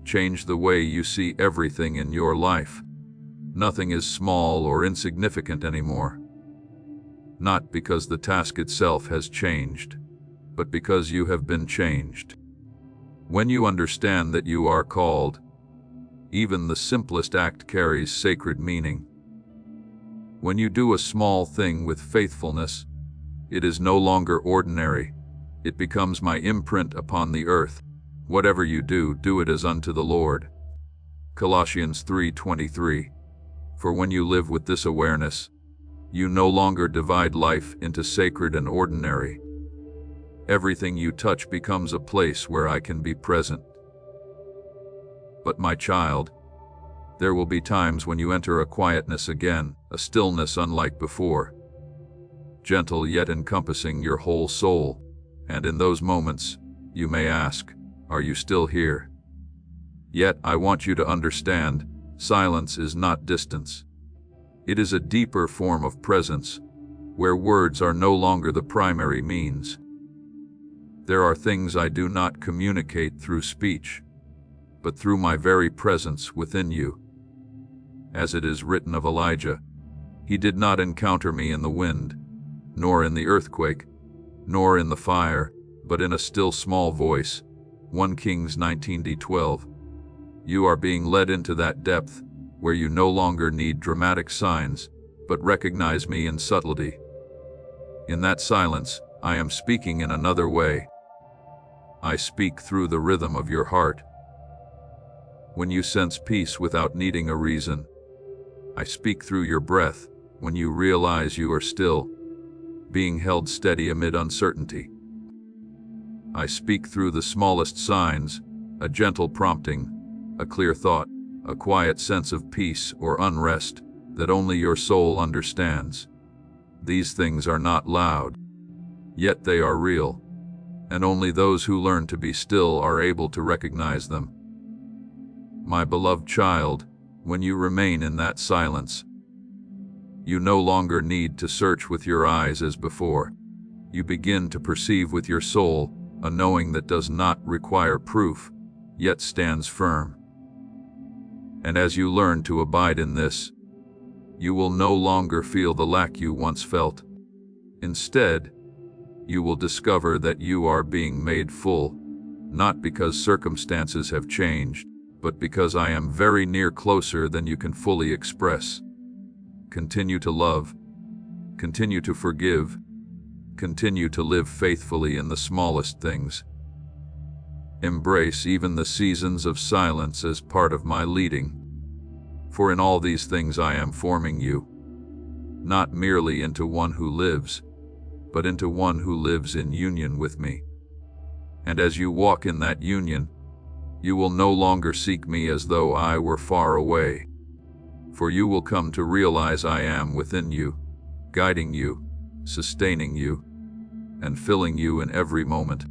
change the way you see everything in your life. Nothing is small or insignificant anymore. Not because the task itself has changed, but because you have been changed. When you understand that you are called, even the simplest act carries sacred meaning. When you do a small thing with faithfulness, it is no longer ordinary. It becomes my imprint upon the earth. Whatever you do, do it as unto the Lord. Colossians 3:23. For when you live with this awareness, you no longer divide life into sacred and ordinary. Everything you touch becomes a place where I can be present. But my child, there will be times when you enter a quietness again, a stillness unlike before, gentle yet encompassing your whole soul. And in those moments, you may ask, are you still here? Yet I want you to understand, silence is not distance. It is a deeper form of presence, where words are no longer the primary means. There are things I do not communicate through speech, but through my very presence within you. As it is written of Elijah, He did not encounter me in the wind, nor in the earthquake, nor in the fire, but in a still small voice. 1 Kings 19:12. You are being led into that depth where you no longer need dramatic signs, but recognize me in subtlety. In that silence, I am speaking in another way. I speak through the rhythm of your heart. When you sense peace without needing a reason, I speak through your breath when you realize you are still, being held steady amid uncertainty. I speak through the smallest signs, a gentle prompting, a clear thought, a quiet sense of peace or unrest that only your soul understands. These things are not loud, yet they are real, and only those who learn to be still are able to recognize them. My beloved child, when you remain in that silence, you no longer need to search with your eyes as before. You begin to perceive with your soul, a knowing that does not require proof, yet stands firm. And as you learn to abide in this, you will no longer feel the lack you once felt. Instead, you will discover that you are being made full, not because circumstances have changed, but because I am very near, closer than you can fully express. Continue to love, continue to forgive, continue to live faithfully in the smallest things. Embrace even the seasons of silence as part of my leading. For in all these things I am forming you, not merely into one who lives, but into one who lives in union with me. And as you walk in that union, you will no longer seek me as though I were far away, for you will come to realize I am within you, guiding you, sustaining you, and filling you in every moment.